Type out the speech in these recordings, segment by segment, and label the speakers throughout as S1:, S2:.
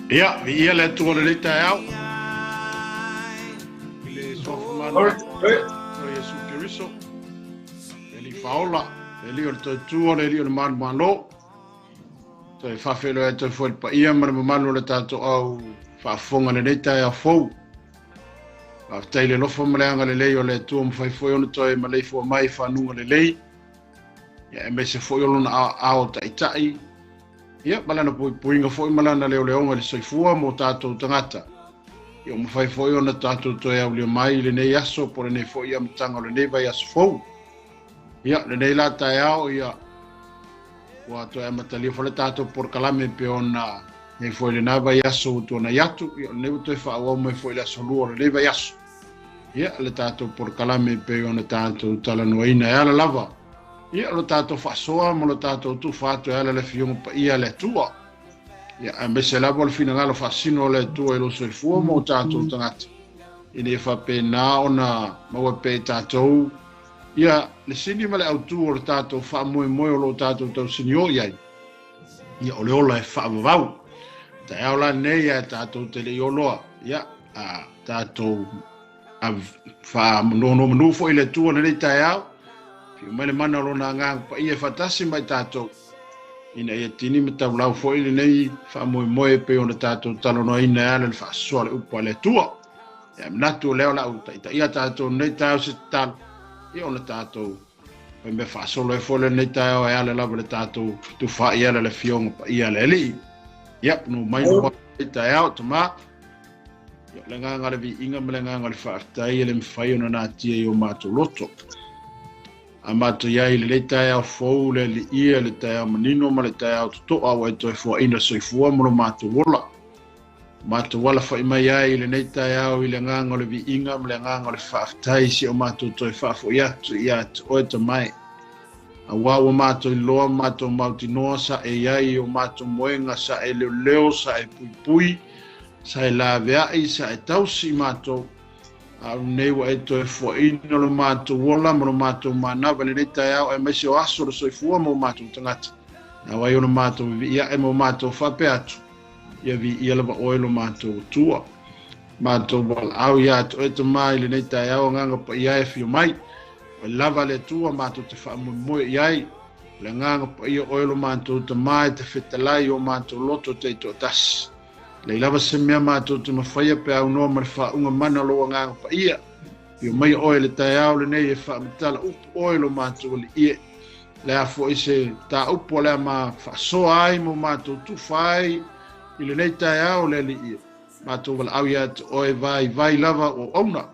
S1: Ia, ia le tu le tai au. Le sofa mana. O Yesu Kiriso. Eli faola. Eli o te tu o eli o le man malo. Te whawhelo e te fwoi pa ia mara mamalo le tato au whaafonga le tai au fou. A teile lofa maleanga le lei o le tu o mwhai ona toi ma lei fua mai whanunga le lei. Ia e me se fwoi olona ao tai. Ia, malana puinga fwoi malana leo leonga le soifua mo tato tangata. Ia o mwhai fwoi ona tato toi au leo mai le nei aso po le nei fwoi am tanga le nei vai aso fou. Ia, le nei la tai ao ia wa toi amatalia fwole tato por kalame pe ona nei fwoi le na vai aso utu na yatu. Ia, le nei toi whaawau mai fwoi le aso lua le nei vai aso. Ia, le tato por kalame pe ona tato talanuaina e ala lava. Ia lo tato whasoa mo lo tato tu whātu e ala le fionga pa ia le tua. Ia a me se labo le fina ngalo whasino le tua e lo soifua mo tato tangata. Ine e whape nā ona maua pe tato. Ia le sini ma le autu o le tato wha moe moe o lo tato tau sini o iai. Ia o le ola e whaamavau. Ta e aula nei e tato te le ioloa. Ia a tato a wha nono manufo i le tua na nei tae au. Pio mai le mana lo na ngang pa ia fatasi mai tato. Ina ia tini me tau lau fo ili nei wha moe moe pe ona tato talo no ina ala le wha soa le upa le tua. Ia mnatu leo la uta ita ia tato nei tau se talo. Ia ona tato pe me wha solo e fo le nei tau e ala lava le tato tu wha i ala le fionga pa ia le li. Ia no mai no pa ita e au tama. Ia le nganga le vi inga me le nganga le wha aftai le mwhai ona nā tia i o mātou loto. Amato iai le tai au fou le ia le tai au manino ma le tai au totoa wa toi fo ina soifua mo mato wola. Mato wala fa mai ai le nei tai au i le nganga le vi inga ma le nganga le whaaftai si o mato toi whaafo ia o te mai. A wawa mato i loa mato mauti noa sa e iai o mato moenga sa e leo sa e pui sa e la veai sa e tausi mato. Au nei wa eto e fo ino lo mātou wola mo lo mātou manawa le nei tai au e maisi o aso lo soifua mo mātou tangata. Na wai ono mātou ia e mo mātou whape atu. Ia vi ia lava oe lo mātou tua. Mātou wala au ia ato eto mai le nei tai au nganga pa ia e fio mai. O lava le tua mātou te wha moe iai. Le nganga pa ia oe lo mātou te mai te whetalai o mātou loto te ito tasi. Le lava se mea mātou te mawhaia pe au noa ma le whaunga mana loa nganga pa ia. Io mai oe le tai au le nei e whaamatala upu oe lo mātou le ie. Le a fo ise tā upu le ma whasoa ai mo mātou tu whai i le nei tai au le ie. Mātou wala au ia te oe vai lava o auna.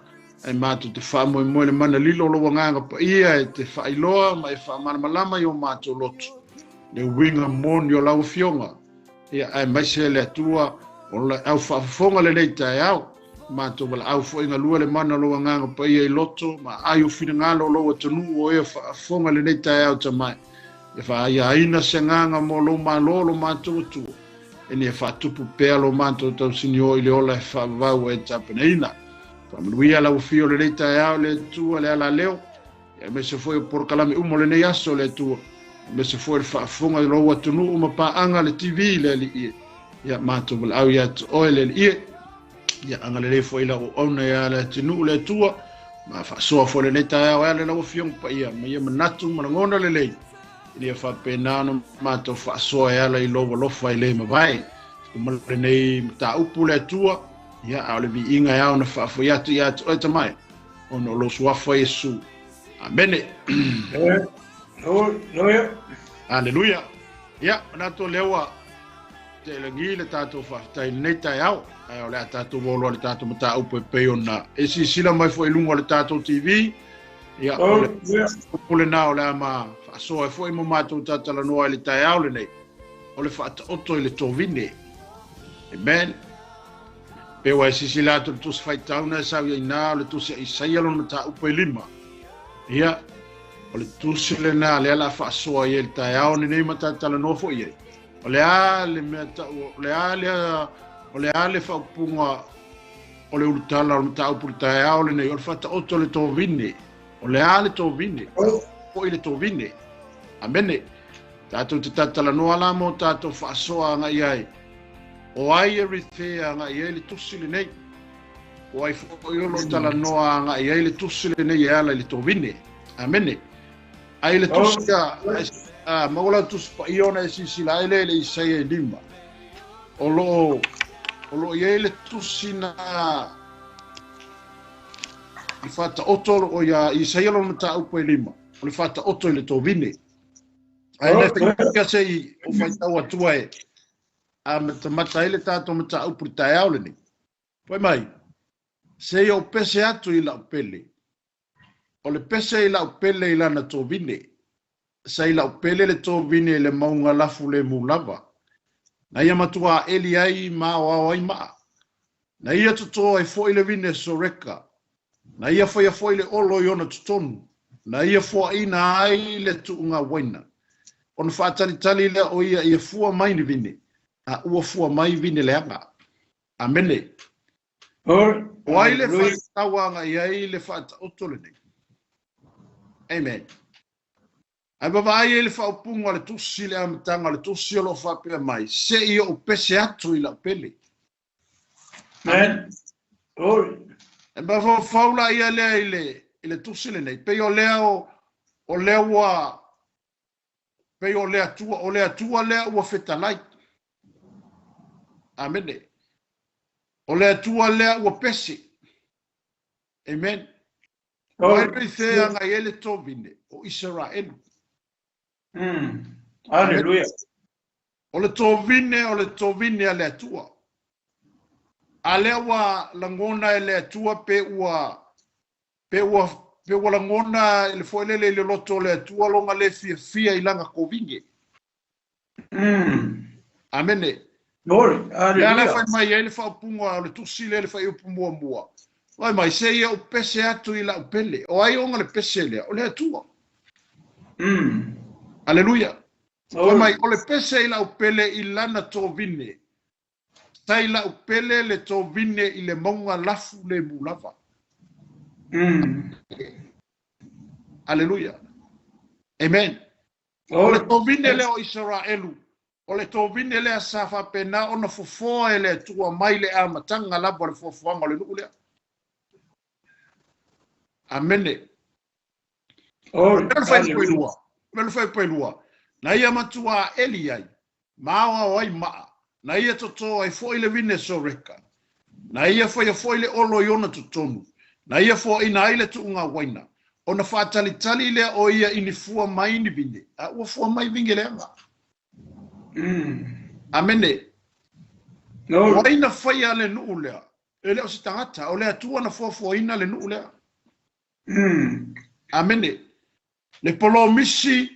S1: Ai mātou te whaamoe moe le mana lilo loa nganga pa ia e te whailoa ma e whaamana malama i o mātou lotu. Le winga moni o lau fionga. Ia ai maise le atua o le au whaafonga le nei tai au. Mātou wala au fo inga lua le mana loa nganga pa ia i loto. Ma ai o whina ngalo loa tanu o ea whaafonga le nei tai au tamai. E wha ia aina se nganga mo lo ma lo mātou atua. E ni e whaatupu pēa lo mātou tau sini o i le ola e whaavau e tapena ina. Whamanuia lau fio le nei tai au le tua le ala leo. E me se foi o porkalame umo le nei aso le tua. Me se foi le whaafonga i loa tanu o ma paanga le TV le li ie. Ia mātou wala au ia te oe le ie. Ia anga le lefo ila o auna ia le tinu le tua. Ma whaasoa fo le nei tai au ea le lau fiong pa ia. Ma ia manatu manangona le lei. Ia whaapenano mātou whaasoa ea le i loa lofa i le mawai. Kuma le nei ta upu le tua. Ia au le vi inga au na whaafo ia te oe tamai. Ono lo suafa Yesu. Amene.
S2: Noia.
S1: Aleluia. Ia, manato lewa. Te langi le tātou whaafitai nei tai au. Ai o le a tātou wolo le tātou mata upo e peo na. E si sila mai fo e lunga le tātou TV. Ia o le upule nā o le ama whaasoa e fo e mo mātou tātala noa le tai au le nei. O le FAATAOTO i le TOVINE. Amen. Peo e si sila atu le tusi whaitauna e sau i nā o le tusi Isaia lo mata upo e lima. Ia o le tusi le nā le ala whaasoa i le tai au ni nei mata tātala noa fo i e. O le ale mea ta o le ale whaupunga o le urutala o le mata upu le tai au le nei o le FAATAOTO le TOVINE. O le ale TOVINE. O i le TOVINE. Amene. Tātou te tatala noa la mo tātou whaasoa nga iai. o ai e rithea nga i le tusi le nei. O ai fōiolo tala noa nga i le tusi le nei e ala le tovine. Amene. Ai le tusi a magola tusi pa iona e sisila ele le Isaia e lima. O lo i le tusi na i FAATAOTO o ia Isaia lo mata upo e lima. O le FAATAOTO i le tovine. Ai le whika se i o whaitau atua e a mata ele tato mata upo tai au le ni. Poi mai, se o pese atu i lau pele. O le pese i lau pele i lana tovine. Sa i lau pele le tovine le maunga lafu le mulava. Na ia matua eli ai ma o ai maa. Na ia tutoa i fo i le vine soreka. Na ia fo i le olo i ona tutonu. Na ia fo ina ai le tuunga waina. Ona whaatalitali le o ia fua mai ni vine. A ua fua mai vine le anga. Amene. O ai le whaatawanga i ai le FAATAOTO le nei. Amen. Ai baba ai le whaupunga le tusi le amatanga le tusi o lo whapea mai. Se i o pese atu i la pele.
S2: Amen.
S1: E baba faula ia lea i le tusi le nei. Pe o lea o lea ua pe o lea tua lea ua fetalai. Amene. O lea tua lea ua pese. Amen. O ai rithea ngai ele tovine o Israel.
S2: Hallelujah.
S1: O le tovine a le atua. A lea ua langona e le atua pe ua langona e le foelele le loto le atua longa le fia i langa kovinge. Amene.
S2: Glory. Hallelujah.
S1: Lea fai mai ele fa upunga le tusi le fai upumua mua. Vai mai se ia o pese atu i la upele. O ai onga le pese lea o le atua. Aleluia. Vai mai o le pese i la upele i lana tovine. Tai la upele le tovine i le maunga lafu le mulava. Aleluia. Amen. O le tovine le o Israelu. O le tovine le a safa pena ona fofoa e le tua mai le amatanga labo le fofoanga le nuku lea. Amene. Melo fai poilua. Na ia matua eli ai. Mawa o ai maa. Na ia toto ai fo ile vine soreka. Na ia fo ile olo iona tutonu. Na ia fo ina ile tuunga waina. Ona whaatalitali lea o ia inifua mai ni vine. A ua fua mai vinge lea nga. Amene. Waina faya le nuu lea. Ele o si tangata. O lea tua na fua ina le nuu lea. Amene. Le polo misi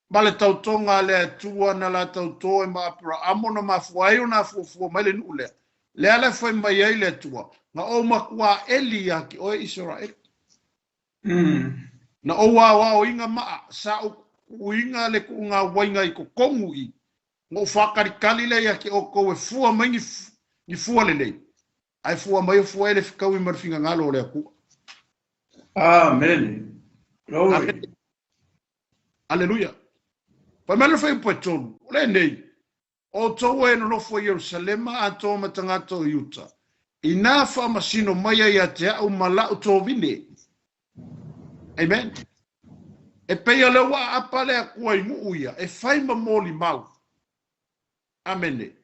S1: ma le tautonga le atua na la tautoa ma apura amo na mafuai o na fua mai le nuu lea. Le ala fai mai ai le atua. Na o makua eli yaki o Israel. Na o wa inga maa sa u inga le kunga wainga i ko kongu i. Ngo whakarikali le yaki o koe fua mai ni fua le lei. Ai fua mai o fua ele fikau i marfinga ngalo o le akua.
S2: Amen. Glory.
S1: Aleluia. Pa mele fai poetonu. Le nei. O tau e no fo Yerusalema a tō matangata o Utah. I nā whamasino mai ai a te au malau tovine. Amen. E peia lewa apale a kua i muuia. E whai mamoli mau. Amene.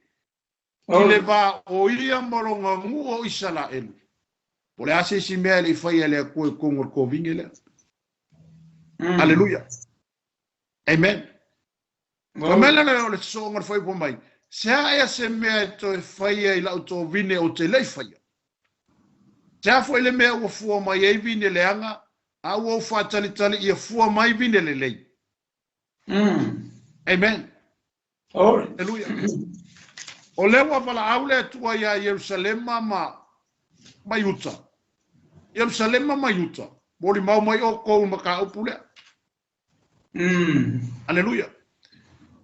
S1: I le va o ia moronga ngu o Israel. Po le ase si mea le whai ele a kua i kongor kovinge lea. Aleluia. Amen. Pamela le o le songa whai po mai. Se aia se mea e to e whaia i lau tō vine o te lei whaia. Se a fwai le mea ua fua mai e vine le anga, a ua u whaatalitali i a fua mai vine le lei. Amen. Aleluia. O lewa pala au le atua ia Yerusalema ma Utah. Yerusalema ma Utah. Mori mau mai o kou maka upu lea. Aleluia.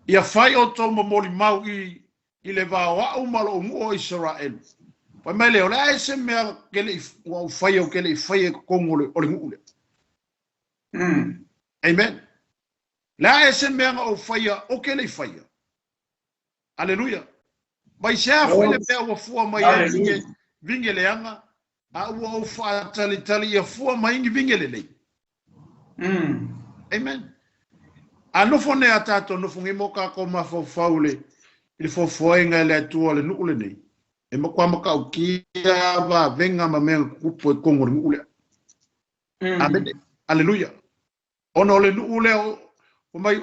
S1: Ia whai o tau mamori mau i le vāwa o malo o mua Israel. Pai mai leo, lea ese mea kele i whai o kele i whai e kongole o le ngule. Amen. Lea ese mea o whai o kele i whai. Aleluia. Mai sea foi le pe o fua mai vinge le anga a o fa tali e fua mai ngi vinge le lei. Amen. A no fone atato no fungi moka ko ma fo faule il fo foinga le tua le nule nei. E mo kwa maka o kia va venga ma me kupo e kongo nule. Amen. Alleluia. Ono le nule o mai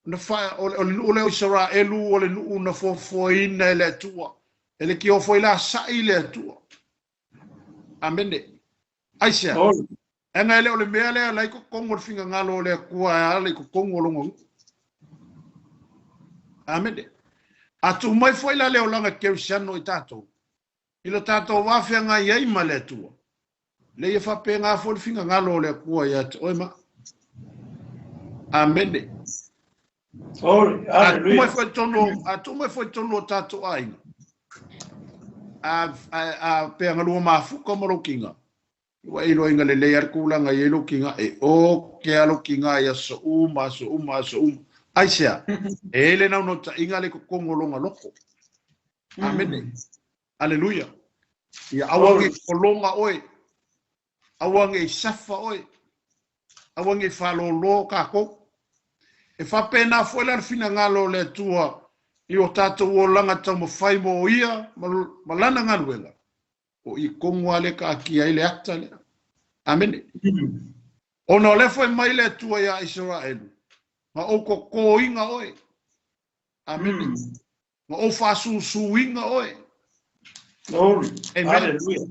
S1: na fa o le nule o Israelu o le nule na fo foina le tua. Ele ki o foi la sai le tua. Amen. Aisha. Enga ele o le mea lea lai ko kongo finga ngalo le kua ale ko kongo longo. Amen. Atu mai foi la leo langa ke usano i tato. Ilo tato wa fe nga yai male tua. Le ye fa pe nga fo finga ngalo le kua ya oima. Amen.
S2: Sorry.
S1: Atu mai foi tono tato ai. A pe nga lu ma fu ko mo kinga. Wa ilo inga le lear kula nga yelo kinga e o ke alo kinga ya so uma. Aisha, ele na no inga le kongo longa loko. Amen. Alleluia. Ya awange kolonga oi. Awange safa oi. Awange falo lo kako. E fa pena foi la fina ngalo le tua. I o tato o langa tamo fai mo ia malana ngaluela. O i kongo ale ka kia ile ata le. Amen. Ono le foi mai le tua ya Israelu. Ma o ko inga oe. Amen. Ma o fa su inga oe.
S2: Glory.
S1: Amen.
S2: Hallelujah.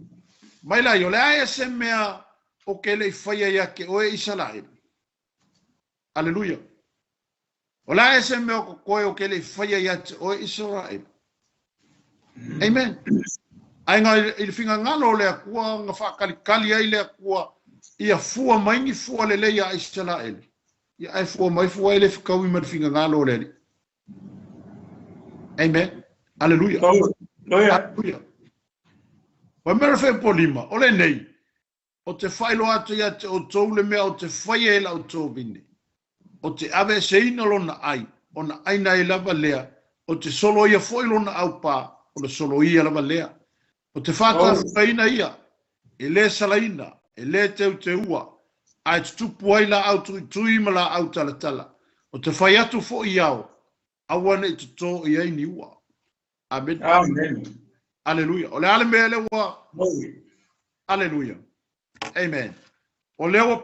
S1: Mai la yo le ai se mea o ke le faia ya ke oe Israel. Alleluia. O la ai se mea o ke le faia ya te oe Israel. Amen. Ai nga il finga ngalo le akua nga fa kali ai le akua ia fua maingi fua le ya Israel. Ia ai fua mai fua ele fikawi ma finga ngalo le. Amen. Alleluia. Alleluia. Wa mera fe polima ole nei. O te failo atu ia te o tou le mea o te faia ela o TOVINE. O te ave seina lona ai. Ona aina e lava lea. O te solo ia foi lona au pa. O le solo ia lava lea. O te whātawhaina ia, e le salaina, e le te ua, ai te tupu ai la au tui ma la au talatala. O te whai atu fo i au, awane i te tō i ai ni ua. Amen.
S2: Amen.
S1: Alleluia. O le ale mea le ua. Alleluia. Amen. O le ua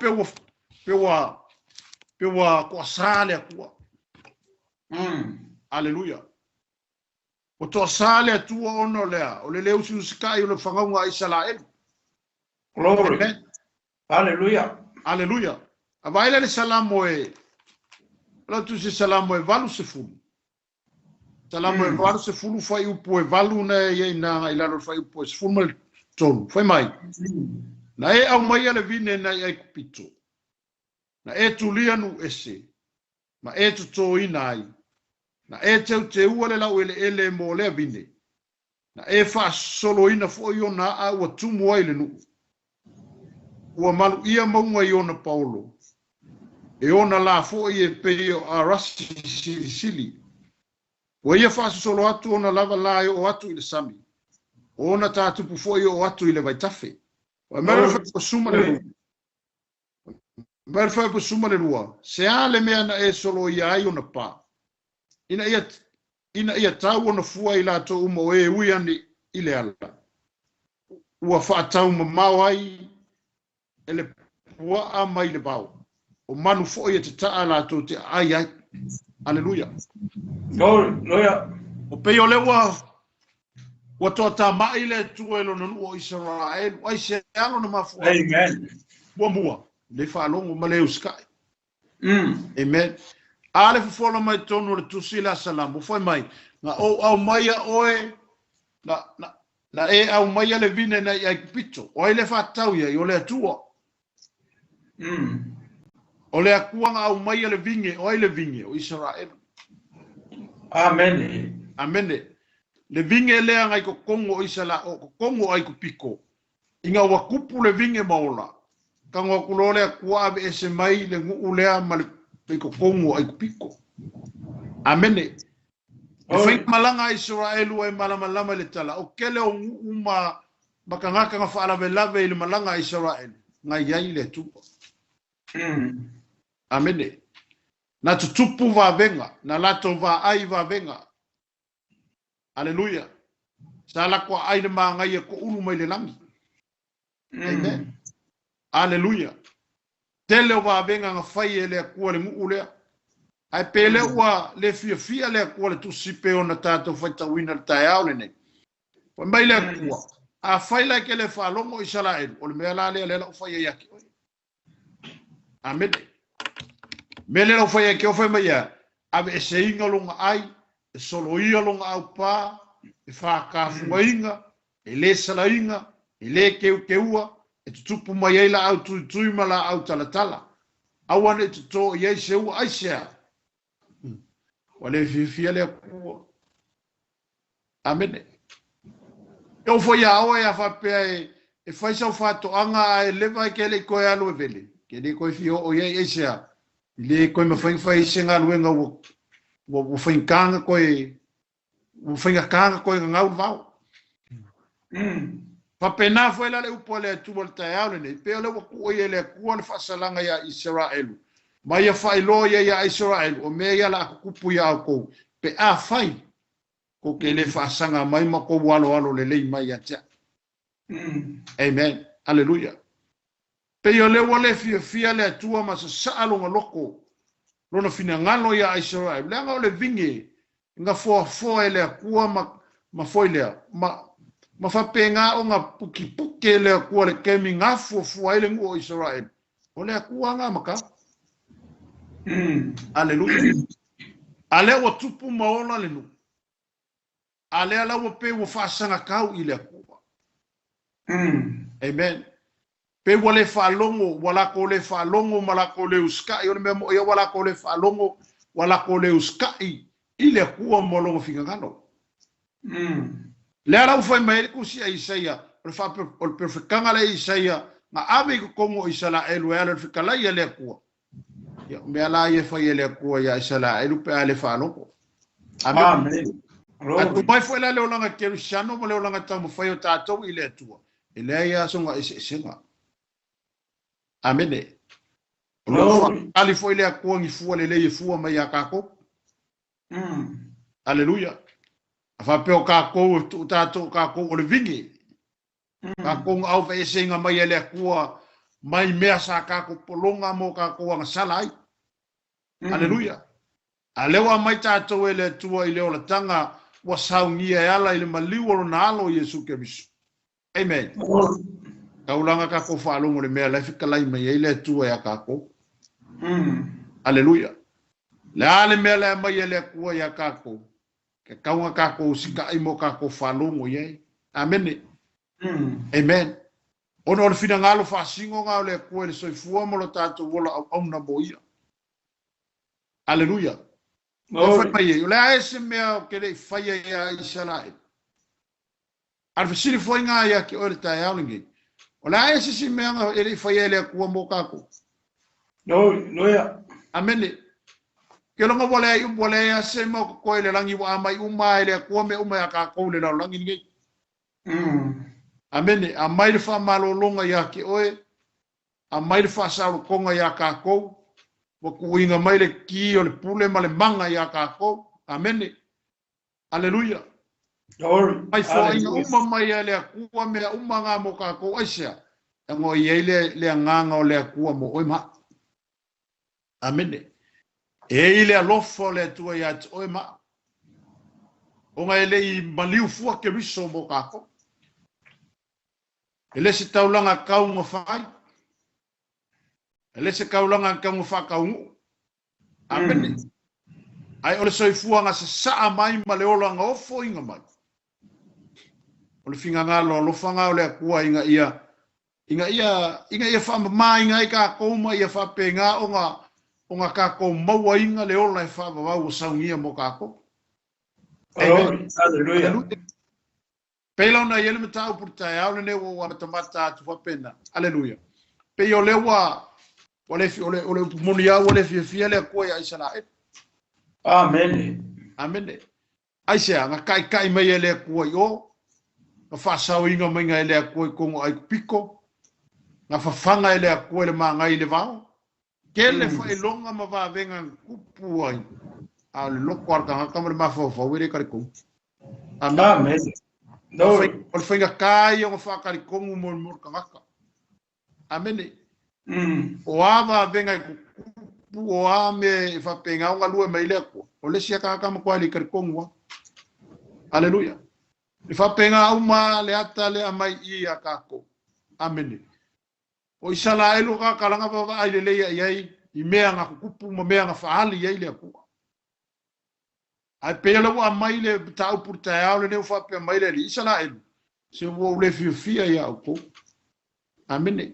S1: pewa kua sāle a kua. Alleluia. O to sale atua ono lea, o le leu siusikai o le whangaunga Israel.
S2: Glory.
S1: Amen.
S2: Hallelujah.
S1: Alleluia. A vaila le salamo e, la tu se salamo e valu se fulu. Salamo e valu se fulu fai upo e valu na e na ilano fai upo e se fulu mal tonu. Fai mai. Na e au mai ale vine na e kupito. Na e tulia nu ese. Ma e tuto ina ai. Na e te ua le lau ele mo le vine. Na e fa solo ina fo yo na a ua tumu ai le nu. Ua malu ia maunga i ona Paulo. E ona la fo i e peo a rasi sili. Ua ia fa solo atu ona lava la o atu i le sami. Ona tātupu fo i o atu i le vaitafe. Ua mera fa po suma le lua. Mera fa po suma le lua. Se a le mea na e solo i ai ona pa. Ina ia tau ona fua i lato umo e uiani i le ala. Ua whaatau mamau ai e le pua a mai le bau. O manu fo i te taa lato te ai ai. Alleluia.
S2: Gloria.
S1: O peo le ua toa ta mai le tuelo nanu o Israel. Ai se alo na mafua.
S2: Amen.
S1: Ua mua. Le whaalongo ma le uskai. Amen. Ale fofola mai tonu le tusila salamu foi mai na o au mai oe na e au mai le vine na ai pito o le fatau ia o le tua o le akuanga au mai le vinge o Israel.
S2: Amen.
S1: Amen. Le vinge le ngai ko kongo Israel o kongo ai ko piko inga wa kupu le vinge maola kango kulole akua be ese mai le ngu lea mal pe ko kongo ai piko. Amene. E fai malanga Israel e malama le tala. O kele o uma makangaka nga whaalawelawe i le malanga Israel. Nga iai le tupa. Amene. Na tutupu vavenga. Na lato va ai vavenga. Aleluia. Sa la kwa ai le maa ngai e ko ulu mai le langi. Amen. Aleluia. Tele o vavenga nga whai e le kua le ngu ulea. Ai pele ua le fia le kua le tusipe o na tātou whaitawina le tae au le nei. Poi mai le kua. A whaila ke le whalongo Israel. O le mea la le la ufai e yaki. Amen. Mele la ufai e ke ufai mai ya. Ave e se inga longa ai. E solo ia longa au pā. E whakafunga inga. E le sala inga. E le keua. E tutupu mai eila au tui mala au talatala. Awane te to ye se u aisea. Wale fia le kua. Amen. Eu foi a hora ya fa pe e fai sa fato anga e leva ke le ko ya lo vele. Ke le ko fio o ye aisea. Le ko me fai senga luenga wo fai kanga ko e wo fai kanga ko nga u vau. Fa pena foi la le upole tu volta ya le pe le ko ye le ko le fa salanga ya Israel. Ma ia fai loia ia Israel o me ia la kupu ia ko pe a fai ko ke le fasanga mai ma ko walo le mai atia. Amen. Hallelujah. Pe yo le wale fia le tua ma sa alonga loko. Lona fina ngalo ia Israel. Le nga le vinge nga fo ele kua ma foi le ma fa penga o nga puki le kua le kemi nga fo ele ngo Israel. O le kua nga maka. Aleluia. Ale o tupu maola le nu. Ale ala o pe o fasanga kau i le kua. Amen. Pe wale falongo, wala ko le falongo, wala ko le uskai, o le memo ia wala ko le falongo, wala ko le uskai, i le kua molongo fingangano. Le ala ufai mai kusi a Isaia, o le perfekanga le Isaia, nga ave ko kongo Israel e ala fikalai le kua. Ya me ala ye fa ye le kua ya Israel pe ale falongo. Amen. Atu mai foi la le olanga ke shano mo le olanga tamu foi o tatou i le tua. Ele ia songa senga. Amen. Ali foi le kua ngi fu le fu mai akako. Aleluia. Fa pe o kako tatou kako o le vingi. Kako au fe senga mai le kua mai mea sa kako polonga mo kako nga salai. Aleluia. Alewa mai tatou ele tua i le ola tanga wa saungia e ala i le maliu o na alo Yesu Keriso. Amen. Kaulanga kako whaalongo le mea laifi kalai mai e le tua ya kako. Aleluia. Le ale mea le mai e le kua ya kako. Ke kaunga kako sika imo kako whaalongo ye. Amen. Amen. Ono le fina ngalo whaasingo ngao le kua le soifua mo lo tatou wola au na boia. Aleluia. Le aese mea ke le whaia ia Israel. Ar fasiri foi nga ia ki ore tae aulingi. O le aese si mea nga e le whaia le kua mo kako.
S2: No ia.
S1: Amene. Ke longa wale ia se mo koe le langi wa amai uma le kua me uma ya kako le langi ngi. Amene. A mai le wha malolonga ia ki oe. A mai le wha sauro konga ia kako. Wa kuinga mai le ki o le pule ma le manga ia kako. Amene. Aleluia. Ai fo inga uma mai le kua me uma nga mo kako aisia. Ngo i le nganga o le kua mo oima. Amene. E ile alofo le tua ia oima. O nga ele i maliu fua ke riso mo kako. Ele se taulanga kau mo fai. Ele se kaulanga ka mo whakaungu. Amene. Ai ole soifua nga se saa mai ma le ola nga ofo inga mai. Ole finga ngalo lo fanga ole kua inga ia wha mai inga i ka kouma ia wha penga o nga ka kou maua inga le ola e wha wau o saungia mo ka kou.
S2: Hallelujah.
S1: Pela una yele mta upurtai au ne wo wa tamata atu fa pena. Hallelujah. Pe yo le wa ole munia ole fia le ko ya Israel.
S2: Amen.
S1: Amen. ai se nga kai mai ele ko yo nga fa sa inga mai nga ele ko ko ai piko nga fa fanga ele ko le ma nga ile va kele fa longa ma va venga kupu ai a lo kwarta nga kamar ma fa wire kar ko
S2: Amen. No.
S1: O fenga kai o fa kar ko mo kanga amene o ava venga kupu o ame fa penga nga lua mai le ko o le sia ka kama kwali kar ko Aleluia. Le fa penga uma le ata le amai ia kako. Amen. O isala elu ka kalanga va ai le ai i mea nga kupu mo mea nga faali ai le ku. Ai pele wa mai le tau por tau le ne fa pe mai le isala elu. Se wo le fia ia ko. Amen.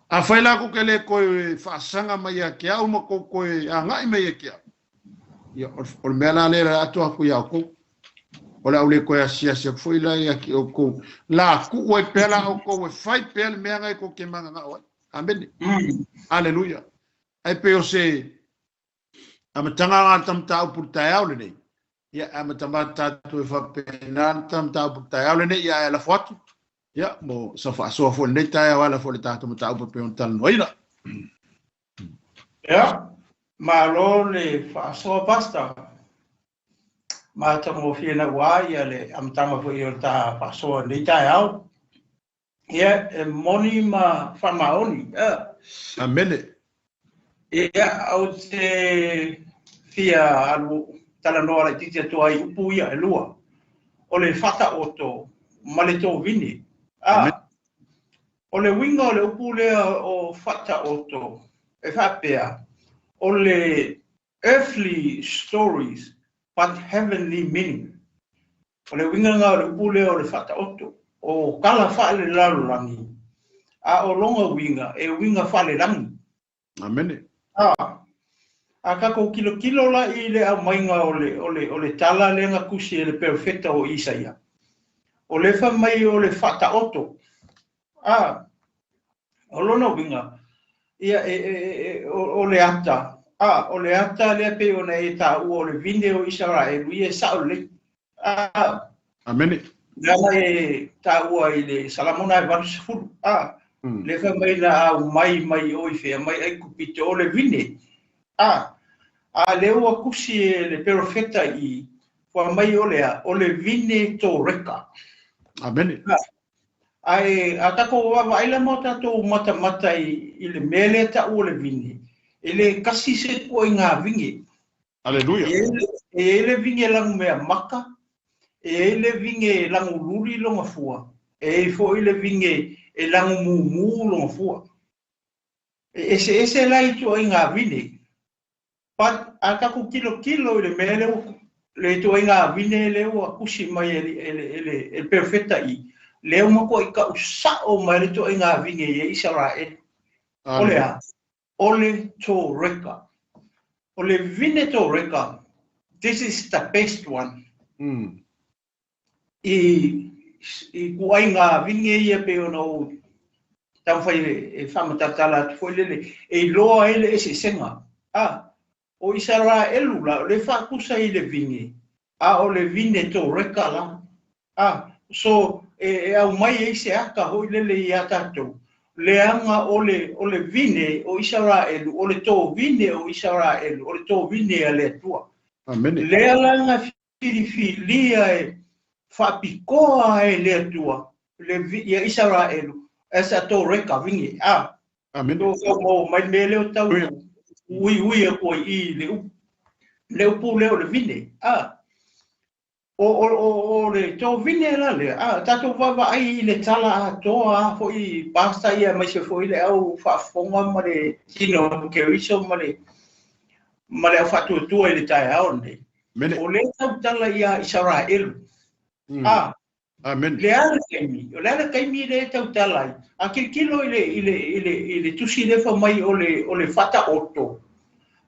S1: A faila ko kele ko fa sanga mai ke au mo ko anga mai ke. Ya o mela le atu ku ya ko. Ola ule ko ya sia foi la ya ki o ko la ku o pela o ko fai pel me nga ko ke manga nga o amen aleluia ai pe o se amatanga nga tam ta por ta ole nei ya amatamba ta to fa penan tam ta por ta ole nei ya la foto ya mo sa fa so fo nei ta ya wala fo ta to ta por pe on tal noina
S2: ya ma lo le fa so basta ma tamo fina wai ale am tama fo yo ta paso ni ta au ya moni ma fama oni
S1: amen
S2: ya au se fia alu tala no ala titi to ai upu ia lua o le fata oto ma le tovine o le winga o le upu le o fata oto e fapea o le earthly stories but heavenly meaning. O le winga ngā le upule o le FAATAOTO. O kala whaale lalurangi. A o longa winga, e winga whaale rangi.
S1: Amen.
S2: A kako kilo la i le au mainga o le tala le nga kusi e le perfecta o Isaia. O le wha mai o le FAATAOTO. O lona winga. Ia o le ata. O le ata le pe ona e ta o le vine o Israel ia sa le
S1: amen
S2: na e ta o ile salamona e var sfur le fa mai na mai o fe mai ai kupito o le vine le o kusi le profeta i fa mai o le vine to reka
S1: amen
S2: ai atako wa ile mota to mata i le mele ta o le vine ele kasi se ko nga vinge
S1: aleluia
S2: ele vinge lang me maka ele vinge lang luri longa fua fo ele vinge e lang mu longa fua ese lai to nga vinge pat atako kilo le mele le to nga vinge le o kusi mai ele perfecta i le mo ko ka usa o mai to nga vinge e Israel olea ole to reka. Ole vine to reka. This is the best one. I kuai ngā vinge ia pe ono tam fai e whamatatala foi lele e loa ele e se senga. O Israelu la le whakusa i le vinge. O le vine to reka la. So e au mai e se aka hoi lele i atatou. Leanga o le vine o Israel, o le tovine o Israel, o le tovine a le tua.
S1: Amen.
S2: Leanga filifilia e whapikoa e le tua, ia Israel, esa to reka vinge.
S1: Amen.
S2: To mo mai mele o tau, ui e koi i le upu leo le vine. O le tovine la le tato vava ai le tala toa foi basta ia mai se foi le au fa fonga ma le tino ke riso ma le fatu tu le tai au nei o le tala ia Israel
S1: amen
S2: le ala kaimi le tala a kilo ile tusi le fa mai o le FAATAOTO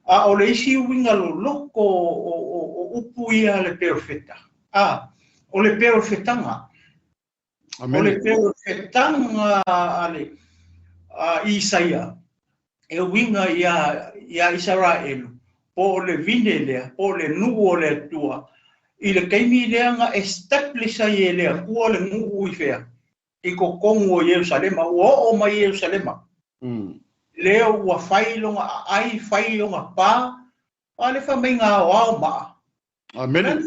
S2: o le isi winga lo loko o upu ia le perfecta o le perfetanga. O le perfetanga ale Isaia. E winga ia Israel. Po le vine lea, po le nuo le tua. I le kaimi leanga establish ai le kua le ngu I fea. I ko kongo Yerusalema, o mai Yerusalema. Leo ua fai longa ai fai longa pa, ale fa mai ngā wao maa.
S1: Amen.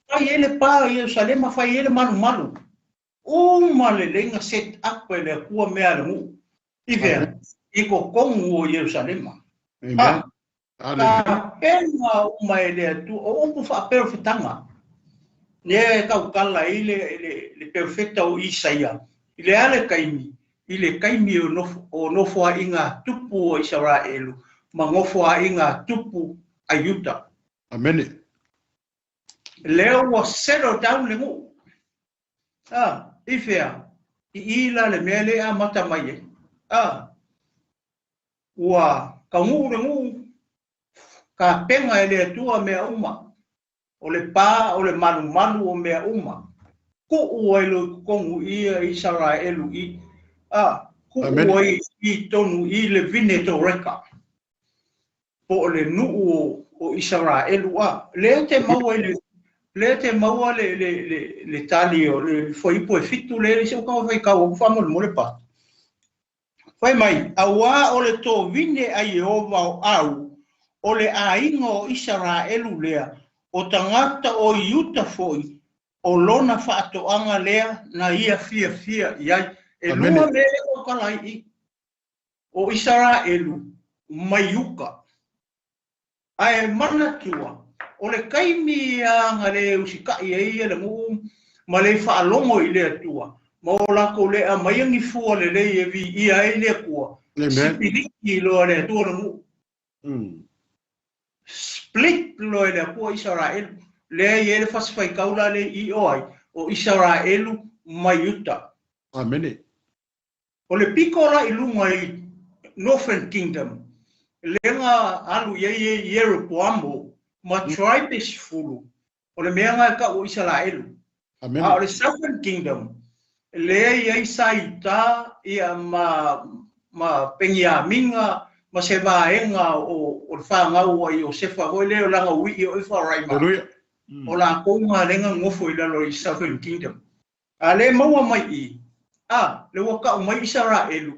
S2: Fai ele pa Yerusalema, fai ele malu. Uma le lenga set up le kua mea le ngu. I fea, I ko kongo Yerusalema.
S1: Amen.
S2: Ka penga uma ele atu, o umpu fa perfetanga. Ne kau kala le perfecta o Isaia. Ile ale kaimi. Ile kaimi o nofo a inga tupu o Israelu. Ma ngofo a inga tupu a Yuta.
S1: Amen.
S2: Leo wa settle down le ngu. Ifea. I ila le mele a mata mai. Wa ka ngu le ngu. Ka penga ele atua mea uma. O le pa, o le malu o mea uma. Ko ua ilo kongu ia Israelu I. Ku ua I tonu I le vine to reka. Po le nuu o Israelu Le te maua le tali o le foipo e fitu le se ukao fai kau o whamol mo le pa. Fai mai, awa o le tō vine a Yehova o au o le ainga o Israelu lea o tangata o Yuta foi o lona whaatoanga lea na ia fia iai. E lua mele o kalai o Israelu maiuka. Ai manatua o le kaimi a ngare usikai e le ngu ma le whaalongo I le atua. Ma o lako le a maiangi fua le e vi ia e le kua. Sipiriki loa le atua le ngu. Split loa le kua Israelu. Le e le fasifai kaula le I oai o Israelu maiuta.
S1: Amen.
S2: O le pikora I lunga I Northern Kingdom. Lenga alu ye Yeroboamo ma tribes fulu. O le meanga ka o Israelu.
S1: Amen.
S2: O le Southern Kingdom. Le ye saita ia ma pengia minga ma se vaenga o whangau ai o sefa hoi leo langa ui o ifa raima. O la konga lenga ngofo I lalo I Southern Kingdom. A le maua mai I. Le waka o mai Israelu.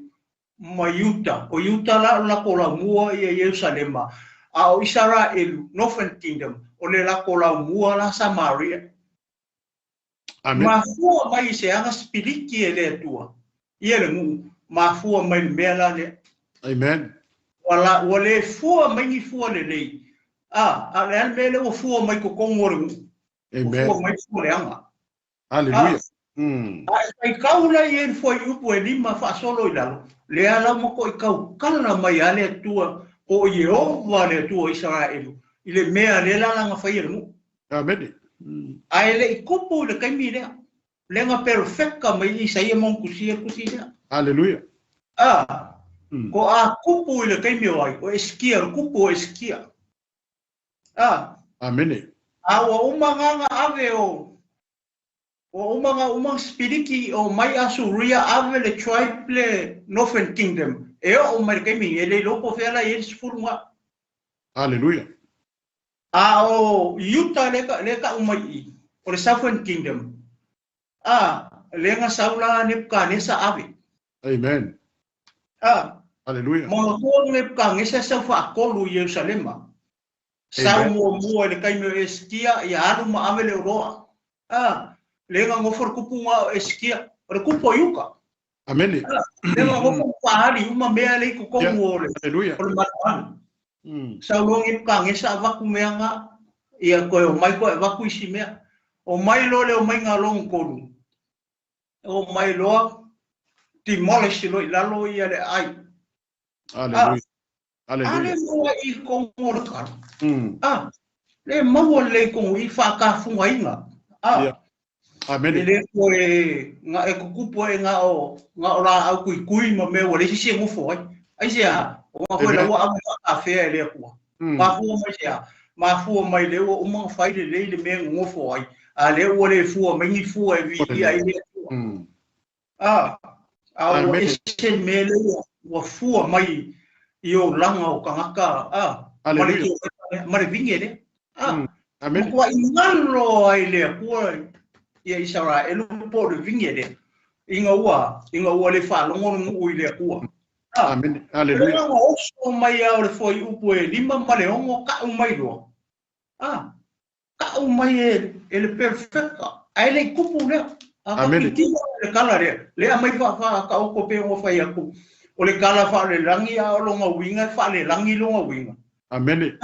S2: Ma Yuta. O Yuta la kola mua I Yerusalema. A o Israelu. Northern Kingdom. O le la kola mua la Samaria.
S1: Amen.
S2: Ma fua mai se anga spiriki e le tua. Ia le ngu. Ma fua mai le mea la le.
S1: Amen.
S2: Wa le fua mai ni fua le lei. A le al mele o fua mai ko kongo le ngu.
S1: Amen.
S2: O fua mai fua le anga.
S1: Hallelujah.
S2: Ai kaula I foi upo e lima fa solo I lalo. Le ala mo ko I kau kala mai ale atua o Yehova le atua Israelu. I le mea le la nga fai le mu.
S1: Amen.
S2: Ai le I kupu le kaimi lea. Le nga perfecta mai Isaia mon kusia lea.
S1: Hallelujah.
S2: Ko a kupu I le kaimi o ai. O eskia, o kupu o eskia.
S1: Amen.
S2: Awa umanga ave o umanga spiriki o mai asuria ave le tribe le Northern Kingdom. E o mai kaimi ele loko fela e sfurunga.
S1: Hallelujah.
S2: O Utah leka umai o le Southern Kingdom. Lenga saula Nebukadnesa ave.
S1: Amen. Hallelujah.
S2: Mo ko Nebukadnesa sa fa kolu Yerusalema. Sa mo le kaimi eskia ya alu ma ave le roa. Lenga ngofor kupunga eskia re kupo yuka.
S1: Amen.
S2: Lenga ngofor pahali uma mea le ko kongo le.
S1: Hallelujah.
S2: O le matan. Sa longi kangesa vaku meanga ia ko o mai ko vaku isi mea. O mai lo le o mai ngalong kolu. O mai lo demolish lo lalo ia le ai.
S1: Hallelujah. Hallelujah.
S2: Ale mo I kongo le ka. Le mo le kongo I fa ka funga inga.
S1: Amen.
S2: Le ko nga e kukupo e nga o la au kui ma me wale si ngo fo ai sia o ko la wa a fe le ko ma fu mai sia ma fu mai le o mo fai le me ngo fo ai a le o le fu mai ni fu e vi ai le o ese me le o fu mai I o langa o kangaka ma le vinge le
S1: Amen.
S2: Ko ingalo ai le ko ia Israel po de vinge de. Inga ua le fa longo ngu le ko.
S1: Amen. Hallelujah.
S2: Le oso mai au le foi upu e lima male ongo ka mai do. Ka mai ele perfecta. Ai le kupu le.
S1: Amen.
S2: Le kala le mai fa ka o ko pe o fa ia ku. O le kala fa le langi a lo nga winga fa le langi lo nga winga.
S1: Amen.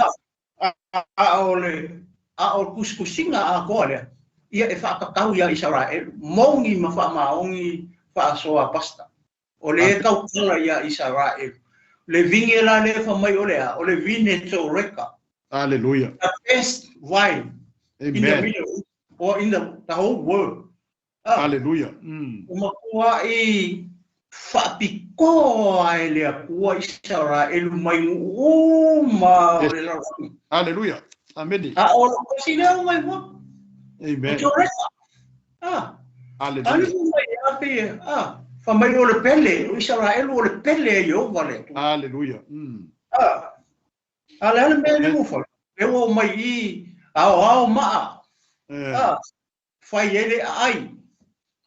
S2: O kuskusinga a ko le. Ia e fa ka kau ia Israel. Mongi ma fa maongi fa soa pasta. O le kau kala ia Israel. Le vinge la le fa mai o le vine to reka.
S1: Hallelujah.
S2: The best wine in the Middle East or in the whole world.
S1: Hallelujah.
S2: Umakua i whapiko ai lea kua Israel mai uma o le larangi.
S1: Hallelujah. Amen.
S2: O lo kasi lea mai mua.
S1: Amen.
S2: O reka.
S1: Hallelujah.
S2: Anu mai api whamai o le pele, o Israel o le pele i o vale.
S1: Hallelujah.
S2: Ale mea ni mufale. Ewa mai i ao maa. Fai ele ai.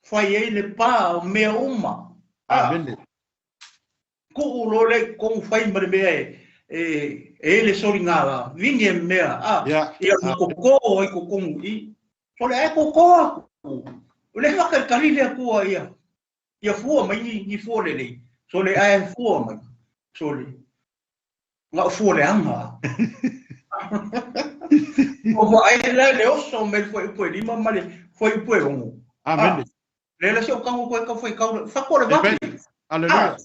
S2: Fai ele pa mea uma.
S1: Amen.
S2: Ko ulo le kong fai mare mea ele sori ngā vinge mea. Ia koko ai kokong i. Sole ai koko aku. Ule waka kari lea kua ia. Ia fua mai ni fua le lei. Sole ai fua mai. Sole. Ngā fua le anga. O ai le oso me foi lima male foi ongo.
S1: Amen.
S2: Le se o kango ko foi kau fa ko le ba.
S1: Hallelujah.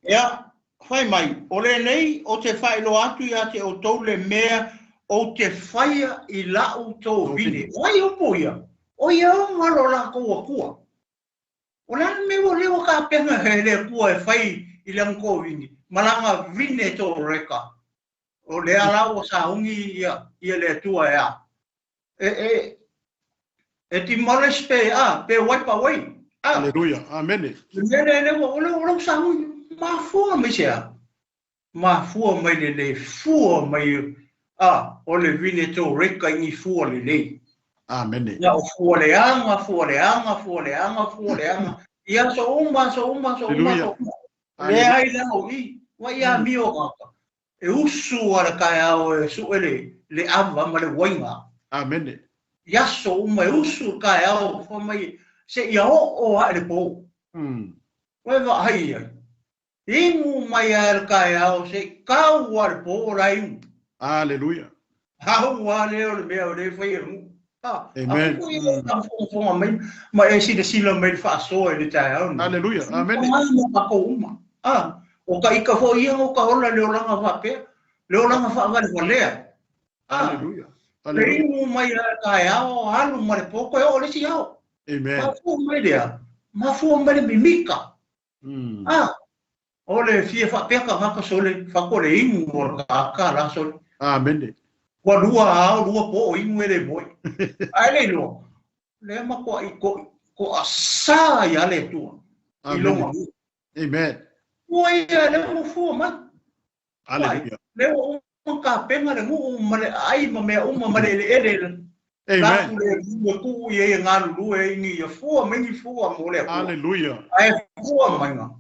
S2: Ya, fai mai. O le nei o te fai lo atu ia te o tau le mea o te fai i la o TOVINE. Oi o poia. O ia ngalo la ko. O la me o le o ka pena he le ko e fai i le ko vini. Malanga vine to reka. O le ala o sa ungi ia le tua ia. E ti males pe wipe away.
S1: Hallelujah. Amen.
S2: Le o sa ungi ma fua me sia. Ma fua mai le fua mai o le vine to reka i fua le.
S1: Amen.
S2: Ya o fua le anga. Ia so uma. Le ai la o i. Wa ia mi o ka. E usu ara kai ao e su le ava ma le wainga.
S1: Amen.
S2: Yaso uma e usu kai ao fa mai se ia o a le po. Wa va hai ai. Ingu mai ar kai ao se kau ar po rai.
S1: Hallelujah.
S2: Hau wa le mea le fai ru.
S1: Amen.
S2: Ma e si de sila mai fa so e le tai au.
S1: Hallelujah. Amen.
S2: Ma ko uma. O ka ika fo ia o ka hola le olanga fa pe. Le olanga fa vale volea.
S1: Hallelujah.
S2: Le ingu mai ka ao alu mare poko e o le si ao.
S1: Amen.
S2: Ma fu mai dea. Ma fu mai mimika. O le fia fa pe ka maka sole fa ko le ingu o ka la sole.
S1: Amen.
S2: Wa lua po o ingu ele boy. Ai le lo. Le ma ko asa ya le tu.
S1: Amen. Amen.
S2: Oi, le mo fu ma.
S1: Hallelujah.
S2: Le o ka penga le mu male ai ma me uma male ele.
S1: Amen.
S2: Le ku ye nga lu e ni ya fu me ni fu mo le.
S1: Hallelujah.
S2: Ai fu ma nga.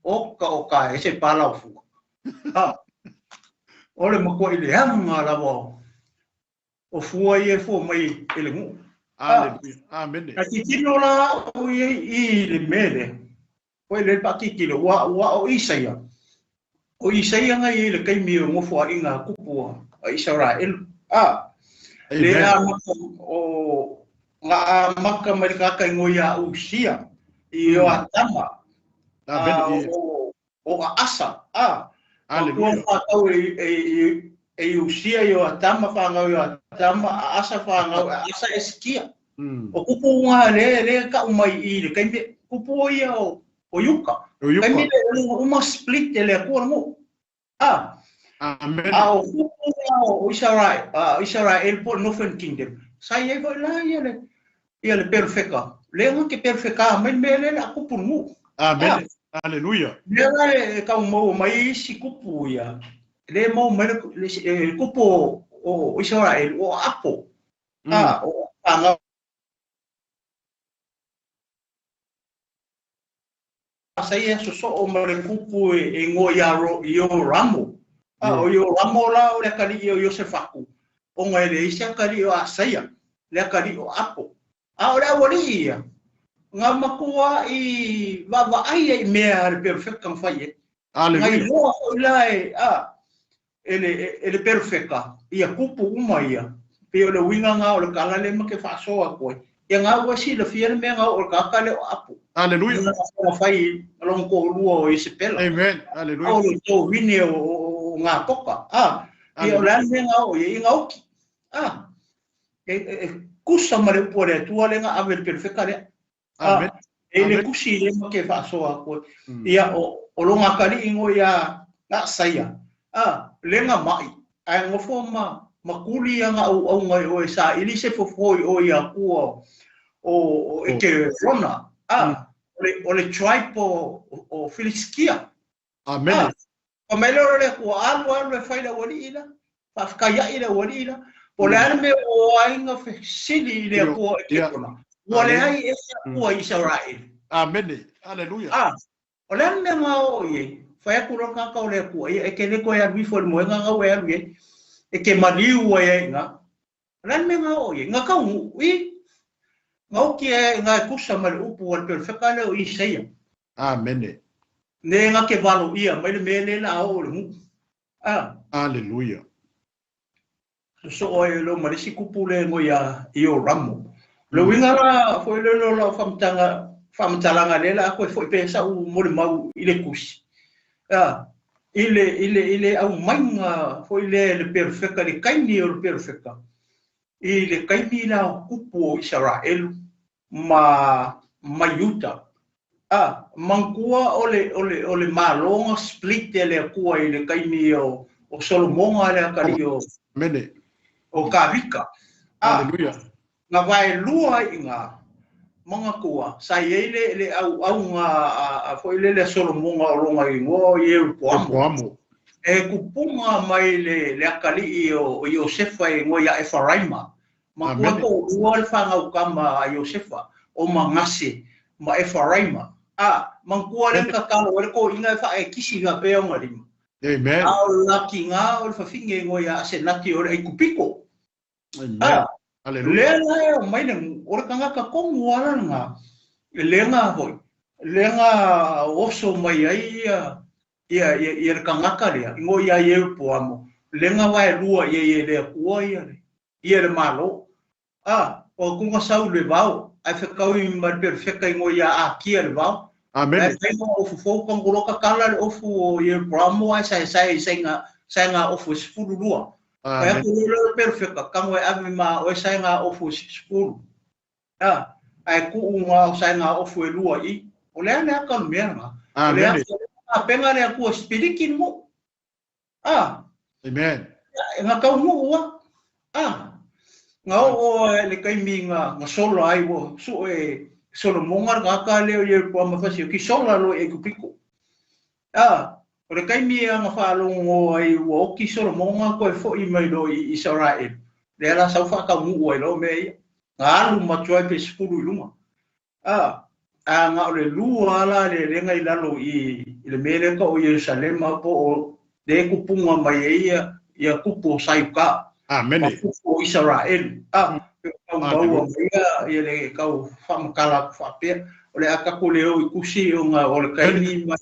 S2: O ka e se pala fu. Ole mo ko ile hanga la bo. O fu ye fu mai ele mu.
S1: Hallelujah. Amen.
S2: Ka ti tino la o ye I le mele. O le pa ki kilo wa o Isaia. O Isaia nga ye le kai mi mo fo inga kupu a Israel. Le a o nga maka mai ka kai ngoia usia I o atama. O asa.
S1: Hallelujah.
S2: O e usia yo atama fa nga yo atama asa fa nga asa eskia. O kupu nga le ka umai I le kai kupu ia o yuka. Kai mi le uma split le ko mo.
S1: Amen.
S2: O Israel po Northern Kingdom. Saya ko la ia le perfeka. Le nga ke perfeka mai mele la kupu mo.
S1: Amen. Hallelujah.
S2: Le ka mo mai si kupu ia. Le mo mai le kupu o Israel o apo. o anga Isaia so o mare kupu e ngo yaro i o ramo. O i o ramo la o le kari i o Iosefaku. O ngai le isia kari o Isaia. Le kari o Apo. O le awari ia. Ngā makua i wawa aia i mea le perfecta mwhai e. Ngai loa o lai ele perfecta. Ia kupu uma ia. Pe o le winga ngā o le kalale ma ke whaasoa koe. Ia ngā wasi le fiana mea ngā o le kakale o Apo.
S1: Aleluia.
S2: Ngā whai along ko lua o Isabela.
S1: Amen. Aleluia.
S2: O le TOVINE o ngā toka. Ia o le ane mea ngā o i ngā oki. Kusa ma le upo le tua le ngā ave le perfecta le.
S1: Amen.
S2: E le kusi le ma ke whaasoa koe. Ia o longa kari ingo ia ngā saia. Le ngā mai. Ai ngofo makuli nga au ngai o sa ili se fofoi o ia kua o ke rona o le tribe o Filiskia.
S1: Amen.
S2: O melo le kua alu e faila wali ila fa kaya ila wali ila po le arme o ainga fesili le kua ke rona o le ai e kua Israel.
S1: Amen. Hallelujah.
S2: O le arme nga o ye fa ku ro ka o le kua e ke le ko ya wi fo mo nga o ya wi e ke mariu e nga ran me nga o ye nga ka ui nga o ki e nga kusa mal upu al perfecta le o Isaia.
S1: Amen.
S2: Ne nga ke valo ia mai le mele la o le mu.
S1: Hallelujah.
S2: So o e lo marisi kupu le ngo ia i o ramo. Le winga la foi le lo famtalanga le la ko foi pesa u mo le mau i le kusi. Ile au mainga foi le perfecta le kaini o perfecta. Le kaini la kupu Israel ma Yuta. Mangkua ole malonga split le kua ile kaini o Solomonga le kari o
S1: Mene
S2: o Karika.
S1: Hallelujah.
S2: Nga vai lua inga manga kua sai le au nga foi le Solomonga o longa ingo ye poamo e kupunga mai le akali o Iosefa ingo ya Efraima mangkua ko ual fanga ukama Iosefa o mangase ma Efraima mangkua le kakalo le ko inga fa e kisi ga pe o ngari.
S1: Amen.
S2: Au laki nga o fa finge ingo ya senati o e kupiko.
S1: Amen. Hallelujah.
S2: Le mai le ora kanga ka kongu ala nga lenga hoi lenga oso mai ai ia kanga ka le ngo ia ye poamo lenga vai lua ia le kua ia le malo o kunga sau le vau ai fe kau i mar perfecta ngo ia akia le vau. Amen. Ai no fo kongu roka kala le ofu ia poamo ai sai nga ofu sfulu lua. Kaya kulo perfecta kangwe ave ma o sai nga ofu sfulu. Ai ku unga sai nga ofu lua i o le ana ka merma o le a penga le ku spirikin mo
S1: Amen.
S2: Nga ka mo wa nga o le kai mi nga solo ai wo su e solo mongar nga ka le ye po ma fasi ki solo lo e kupiko o le kai mi nga fa lo ngo ai wo ki solo monga ko fo i mai lo i Israel le ala sa fa ka mu o lo me nga lu ma choi pe spulu luma nga o le lua ala le ngai lalo i le mele ka o Jerusalem po o le kupunga mai ia kupu saiuka. Amen. Kupu Israel. Kau bawa ia le kau whamakala whapea. O le akako le o ikusi o ngā o le kaini mai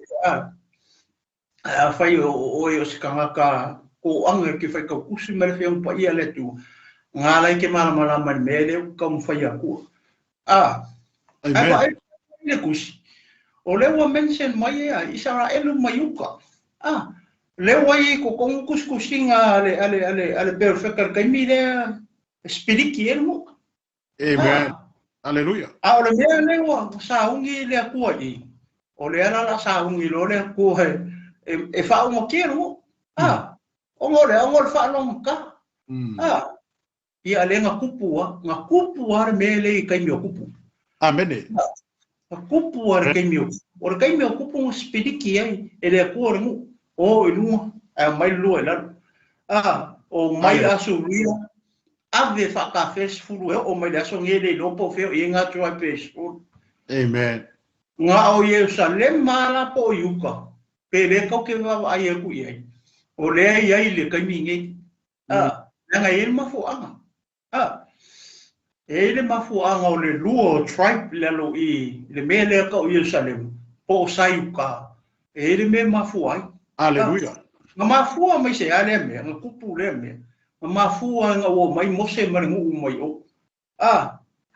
S2: whai o se kangaka ko anga ki whai kau kusi mai le whiang pa ia le tu. Ngā lai ke malamalama ni mele kau mwhai akua. Amen. Le kusi. O le wa mention mai Israel mai uka. Le wai ko kong kuskusinga ale perfecta kaimi le spiriki elmo.
S1: Amen. Hallelujah.
S2: O le mea le wa saungi le akua i. O le ala la saungi lo le akua e fa o makero mo. O ngole fa no ka. Ia le nga kupu ar mele kaimi o kupu.
S1: Amen.
S2: Kupu ar kaimi o. O kaimi o kupu spiriki ai ele akua mo. O ilua mai lua la o mai asuria ave whakawhesi furu o mai aso ngere lopo wheo i ngā tua pēs.
S1: Amen.
S2: Ngā o Yerusalem mara po yuka. Pere kau ke wawa ai aku iai. O lea iai le kaiminge. Nanga ele mafuanga. Ele mafuanga o le lua o tribe lelo i le mea lea kau Yerusalem. Po sayuka. Ele me mafuai.
S1: Hallelujah.
S2: Ngā mafua mai se ale mea. Ngā kupu le mea. Ngā mafua ngā o mai mose mani ngu mai o.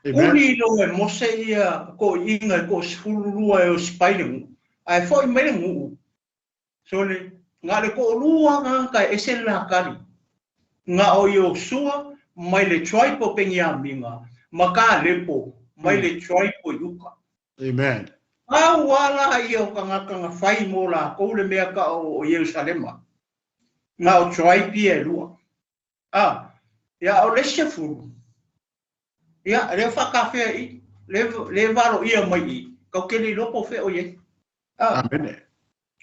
S2: Uni lo e mose ia ko inga ko sfururua e o spailingu. Ai foi mai ngu. So le ngā le ko lua ngā ka ese la kari. Ngā o i sua mai le tribe o pengi a minga. Maka lepo mai le tribe o yuka.
S1: Amen.
S2: Wala i o kanga whai mo la ko le mea ka o Yerusalema. Ngā o tribe e lua. Ya o le sefuru. Ya le whakawhea i. Le waro ia mai i. Kau ke li lopo wheo ye.
S1: Amen.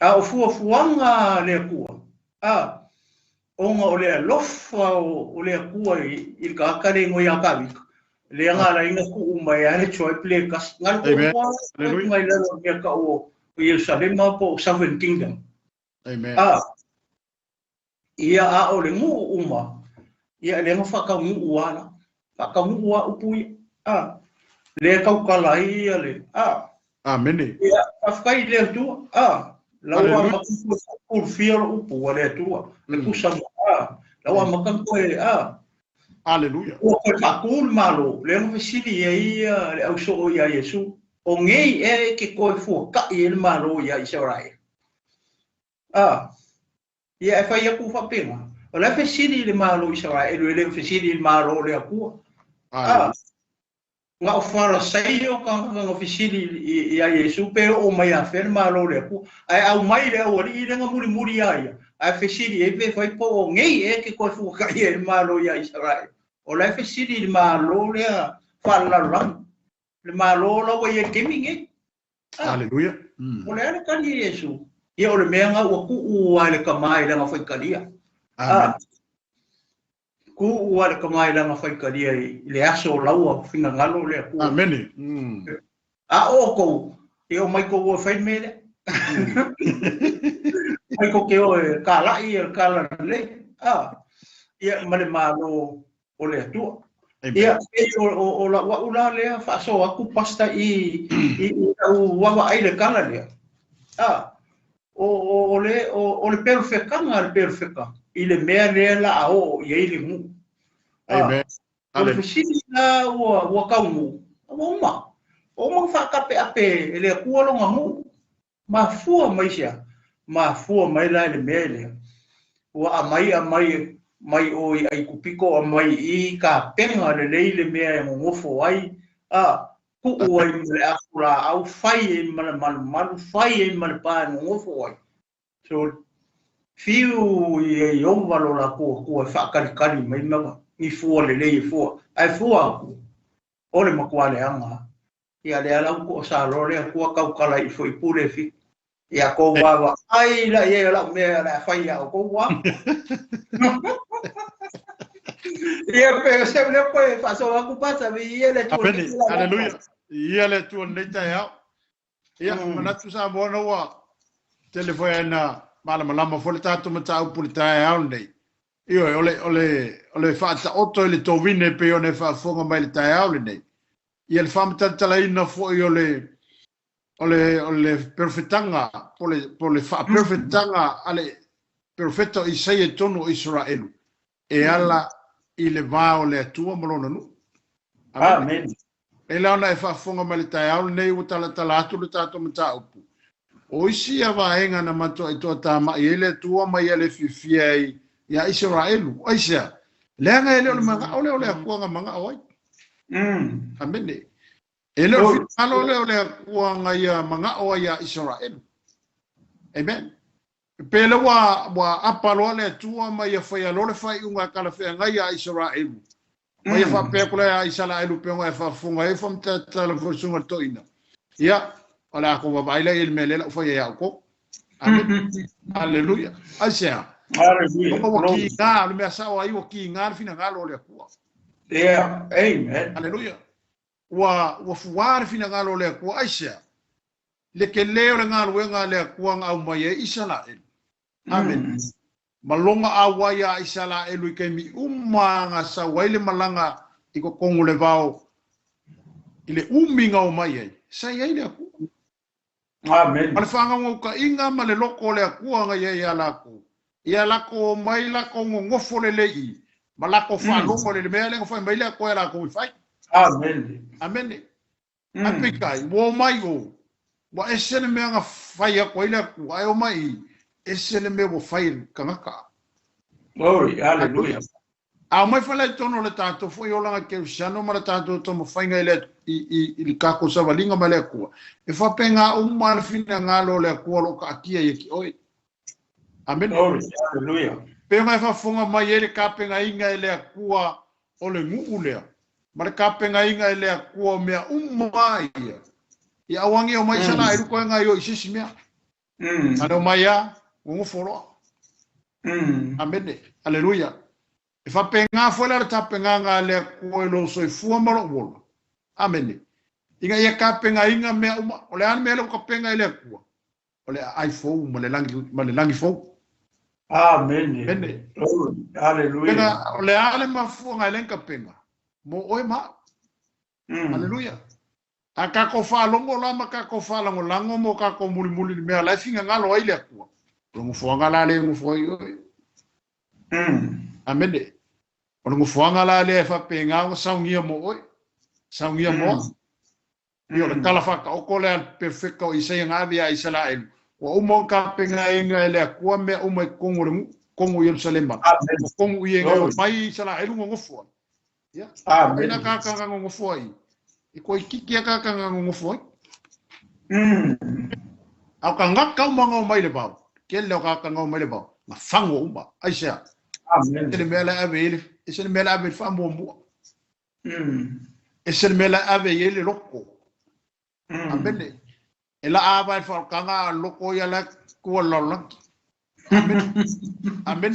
S2: O fuanga le kua. Onga o le lofa o le kua i ka akare ngoi akawika. Le anga la inga ku umai ale choi ple kas. Ngal ko ngai lalo mea ka o Yerusalema po Southern Kingdom.
S1: Amen.
S2: Ia o le ngu uma. Ia le whakau ngu uana. Whakau ngu ua upui. Le kau kalai ale.
S1: Amen.
S2: Ia whai le tu. Lawa makupu kurfia upu wale tua. Le kusama. Lawa makanko e.
S1: Hallelujah.
S2: O ko takul malo. Le no sili e le au so o ia Yesu. O ngei e ke koe fua ka i el malo ia Israel. Ia e whai aku whapena. O le fesiri le malo Israel. O le fesiri le malo le akua. Ngā o wharasai o ka fesiri i a Yesu. Pe o mai a whena malo le akua. Ai au mai le au ari i renga muri muri aia. Ai fesiri e pe whai po o ngei e ke koe fua ka i el malo ia Israel. O le fesiri le malo le a whalarang. Le malo la wa ia keminge.
S1: Hallelujah.
S2: O le ale kani Yesu. Ia o le mea ngā ua ku ua le kamai le ngā whaikaria. Ku ua le kamai le ngā whaikaria i le aso laua whinga ngalo le aku.
S1: Amen.
S2: O kou. E o mai kou ua whai mele. Mai kou ke o e kālai e kāla le. Ia male malo o le atua. Ia o la wa ula le whaaso aku pasta i wawa ai le kala le. O le perfekanga le perfeka. I le mea le la ao i eile mu.
S1: Amen.
S2: O le fisini la ua kaungu. O ma whakape ape le kua longa mu. Ma fua mai sia. Ma fua mai la le mea le. Ua mai o i ai kupiko a mai i ka penga le leile mea e ngofo ai. Ku ua i mele akura au whai e malu whai e male pā e ngofo ai. So, fiu i e iongwalo la kua whakarikari mai mawa. Ni fua le leie fua. Ai fua aku. Ole makuale anga. Ia le alau ko sa lore kua kaukala i fo i pure fi. Ia ko wawa. Ai la ia la mea la whai au ko wa. Ia pe se le koe faso aku pasa vi ia le tu.
S1: Hallelujah. Ia le tu nei tai au. Ia manatu sa bona wa telefona malama fo le tatu mata au pule tai au nei. Io ole FAATAOTO le TOVINE pe one fa fonga mai le tai au nei. Ia le famata talaina fo i ole perfetanga pole fa perfetanga ale perfetto Isaia tonu Israel. E ala i le vao le atua malona nu.
S2: Amen.
S1: E launa e whaafonga ma le tai au nei o tala atu le tato mata upu. O isi a vaenga na mato i toa tama i ele atua mai ele fifia i ia Israelu. O isia, leanga ele ole manga ole akuanga manga oi. Amene. Ele o fitalo ole akuanga ia manga o ia Israelu. Amen. Pele wa apalo le tua mai ia fai alole fai unga kala fai ngai ia Israelu. Mai fa pekula ia Israelu pe ngai fa funga e fam tala forsunga toina. Ia, ala ko va baila il melela fai ia ko. Amen. Hallelujah. Asia.
S2: Hallelujah.
S1: Ko ki nga, me sa o ai o ki nga fina nga lo le ku.
S2: Yeah, amen.
S1: Haleluia. Wa fuar fina ngalo le ku aisha. Le ke leo le ngalo le ku nga mai e Israel. Amen. Malonga awa ya Israel ke mi nga sa waile malanga iko kongu le vao. Ile nga o mai e. Sa ye le ku.
S2: Amen.
S1: Mal fanga ngo ka inga male loko le ku nga ye ya lako. Ya lako mai lako ngofo le lei. Malako fa longo le mele ngofo mai le ko la ko fai.
S2: Amen.
S1: Amen. Apikai, wo mai o. Wa esene me nga fai ko ile ku ai o mai. Esene me wo fai kangaka.
S2: Glory, hallelujah.
S1: A mai fala tono le tato fo yo langa ke sano mara tato to mo fai nga ile i kako sa valinga male ku. E fa penga o mal fina ngalo le ku lo ka kia ye ki oi. Amen.
S2: Glory, hallelujah.
S1: Penga fa fonga mai ele ka penga inga ile ku o le ngu le. Mara ka penga inga ile ku mea umai. Ya awangi o mai sala iru ko nga yo isi mea. Ano mai ya ngo folo. Amen. Hallelujah. E fa penga fo la ta penga nga le ko lo so fu mo lo. Amen. Inga ya ka penga inga mea uma o le an mea lo ka penga ile ku. O le iPhone mo le langi fo.
S2: Amen.
S1: Amen.
S2: Hallelujah.
S1: Penga o le ale ma fu nga le ka penga. Mo oi ma. Hallelujah. Aka ko fa longo la maka ko fa longo lango mo ka ko muli me la finga ngalo ile ku. Longo fo ngala le ngo fo yo. Amen. Longo fo ngala le fa penga ngo saungia mo oi. Saungia mo. Yo le kala fa ka o ko le perfecto Isaia ngavi a Israel. Wa umo ka penga inga ile ku me o me kongo Jerusalem. Kongo yenga mai Israel ngo fo. Ya. Amen. Ina ka ka ngo fo ai. Iko ikiki ka ka ngo fo. Au ka ngaka uma mai le bau. Ke le ka ngo mai le bau. Ma fango uma. Aisha. Amen. Ele mela ave, ese mela ave fa mo. Ese mela ave ele loko. Amen. Ela ava fa ka nga loko ya la ko lolo. Amen. Amen.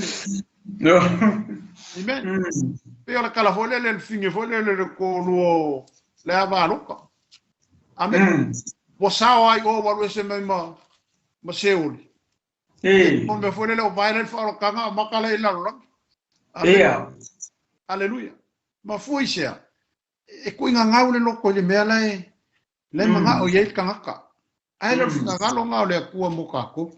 S2: No.
S1: Amen. Pero la kala fole le finge fole le ko lo le ava loko. Amen. Posao ai o walu ese ma seuli. On me fole le o baile fa ka nga makala ila lo.
S2: Yeah.
S1: Hallelujah. Ma foi sia. E ko inga ngau le loko le mea le manga o ye kangaka. Ai le finga ngalo ngau le ku mo ka ko.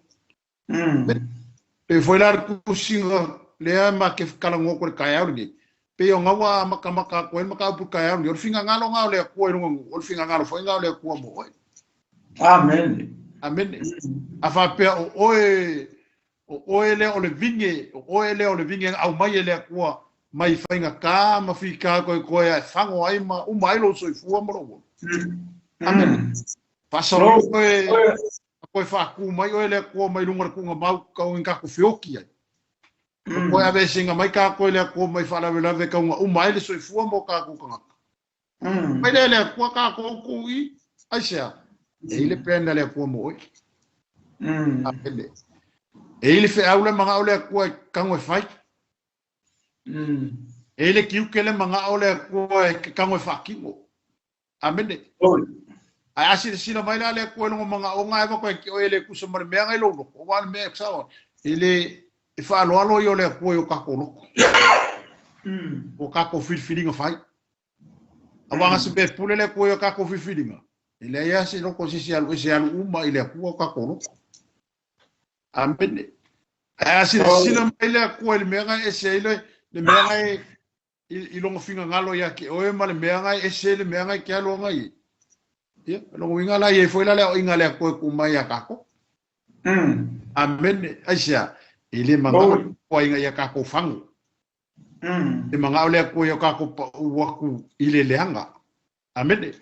S1: Pe foi la ku singa le ma ke kala ngoko ka ya uri. Pe o ngawa maka ko maka pu ka ya uri. O finga ngalo ngau le ku o finga ngalo foi ngau le ku mo.
S2: Amen.
S1: Amen. Afa pe o ele o le vinge au mai ele ku mai fainga ka ma fika ko ya fango ai ma o mai lo so fu mo. Amen. Pasalo ko fa ku mai o ele ku mai lunga ku mau ka o inga ku fioki ai. Ko ya ve singa mai ka ko ele ku mai fa la ve ka o mai le so fu mo ka ku ka. Mai ele ku ka ku i aisha. Ele prende le ku mo. Amen. Ele fe aula manga ole ku ka ngo fai. Ele kiu kele manga ole ku ka ngo fa ki mo. Amen. Ai asi sila mai la le ko no manga o ngai ba ko ki o ele ku so mar me ngai lo o wal me xa ele e fa lo yo le ko yo ka ko lo o ka ko filinga fai awanga se be pule le ko yo ka ko filinga ele ya si lo ko si al uma ele ku ka ko lo amen ai asi sila mai le ko ele me ngai ese ele le me ngai i lo finga ngalo ya ki o e mal me ngai ese le me ngai ki alo ngai. Ya, lo winga la ye foi la le inga le ko ku mai akako. Amen. Aisha, ile manga ko inga ya kako fangu. E manga ole ko yo kako waku ile leanga. Amen.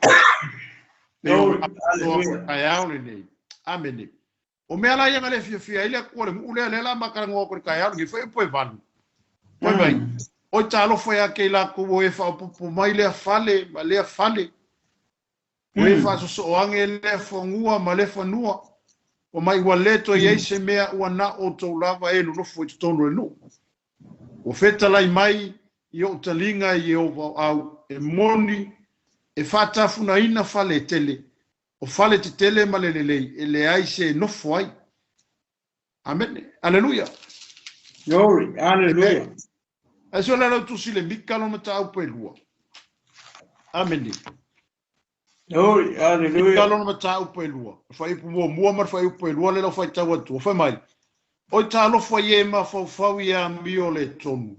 S1: No, hallelujah. Amen. O me ala yanga le fia ile ko le ule le la makara ngo ko ka ya ngi foi poi van. Poi vai. O talo foi aquela ko e fa po mai le fale, ma le fale. Oi fa so ange le fongua ma le fanua o mai wa leto ye se mea o na o to lava e no foi tono no o feta lai mai i o talinga i o au e moni e whatafuna ina fale tele o fale te tele ma lelelei e le ai se nofo ai. Amen. Aleluia.
S2: Glory. Hallelujah.
S1: E so le rau tusi le mika lona ta au pelua. Amen.
S2: Glory. Hallelujah.
S1: Mika lona ta au pelua. Fai pu mua mar fai u pelua le lo fai tau atu. Fai mai. Oi ta lo fai e ma fau ia mio le tonu.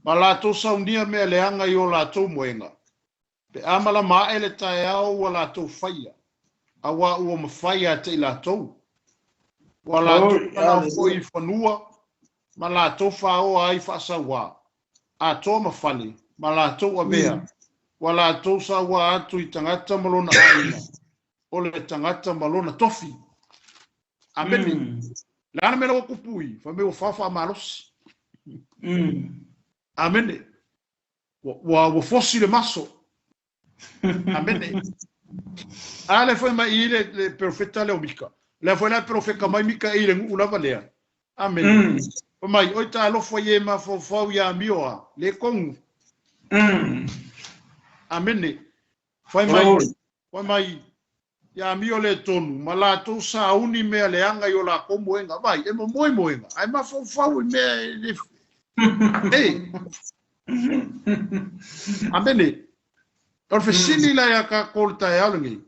S1: Ma la to saunia me le anga i o la to moenga. Pe amala ma ele tae au wa la to faia. Awa ua mawhaia te i la to. Wa la to kana foi fanua. Ma la to whao ai whaasawa. A to mawhale. Ma la to a bea. Wa la to sa wa atu i tangata malona aina. O le tangata malona tofi. Ameni. Lana mena wakupui. Fa me o fafa maros. Ameni. Wa fosi le maso. Amene. Ale foi mai le profeta le omika. Le foi la profeta mai mika ile una valea. Amen. Mai oita lo foi ma fo ya mioa le kong. Amene. Foi mai ya mio le tonu mala to sa uni me le anga yo la komoenga vai e mo moenga. Ai ma fo me Hey. Amene. Or sini la ya ka kolta ya lengi.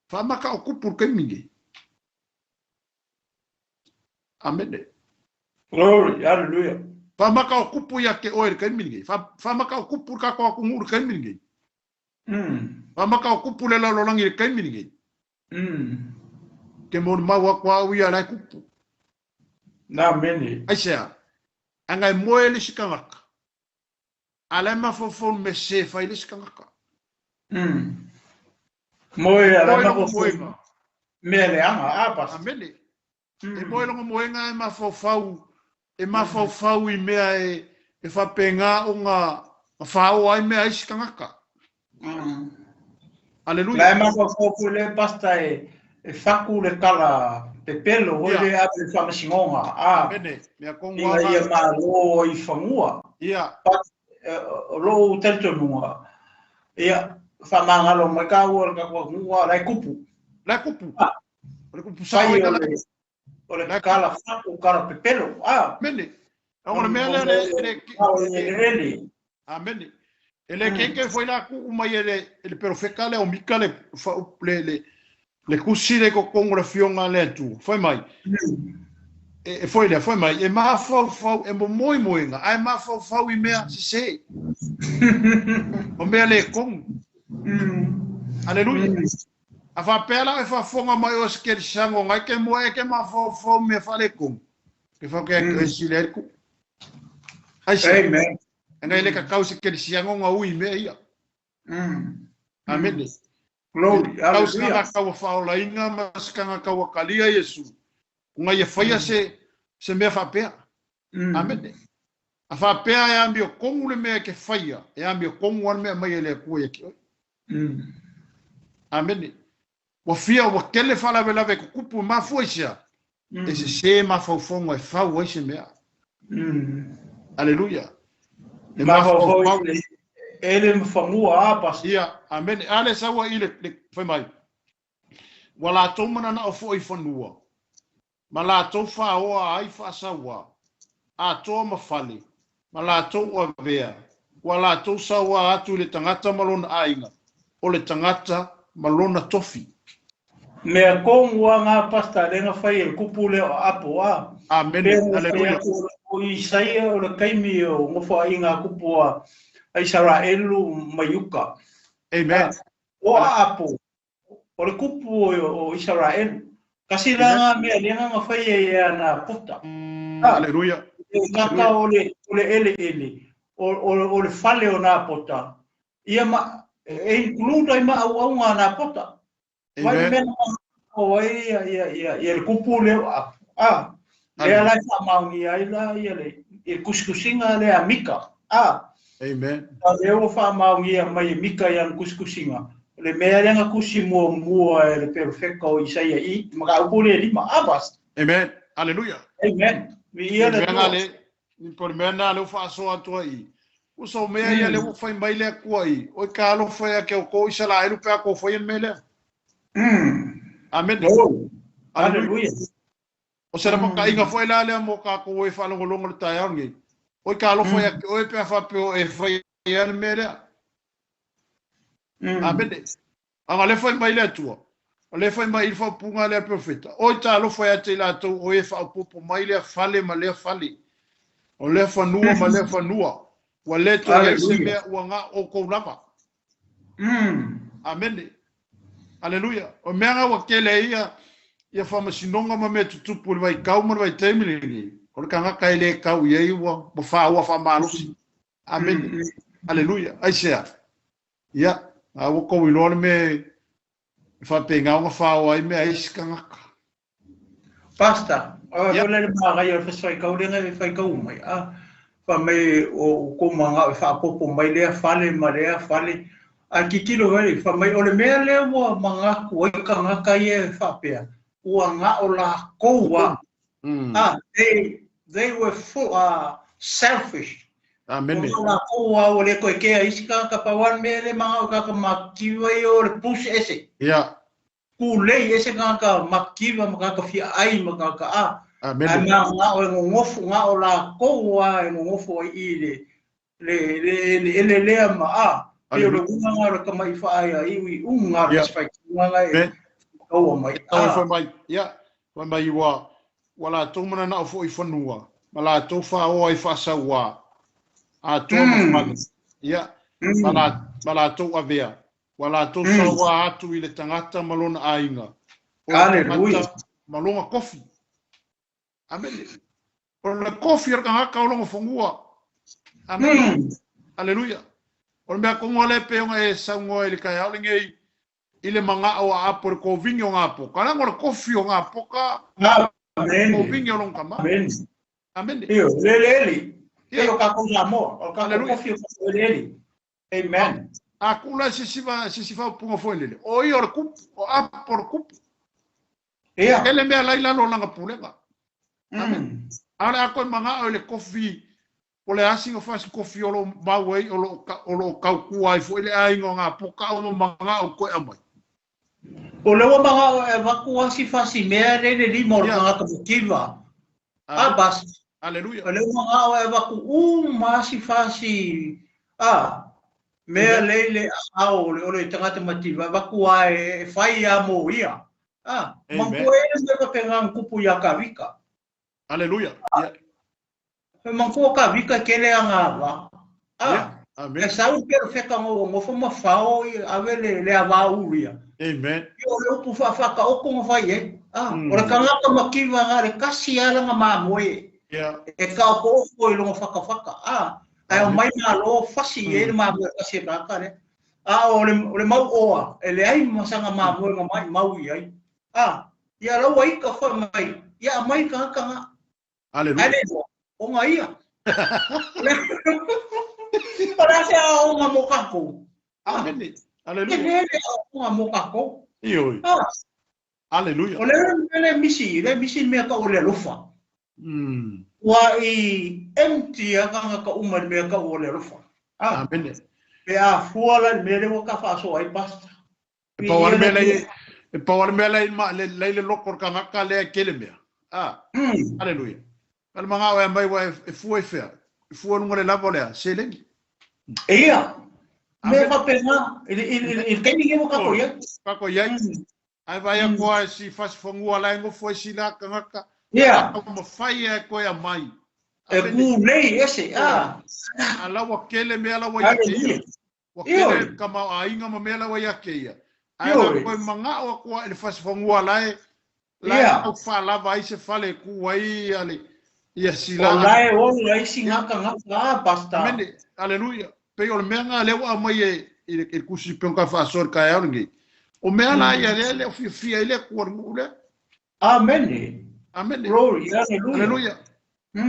S1: Fa maka okupur kemingi. Amen.
S2: Glory, hallelujah.
S1: Fa maka okupu ya ke oer kemingi. Fa maka okupur ka ko kungur kemingi. Fa maka okupu le la lolangi kemingi. Ke mon ma wa kwa wi ala kupu.
S2: Na meni.
S1: Aisha. Anga moele sikangaka. Ala ma fo me se fa ile sikangaka.
S2: Moe ala ma fo mele anga apas.
S1: Amene. E moe longa moenga e ma fau i mea e whapenga o ngā whao ai mea isi kangaka. Aleluia.
S2: La e ma fo le pasta e whaku le kala pe pelo o le ape whamasingonga.
S1: Amene. Mea kongua.
S2: Ia ma lo i whangua.
S1: Ia.
S2: Lo teltonua. Ia whamangalo mai ka ua ka ngua lai kupu.
S1: Lai kupu. Lai kupu
S2: sao i kala. O le kala whaku kala pe pelo.
S1: Amene. Angona mea le. Amene. Ele keke foi la kuku mai ele perfeka le o mika le kusire ko kongra fionga le tu. Foi mai. E foi mai. E ma fau e mo moinga. Ai ma fau I mea se. O mea le kong. Aleluia. A fa pela e fa fonga mai o sker sango ngai ke mo e ke ma fo me fa le kong. Ke fa ke silerku.
S2: Amen.
S1: Ngai le ka kausi ke sango nga ui me ia. Amen.
S2: Glory.
S1: Kausi nga ka fa ola inga maskanga ka wakalia Yesu. Ngai e faia se me fa pea. Amen. A fa pea e ambio kongu le me ke faia. E ambio kongu an me mai le ku e ki. Amen. Wa fia wa kele fala vela ve kupu ma fuisia. E se ma fa fongo e fa wa se mea. Aleluia.
S2: E ma fa ele me famua apas.
S1: Ia, amen. Ale sa wa ile foi mai. Wala tomana na ofo I fanua. Mala to fa o ai fa sa wa. A to ma fali. Mala to o vea. Wala to sa wa atu le tangata malona ainga. O le tangata malona tofi.
S2: Mea kongua ngā pasta renga whai e kupu leo apo a.
S1: Amen. Aleluia.
S2: O Isaia o le kaimi o ngofo ai ngā kupu a Israelu mayuka.
S1: Amen.
S2: O apo. O le kupu o Israelu. Kasi ranga mea renga ngā whai e ana puta.
S1: Aleluia.
S2: Kaka o le ele. O le fale o nā pota. Ia ma, e includa I ma au ngā nā pota. Vai mena o ia le kupu leo le ala fa mauni ai la ia le kuskusinga le amika
S1: amen
S2: le o fa mauni mai mika ia kuskusinga le mea lenga kusimo mua le perfecto o Isaia I maka upule lima abas
S1: amen aleluia
S2: amen vi ia le
S1: por mena le fa so ato I o so mea ia le o fai mai le kua i o ka lo fai ke o ko i sala ilu pe ko fai mele amen
S2: hallelujah
S1: o se rapa ka inga foi la le mo ka ko e fa lo lo ta ya ngi o ka lo fai o e pe fa pe o e fai ia mele amen anga le fai mai le tua o le fai mai il fa punga le profeta o ta lo fai ate la to o e fa popo mai le fale ma le fale o le fa nua ma le fa nua wa le to ia se me wa nga o ko lava amen aleluia o mea wa kele ia fa masinonga ma me tutupu vai kau ma vai temili o ka nga kai le kau ia wa mo fa malusi amen aleluia ai sea ia a wo ko ilo me fa penga nga fa o ai me ai skanga
S2: pasta o le ma ga yo fa kau le nga fa kau mai fa me o ko manga fa popo mai le fale ma le fale a kitilo vale fa mai o le mea le wa manga ko ka nga kai fa pe o nga o la ko wa they were full selfish
S1: amen
S2: o la ko wa o le ko ke iska ka pa wan me le manga ka makiwa o le push ese
S1: ya
S2: ku le ese ka makiwa maka ka fi ai maka ka
S1: amen
S2: nga o ngofu nga o la ko wa ngofu i le ma Pero lo nga ka mai fa ai iwi unga respect nga e o mai
S1: fa mai ya fa mai wala to mana na fo i fanua mala to fa o i fa sa wa a to ma ya mala to avea wala to sa wa atu ile tangata malona ainga
S2: hallelujah
S1: malonga kofi amen por la kofi ka ka lo fongua amen hallelujah o mea kongole pe nga e sango ele kai au ngai ile manga o a por ko vinho nga po kana ngor kofi nga po ka
S2: amen
S1: ko vinho long kama
S2: amen
S1: amen
S2: yo lele yo ka ko amor o ka kofi o lele amen
S1: a kula se si va punga fo lele o yo ku o a por ku ele me la lo langa pulega amen ara ko manga o le kofi o le asinga fasi kofi o lo mawei o lo kaukua i fo ele aingo nga poka o lo manga o koe amai.
S2: O le wa manga e waku asi fasi mea rene li mor nga ka kiva. Bas.
S1: Aleluia.
S2: O le manga e waku masi fasi mea leile o le tangata mativa waku e fai a mo ia. Manko e me ka penga kupu ya kavika.
S1: Aleluia.
S2: Manko ka vika kele anga wa.
S1: Amen.
S2: Sau perfecta ngo fo ma fao avele le ava uria.
S1: Amen.
S2: Yo le upu fa ka o ko fai ora ka nga ma kiva nga re kasi ala nga ma moe. E ka ko ko lo fa ai mai na lo fasi e ma mo kasi ba ka le. Ole mau oa ele ai ma sanga ma mo nga mai mau ai. Ya lo wai ka fa mai. Ya mai ka nga.
S1: Aleluia.
S2: O nga ia. Para se o nga mo ka ko.
S1: Amen. Aleluia.
S2: Ele o nga mo ka ko.
S1: Io. Aleluia.
S2: O le misi me ka o le lofa. Wa i empty ka umar me ka o le lofa.
S1: Amen.
S2: Pe a fuala me le ka fa so ai basta.
S1: Power me le lokor ka ka le kele me. Aleluia. Al manga wa mai wa fu fe. Fu no le lavo le seleng.
S2: Ia. Me fa pena il kai ni mo ka ko ya.
S1: Ka ko ya. Ai vai a ko si fas fongu ala ngo foi si la ka.
S2: Ia.
S1: Como fai e ko ya mai.
S2: E ku nei ese
S1: ala wa kele me ala wa ya ke. Wa kele kama ainga ma me ala wa ya ke. Ai ko manga o ko il fas fongu ala e. La o fa la vai se fale ku wai ale. Ia sila.
S2: Olai o lai singa ka basta.
S1: Amen. Aleluia. Pe o menga le wa mai e kusi pe ka fa sor ka ya ngi. O mea la ia le o fia ile ko ngule.
S2: Amen.
S1: Amen.
S2: Glory.
S1: Aleluia.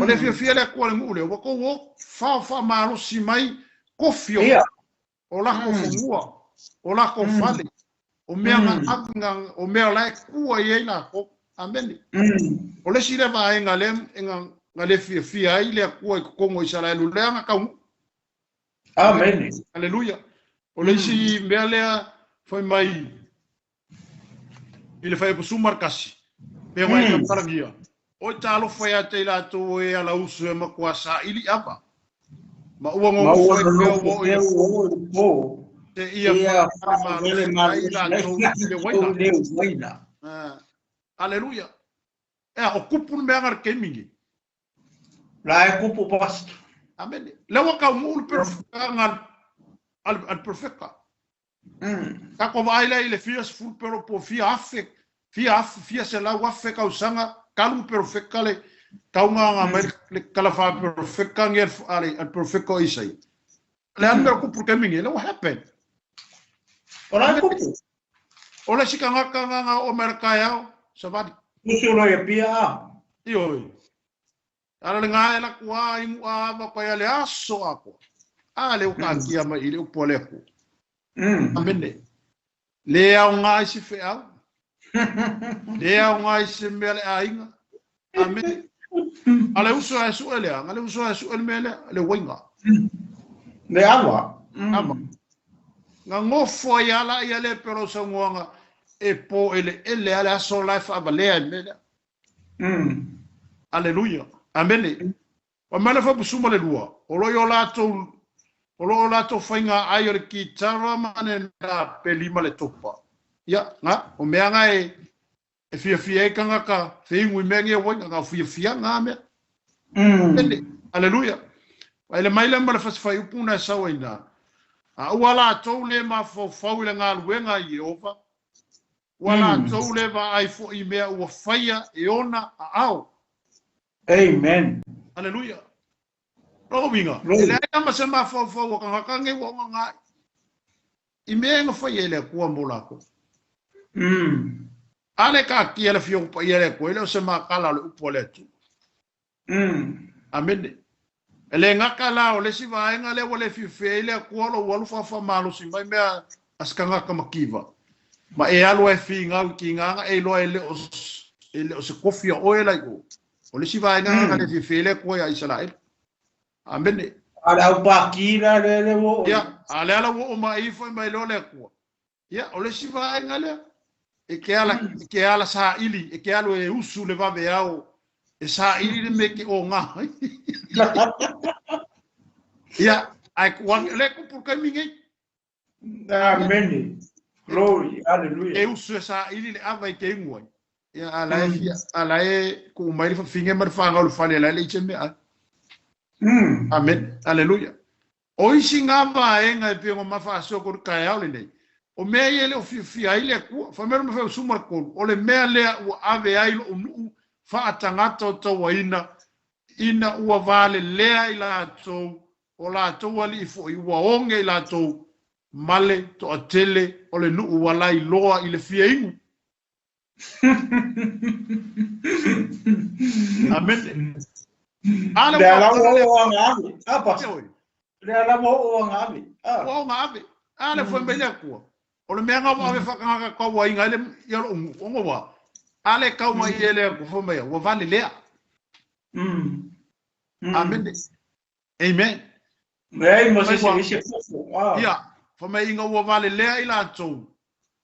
S1: O le fia le ko ngule. O ko fa malo si mai kofio. O la ko fungua. O la ko fale. O mea anga o mea la ku ia la ko. Amen. O le sire va nga le fia ile ku ko ngo isala lu le nga ka
S2: Amen.
S1: Hallelujah. O le si mea lea foi mai i le fai pusumar kasi. Pe mai ka parangia. O talo foi a te la to e ala usu e makuasa ili apa. Ma ua ngo foi pe o te ia
S2: waina.
S1: Hallelujah. O kupu me angar kemingi.
S2: La e kupu pasto.
S1: Amen. Lewa ka mul perfect al perfecta. Ka ko vai le fias fu pero po fia se la wa fe ka usanga kalu perfecta le ka nga le kala fa perfecta ngel al perfecto Isaia. Le ando kupu kemingi le what happened?
S2: Ora kupu.
S1: Ola sika nga o merkaya sabadi.
S2: Musulo e pia.
S1: Io. Ala nga ela kwa imu ava kwa yale aso ako. Ale ukangia ma ile upoleko. Amene. Le au nga isi fe au. Le au nga isi mele ainga. Amene. Ale uso asu ele anga, ale uso asu ele mele le wenga.
S2: Le awa.
S1: Ama. Nga ngofo yala yale pero sa ngwanga e po ele ale aso life abale mele. Hallelujah. Amen. O mele fa busuma le lua. O lo lato fainga ayo le ki tara mane na pelima le topa. Ya, nga, o mea nga e fia kanga ka feingu i mea nge wanga nga fia nga mea. Hallelujah. Ele maile mbale fasifai upuna e sawa ina. Wala tau le ma fau le ngā luenga i Jehova. Wala tau le va ai fo i mea ua faia e ona a au.
S2: Amen.
S1: Hallelujah. Rogo winga. Ele ai ama se ma fo ka nge wo nga. I me nga foi ele ku ambolako. Ale ka ki ele fio pa ele ko ele se ma kala le upoletu. Amen. Ele nga kala o le si va nga le wole fi fe ele ku lo wolu fa malo si mai me askanga ka makiva. Ma e alo e fi nga ki nga e lo ele o se kofia o ele ko. O le si va nga le fi fe ele ko ya Israel. Amen.
S2: Ala upakira le wo.
S1: Ya, ala wo ma i foi mai lo le ko. Ya, o le si va nga le e ke ala sa ili e ke alo e usu le va be ao e sa ili le me ke o nga. Ya, ai wan le ko por caminho.
S2: Amen. Glory, hallelujah.
S1: E usu sa ili le ava ke ngoi. Ya, ala e ko mai fa finge mar fa ngol fa le le cheme. Amen. Hallelujah. O isi ngava e nga pe ngo mafa so ko ka ya le nei. O me ele o fi ile ku fa mer me fa sumar ko o le me le o ave ai o nu fa atangata to waina ina ua vale lea ila to o la to wali fo i wa onge ila to male to atele o le nu wala i loa i le fia ingu. Amen. Ale ale foi bem ko o le menga wa fa ka ko wa inga le yo ngo wa ale ka ma ele ko fo me wa vale lea. Amen. Amen.
S2: Nei mo se
S1: ya fo me inga wa vale lea ila to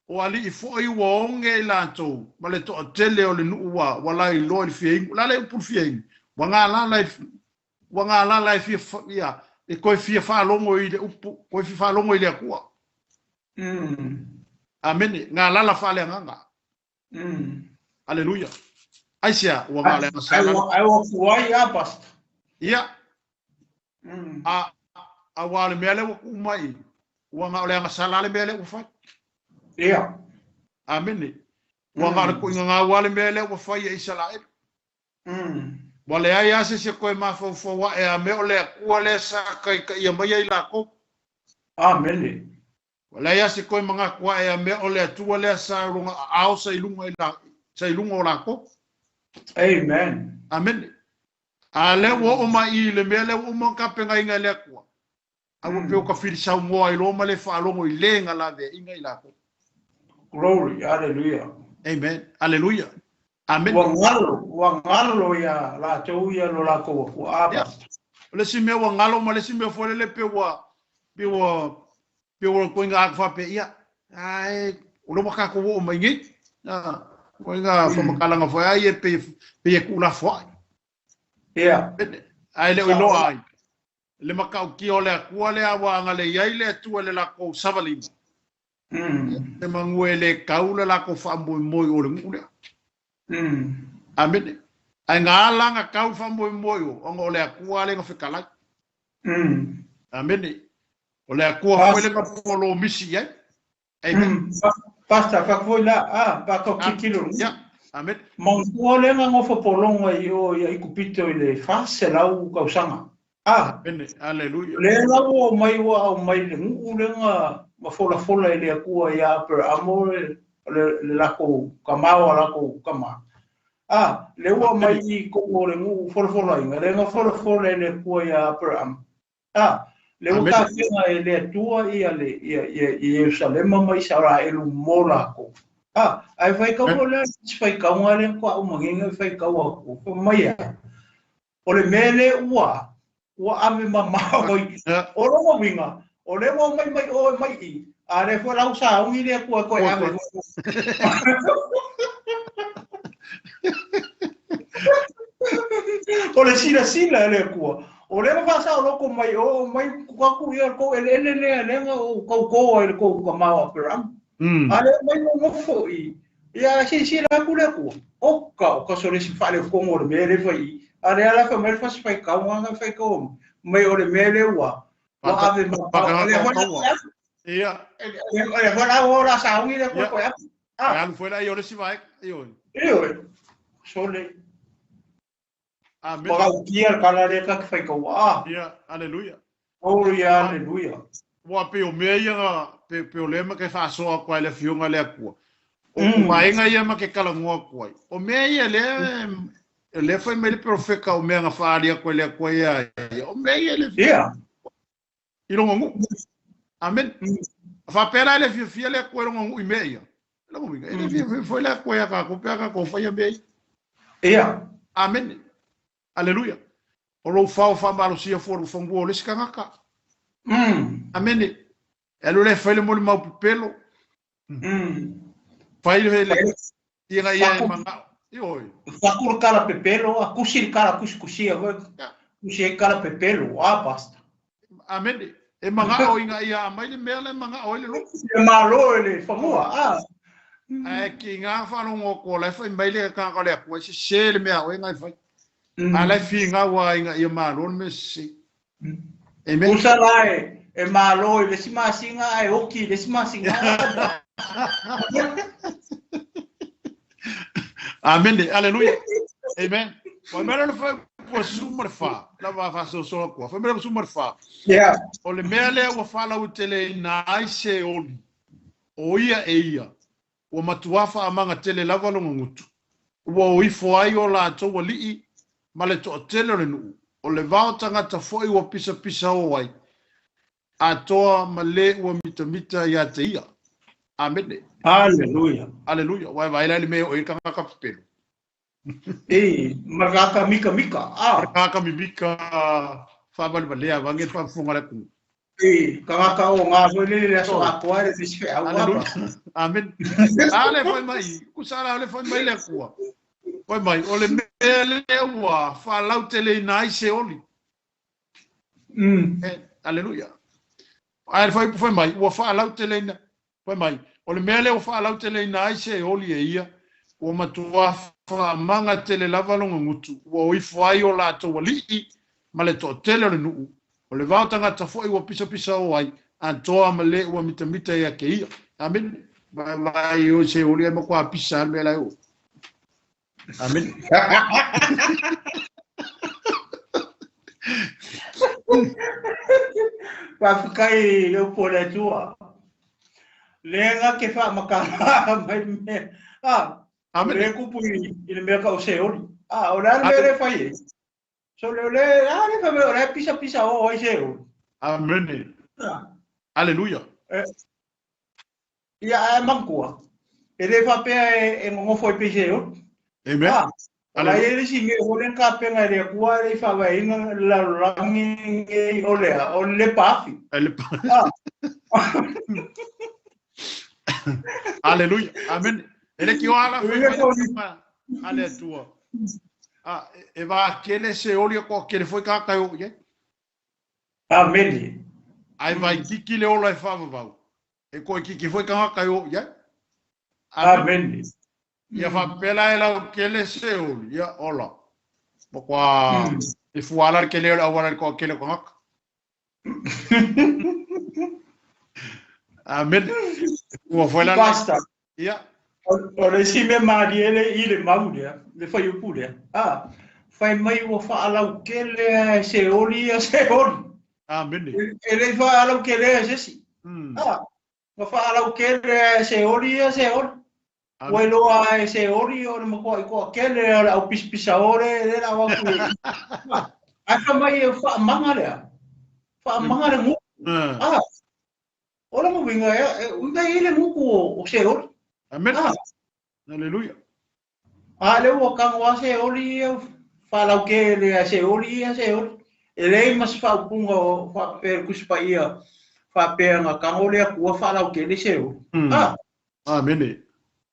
S1: o ali i fo i wa onge ila to ma le to tele o le nu wa wala i lo i fie la le pu fie wanga la life ya e ko fie fa longo i le upu ko fie fa longo i le ku. Amen. Nga la fa le nga. Hallelujah. Aisha wanga le sala.
S2: I was why abast.
S1: Ya. A wale mele ku mai. Wanga le sala le mele ku fa.
S2: Ya.
S1: Amen. Wanga ku nga wale mele ku fa ya Israel. Wale ai se ko ma fo wa e me ole ku le sa kai ia mai la ko.
S2: Amen.
S1: Wale ai se ko manga ku e me ole tu le sa runga au sa ilunga ila sa ilunga la ko.
S2: Amen.
S1: Amen. Ale wo o mai le mele o mo ka penga inga le ku. A wo pe ka fili sa mo ai lo male fa lo mo ile nga la ve inga ila ko.
S2: Glory, hallelujah.
S1: Amen. Hallelujah. Amen.
S2: Wangalo ya la tau ya lo la ko abast.
S1: Le si me wangalo ma le si me fo le pe wa Pio ko nga fa pe ia. Ai, ulo maka ko o mai ngi. Ko nga fa makala nga fa ai pe ku la fa.
S2: Yeah.
S1: Ai le lo ai. Le maka ki o le ku le awa nga le ai le tu le la ko savali. Te manguele kaula la ko fa mo o le ngule. Amen. Ai nga langa kau fa mo o ngo le ku le nga fekala. Amen. O le akua foi le polo misi ai. Amen.
S2: Pasta fa foi la pa ko kikilo.
S1: Ya. Amen.
S2: Mon le nga ngo fa polonga yo ya ikupito le fa se la u ka usanga.
S1: Amen. Hallelujah.
S2: Le la o mai wa o mai le ngu le nga ma fola le akua ya per amor le la ko kamao la ko kama. Le wa mai ko le ngu fola le nga fola le akua ya per am. Le uta fina le tua ia Jerusalem mai sara elu mola ko. Ai vai ka le fai ka ngale ko o manginga fai ka wa ko mai. O le mele ua ame mama oi. O lo winga. O le mo mai o mai I. Ale fo la usa o ile ko ame. O le sila le ko. O le mafasa o loko mai kukaku ia ko ele nga o kau ele ko kamao peram. Ale mai no fo I. Ia si la kule ko. O ka sore si fale ko mo le mele fai. Ale ala fa mele fa fai ka nga fai ko. Mai o le mele wa. Wa ave ma.
S1: Ia.
S2: Ele fa ora sa ngi le ko ya.
S1: Ai foi lá e ora si vai. Io.
S2: Sole.
S1: Amen.
S2: Baka ukia kala le ka fai ka wa.
S1: Ia, aleluia.
S2: Oh ia, aleluia.
S1: Wa pe o meia pe o lema ke fa so ko ele fiunga le akua. O mai nga ia ma ke kala ngoa ko. O meia le foi me le profeka o mea nga fa alia ko le akua ia. O meia le.
S2: Ia.
S1: Iro ngu. Amen. Fa pera le fia le akua ro ngu I meia. Lo ngu. Ele foi le akua ka ko pe ka ko fa ia meia.
S2: Ia.
S1: Amen. Aleluia. O lo fa malusia for fongo le skangaka. Amen. Elo le fele mo mau pelo. Fai le tinga ia manga. Io.
S2: Fakur kala pepelo, akusil kala kuskusia, kusia kala pepelo, basta.
S1: Amen. E manga o inga ia mai le mele manga o le lo.
S2: E malo le famua.
S1: Ki nga fa no ko le fai mai le ka le ko se le mea o inga fai. Ala finga wa inga ia malo me si. Amen.
S2: Usalae e malo le sima singa e oki le sima singa.
S1: Amen. Aleluia. Amen. O mera no foi ko sumar fa. La va fa so ko. Foi mera sumar fa.
S2: Yeah.
S1: O le mele o fala o tele na aise oli. O ia e ia. O matuafa amanga tele lava lo ngutu. O ifo ai o la to o lii. Ma le to tele le nu. O le vao tangata foi o pisa o ai. A toa ma le ua mita ia te ia. Amen.
S2: Aleluia.
S1: Aleluia. Vai le me o kanga ka pelo.
S2: Maraka mika.
S1: Maraka mika fa balea vange fa funga le ku.
S2: Kanga o nga so le so akwa le fisfe awa.
S1: Amen. Ale foi mai. Kusara ale foi mai le ku. Foi mai. O le mele ua fa lautele nai se oli. Aleluia. Ai foi mai. Ua fa lautele na. Foi mai. O le mele o fa lautele nai se oli e ia. O matua fa manga tele lava longa ngutu. O ifo ai o la to wali ma le to tele le nu. O le vautanga ta foi o pisa o ai. Antoa ma le o mita ia ke ia. Amen. Vai o se oli mo kwa pisa me la o. Amen.
S2: Pa fikai eu por a tua. Lenga ke fa makala mai me. Amen. Le kupui il me ka o se oli. Ora le fai. So le fa me ora pisa o se oli.
S1: Amen. Aleluia.
S2: Ia mangua. Ele fa pe e ngo foi pise o.
S1: Amen.
S2: Ala ele si me ole ka penga le kua le fa va inga la rangi ole pafi.
S1: Aleluia. Amen. Ele ki wala fa ale tua. E va kele se oli ko kele foi ka ka yo ye.
S2: Amen.
S1: Ai vai kiki le ola fa va. E ko kiki foi ka ka yo ye.
S2: Amen.
S1: Ia fa pela ela kele se oli ya ola. Pokwa e fuala kele ola wala ko kele ko hak. Amen. O foi lá.
S2: Basta.
S1: Ia.
S2: Ora si me mari ele ile maulia, le fai o pule. Fai mai o fa ala kele se oli.
S1: Amen.
S2: Ele fa ala kele se si. O fa ala kele se oli. Welo a se oli o mo ko kele ala pisa ore le la wa ku. Aka mai fa mangale. Fa mangale mu. Ora mo vinga unga ile mu ko o se oli.
S1: Amen. Aleluia.
S2: Ale o ka wa se oli fala que le se oli. Ele mas fa punga fa per kuspaia fa penga ka ole ku fala que le se oli.
S1: Amen.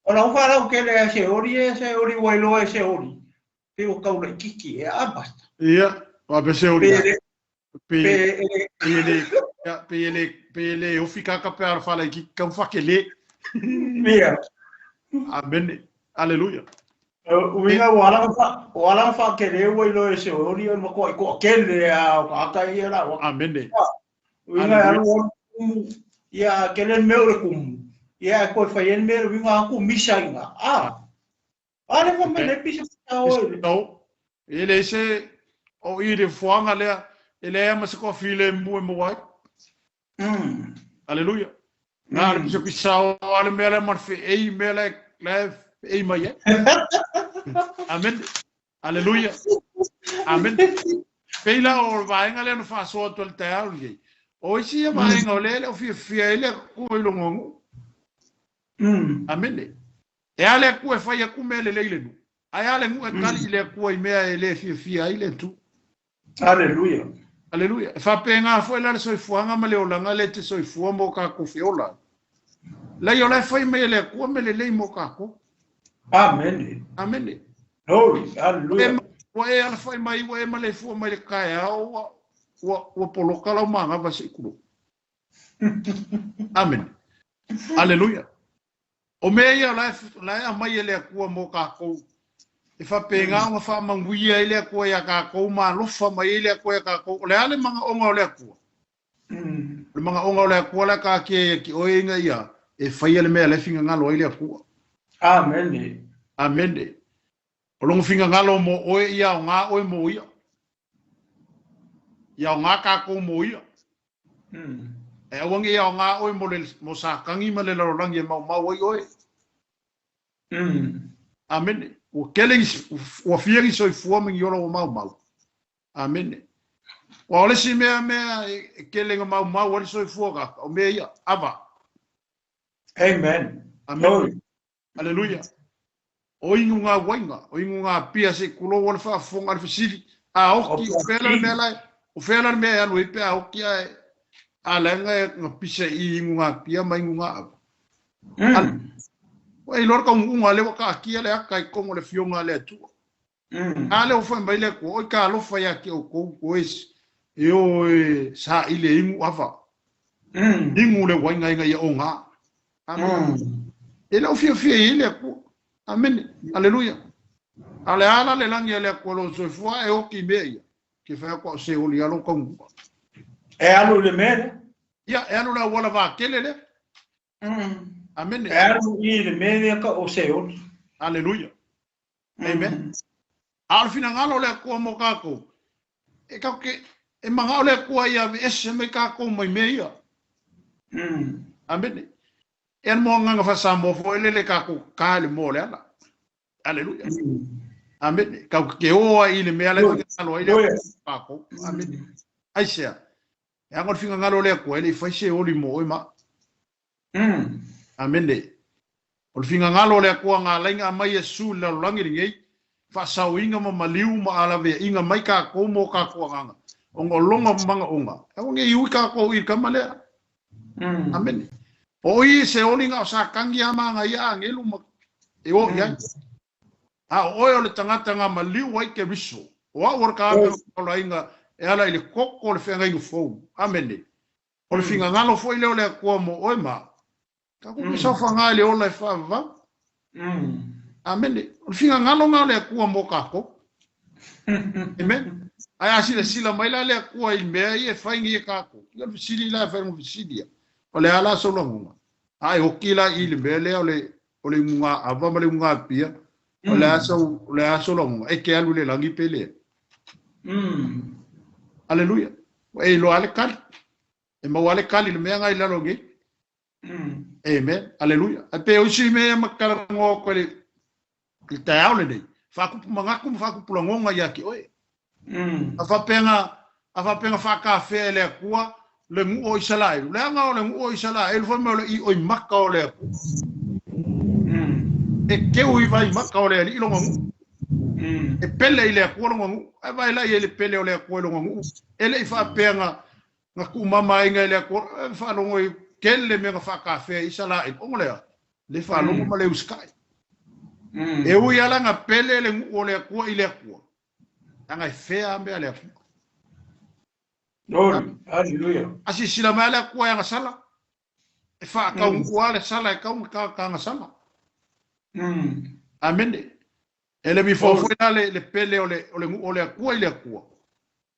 S2: Ora fala que le se oli welo se oli. Pe o ka ule kiki basta.
S1: Ia, va pe se oli. Pele o fica ka per fala que ka fa que le.
S2: Mira.
S1: Amen. Aleluia.
S2: Winga wala fa que le welo se oli mo ko que le a ka ia.
S1: Amen.
S2: Winga ya que le meu kum. Ya ko fa yen meu winga ku misainga. Ale mo me le pisa o.
S1: No. Ele se o ire fuanga le ele é mas ko file mo wai. Aleluia. Nada bisa pisau ale mele marfe ei mele lef ei maye. Amen. Aleluia. Amen. Peila o vainga le no fa so to te alge. O si vainga o le o fi ele ku longo. Amen. E ale ku e fa ya ku mele le no. Ai ale ngu e kali le ku e mea ele fi ile tu.
S2: Aleluia.
S1: Aleluia. Fa penga foi la so fuanga ma le olanga le te so fu mo ka ku fiola. La yo la foi me le ku me le mo ka ku.
S2: Amen.
S1: Amen.
S2: Glory. Aleluia.
S1: Wa e ala foi mai wa e ma le fu ma le ka ya o polo kala manga va se ku. Amen. Aleluia. O me ia la mai le ku mo ka ku. E fa penga ma fa manguia ile ko ya ka ko ma lo fa ma ile ko ya ka ko le ale manga onga le ko le manga onga le ko la ka ke o inga ia e fa ile me le finga ngalo ile ko
S2: Amen.
S1: Amen. O lo finga ngalo mo o ia nga o mo ia ya nga ka ko mo ia e wangi ia nga o mo le mo sa kangi ma le lo rangi ma o Amen. O kele o fieri so fu me yolo mau. Amen. O ole si me kele mau ole so fu ga o me ia ava.
S2: Amen.
S1: Amen. Aleluia. O inga wainga, o inga pia se kulo wala fa fonga fisili. O ki o fela me alo ipe o ki a lenga no pisa inga pia mai inga. Wai lor ka unga le ka kia le ka ko le fionga le tu. Ale o fa mai le ko o ka lo fa ya ki o ko es e o sa ile ingu afa. Ingu le wainga inga ya onga. Amen. Ele o fia ile ko. Amen. Aleluia. Ale ala le langi le ko lo so fo e o ki me ki fa ko se o li alo ko.
S2: E alu le mere?
S1: Ya e alu la wala va kelele. Amen.
S2: Alu ile mere ka o se o.
S1: Aleluia. Amen. Al final ngalo le ko mo ka ko. E ka ke e manga le ko ia ese me ka ko mai meia. Amen. En mo nga fa sambo fo le ka ko ka le mo le ala. Aleluia. Amen. Ka ke o ile me ala ka lo ile ka ko. Amen. Aisha. E ngol finga ngalo le ko ele fa se o li mo ma. Amen. O finga ngalo le ko nga lenga mai Yesu le langi ngai. fa sauinga ma maliu ma ala ve inga mai ka ko mo ka ko nganga ongo longa manga onga e nge yu ka ko I ka male amen o I se olinga sa kangi ama nga ya ngelu ma e o ya a o le tangata nga maliu wai ke riso o a worka ko la inga e ala ile kokko le fenga ngu fo amen o le finga ngalo fo ile ole ko mo o ma ka ko so fa nga le ole fa va amen o le finga ngalo nga le ko mo ka ko amen ai asi le sila mai la le ko I me ai e fa ngi ka ko le sili la fa mo sili o le ala so longa ai o kila I le me le ole munga ava male munga pia o le aso longa e ke alu le langi pele Aleluia. E lo ale kali. E ma wale kali le mea ngai lalo ngi. Amen. Aleluia. A pe o si mea makala ngo ko le tai au le nei. Fa ku mangaku fa ku pulangonga yaki oi. Afa penga fa ka fe le kua le ngu o isalai. Le nga o le ngu o isalai. El fo me le I o maka o le. E ke o I vai maka o le I lo ngu. E pele ile ko ngo e vai la ile pele ole ko lo ngo ele I fa penga nga ku mama inga ile ko fa lo ngo kelle me fa ka fe isala e ngole le fa lo mo le uskai e u yala nga pele le ngo ole ko ile ko anga fe ambe ale ko
S2: Lord hallelujah
S1: asi sila mala ko ya sala e fa ka ngo ale sala e ka nga sala amen ele mi fo le pele ole akua ile akua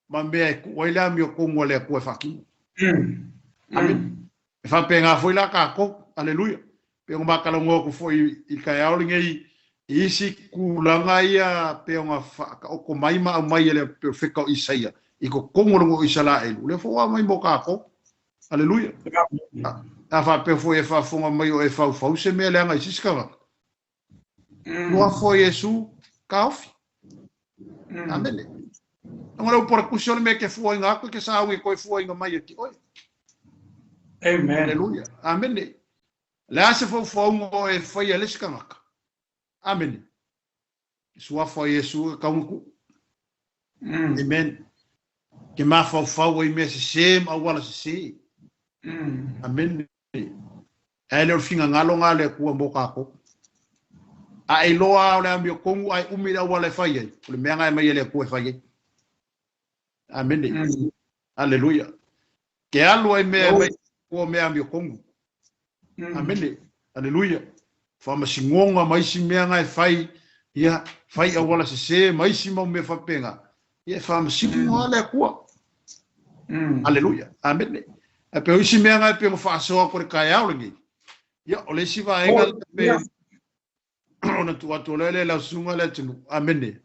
S1: ma me ku ile mi ko ngole ku faki amen e fa penga fo la ka ko aleluia pe ngo makala ngo ku fo I ka ya ole ngai isi ku langa ia pe ngo fa o ko mai ma mai ele perfecto Isaia I ko kongo ngo isala ele le fo wa mai mo ka ko aleluia a fa pe fo e fa fo mai o e fa se me le ngai siska no fo Yesu kaofi amen ngora por kusione me ke fuo nga ko ke sa wi ko fuo nga mai ki oi
S2: amen
S1: aleluia amen la se fo ngo e foi ele skanga amen sua foi Yesu ka unku amen ke ma fo I me se ma wala se amen ele o finga ngalo ngale ku mboka ko ai loa ole ambio kongu ai umira wale fai ai le menga mai ele ko fai amen aleluia ke alu ai me ko me ambio kongu amen aleluia fa ma singonga mai si menga fai ya fai a wala se mai si mo me fa penga ye fa ma singonga le ko aleluia amen e pe o si menga pe mo fa so ko ka ya ole ya ole si va enga pe ona tu atolele la sunga le tunu amene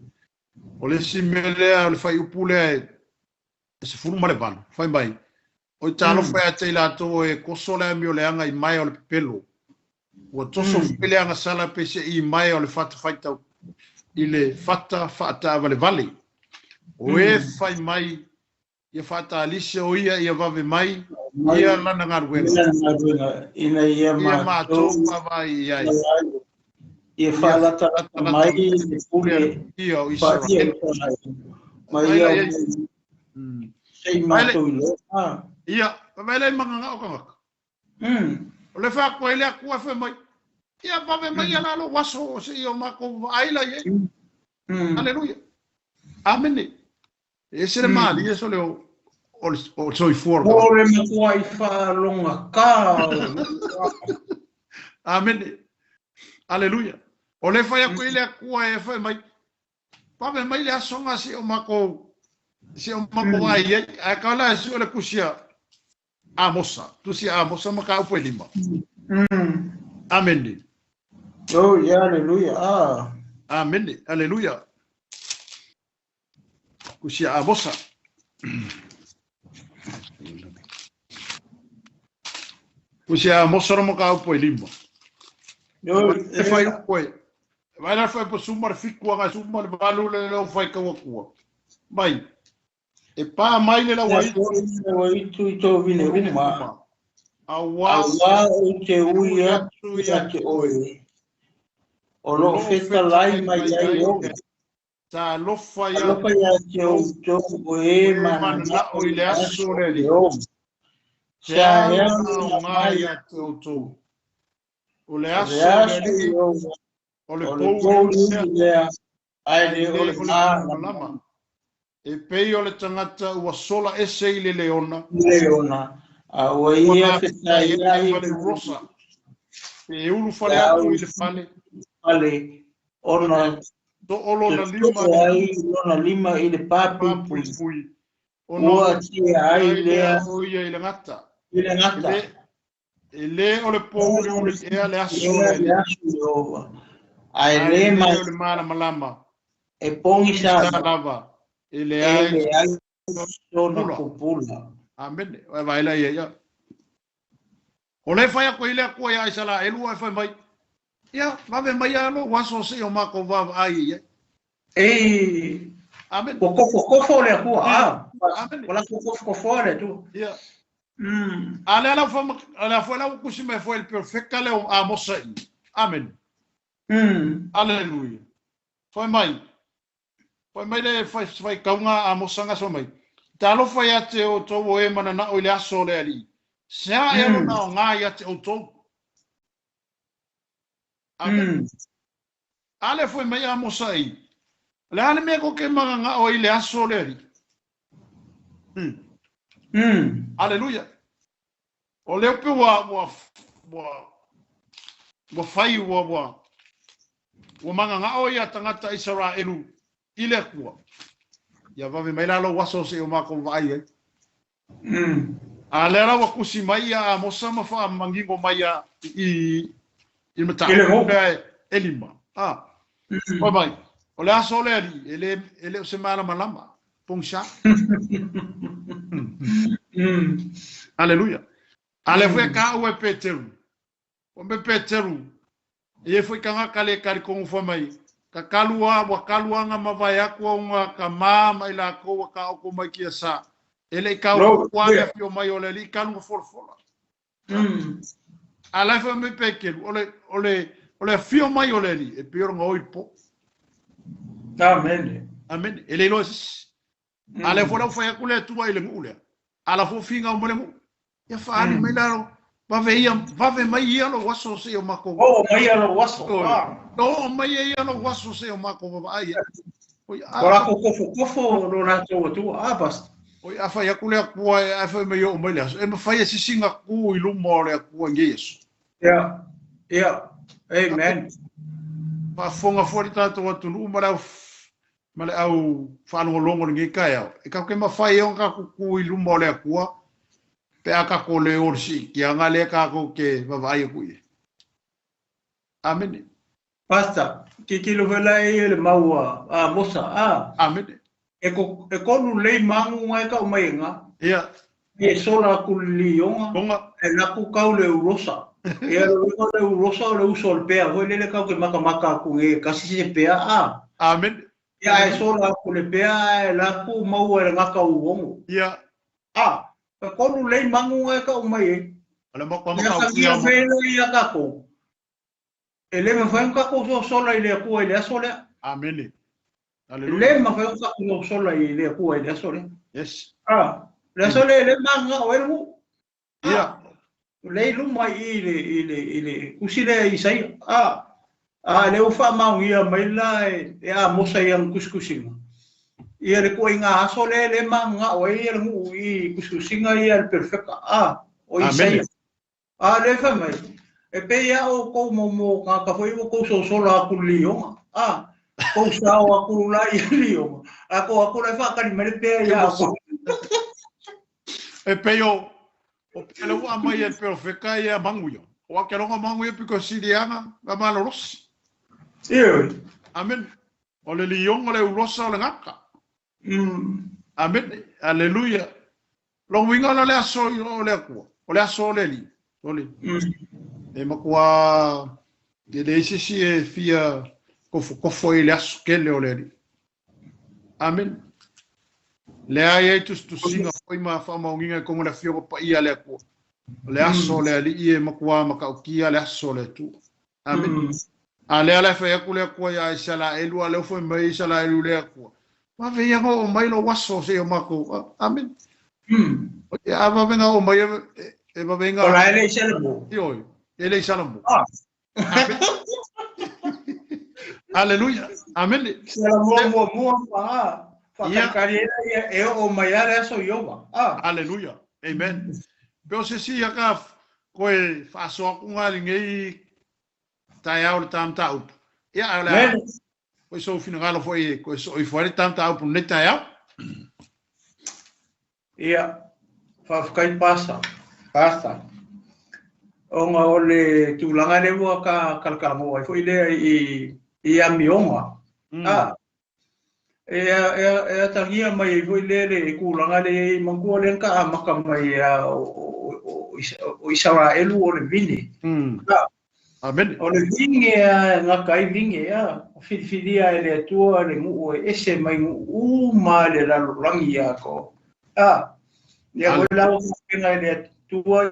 S1: ole simele al fai upule se furu male ban fai mai o talo fai atela to e kosola mi ole anga I mai ole pelo o toso pele anga sala pese I mai ole fata faita ile fata vale o e fai mai ia fata alise o ia vave mai ia lana ngarwenga
S2: ina ia
S1: ma to va ia
S2: e fala mai pule
S1: io Israel
S2: mai sei mato
S1: ia vai le manga o kanga le fa ko ile ku fa mai ia va mai ia lo waso se io ma ko ai la ye aleluia amen ese mal e eso le o soy for
S2: ore ma ko ai fa longa ka
S1: amen aleluia o le fa ko ile ku e fa mai pa mai le songa si o ma ko ai a kala si o le kusia amosa tu si amosa ma ka po lima amen
S2: oh yeah aleluia
S1: amen aleluia kusia amosa kusia amosa ma ka po lima yo e fai ko vai lá foi por sumar fico a sumar valor le lo fai ka ko vai e pa mai le la wai
S2: tu TOVINE uma awa o te uia ke oi o lo festa lai mai ai
S1: Ta lofa ya
S2: Alofa ya teo e mana
S1: na o ile aso le li. Te
S2: Sa
S1: alo
S2: ya
S1: na ngā ia te o tō. O le aso le li, o le pou
S2: lea ai le o le
S1: malama. E pei o le tangata ua sola ese i le leona.
S2: leona a o ia feta ia
S1: i le rosa. E ulu fale atu i le fale.
S2: ale ona
S1: Do olo na
S2: lima i le papu
S1: pui.
S2: Ua tia ai lea
S1: o ia i le ngata.
S2: i le ngata.
S1: E le o le pou le uli ea le aso le.
S2: Ai le mai
S1: o le mana malama.
S2: e pongi sa
S1: lava. E le
S2: ai sona kupula.
S1: Amen. Vai vai la ia. O le fai ko ile ko ia sala e lua fai mai. Ia, va ve mai ano waso se o mako va ai. Amen.
S2: Kofo le ko Amen. Wala kofo le tu.
S1: Ia. Ala foi la kusime foi el perfecta le a mosa. Amen. Aleluia. Foi mai le fai kaunga a mosanga so mai. Talo fai ate o tō e mana na o le aso le ali. Sea e na o ngā ia te o tō. Amen. Ale foi mai a mosai. Le ale me ko ke manga ngā o i le aso le ali. Aleluia. O leo pe wa fai wa manga ngā o ia tangata Israelu ile kua. Ia vave mai lalo waso se o mako vai ai. A lera wa kusi mai a mosa ma fa mangingo mai a i mata. Elima. Oi mai. O le aso le ali, ele se mala malama. Pongsha. Aleluia. Ale foi ka o Peteru. O me Peteru. E foi kanga kale kari kongu foi mai. Ka kalua nga mawai aku nga ka mama i la koua ka oko mai kia sa. Ele ka o kuana pio mai o le li kanu forfola. Ala foi me pekeru. Ole fio mai o le li. E pio nga oipo.
S2: Amen.
S1: Amen. Ele lois. Ale foi foi aku le tua ile ngule. Ala foi finga o mole. Ya faali mai laro. Vave mai ia lo waso se o mako.
S2: Mai ia lo waso.
S1: Mai ia lo waso se o mako ai.
S2: Ora kofo no na tu basta.
S1: Oi afa ya kule ku afa mai o mai las. E me fai esse singa ku i lumo le ku ngeso.
S2: Yeah. Amen.
S1: Pa fonga fori tato watu nu male au fanu longo ngi kai. E ka ke ma fai on ka ku i lumo le ku. Pe aka ko le orsi ki anga le ka ko ke vai ku ye. Amen.
S2: Basta, ki lo vela e le maua a mosa
S1: Amen.
S2: E ko nu le mangu mai ka mai nga.
S1: Ia.
S2: E sola ku lionga.
S1: Bonga.
S2: E na ku ka le urosa. E le urosa le usol pe ho le ka ke maka ku e kasi se pe
S1: Amen.
S2: Ia e sola ku le pe e la ku maua le ngaka uongo.
S1: Ia.
S2: Ko nu le mangu e ka mai.
S1: Ala mo ko
S2: Ia ka velo ia ka ko. Ele me foi ka ko sola ile ku ile sola.
S1: Amen. Aleluia.
S2: Le ma foi ka ko sola ile ku ile sola.
S1: Yes.
S2: Le sola le manga o elmu.
S1: Ia.
S2: Le lu mai ile kusile Isaia. Le ufa ma ia mai la e a mosa ia kuskusinga. Ia le ko inga sola le manga o ia mu I kuskusinga ia perfecta. O Isaia. Le fa mai. E pe ia o ko mo ka foi ko so sola ku lionga. Ko sa o ku la lionga. Ako le fa ka ni me pe ia ko.
S1: E pe yo o pele wa mai e perfecta ia manguyo. O akelo manguyo piko sirianga ga maloros. Amen. O le lionga le urosa le ngaka. Amen. Aleluia. Lo winga le aso o le ku. O le aso le li. Ole. E makua de esse e fia kofo ele askele oleri. Amen. Le ai tu singa foi ma fa maunga como le fio pa ia le ko. Le aso le ali e makua makaukia le aso le tu. Amen. Ale fa ku le ko ya sala elu ale fo mai sala elu le ko. Ma ve ya ho mai no waso se o mako. Amen. Ya va venga o mai e va venga.
S2: Ola ele shalom.
S1: Yo, ele shalom.
S2: Ah.
S1: Aleluia. Amen.
S2: Shalom mo pa. Fa carreira e o mai ara so yo. Ah.
S1: Aleluia. Amen. Pero se si aka ko e fa so ku ngali ngai tai au tam tau. Ya ala. Ko so finagalo foi ko so i foi tam tau por net tai au.
S2: Ia. Fa kai pasa. Onga ole tulanga le mo ka kalkamo ai foi le i amionga. Ah. E tagia mai foi le kulanga le mangu le ka maka mai o Israel o le vini.
S1: Amen.
S2: O le vinge nga kai vinge ya fidia le tua le mu ese mai u ma le la rangi ya ko. Ah. Ya wala o nga le tua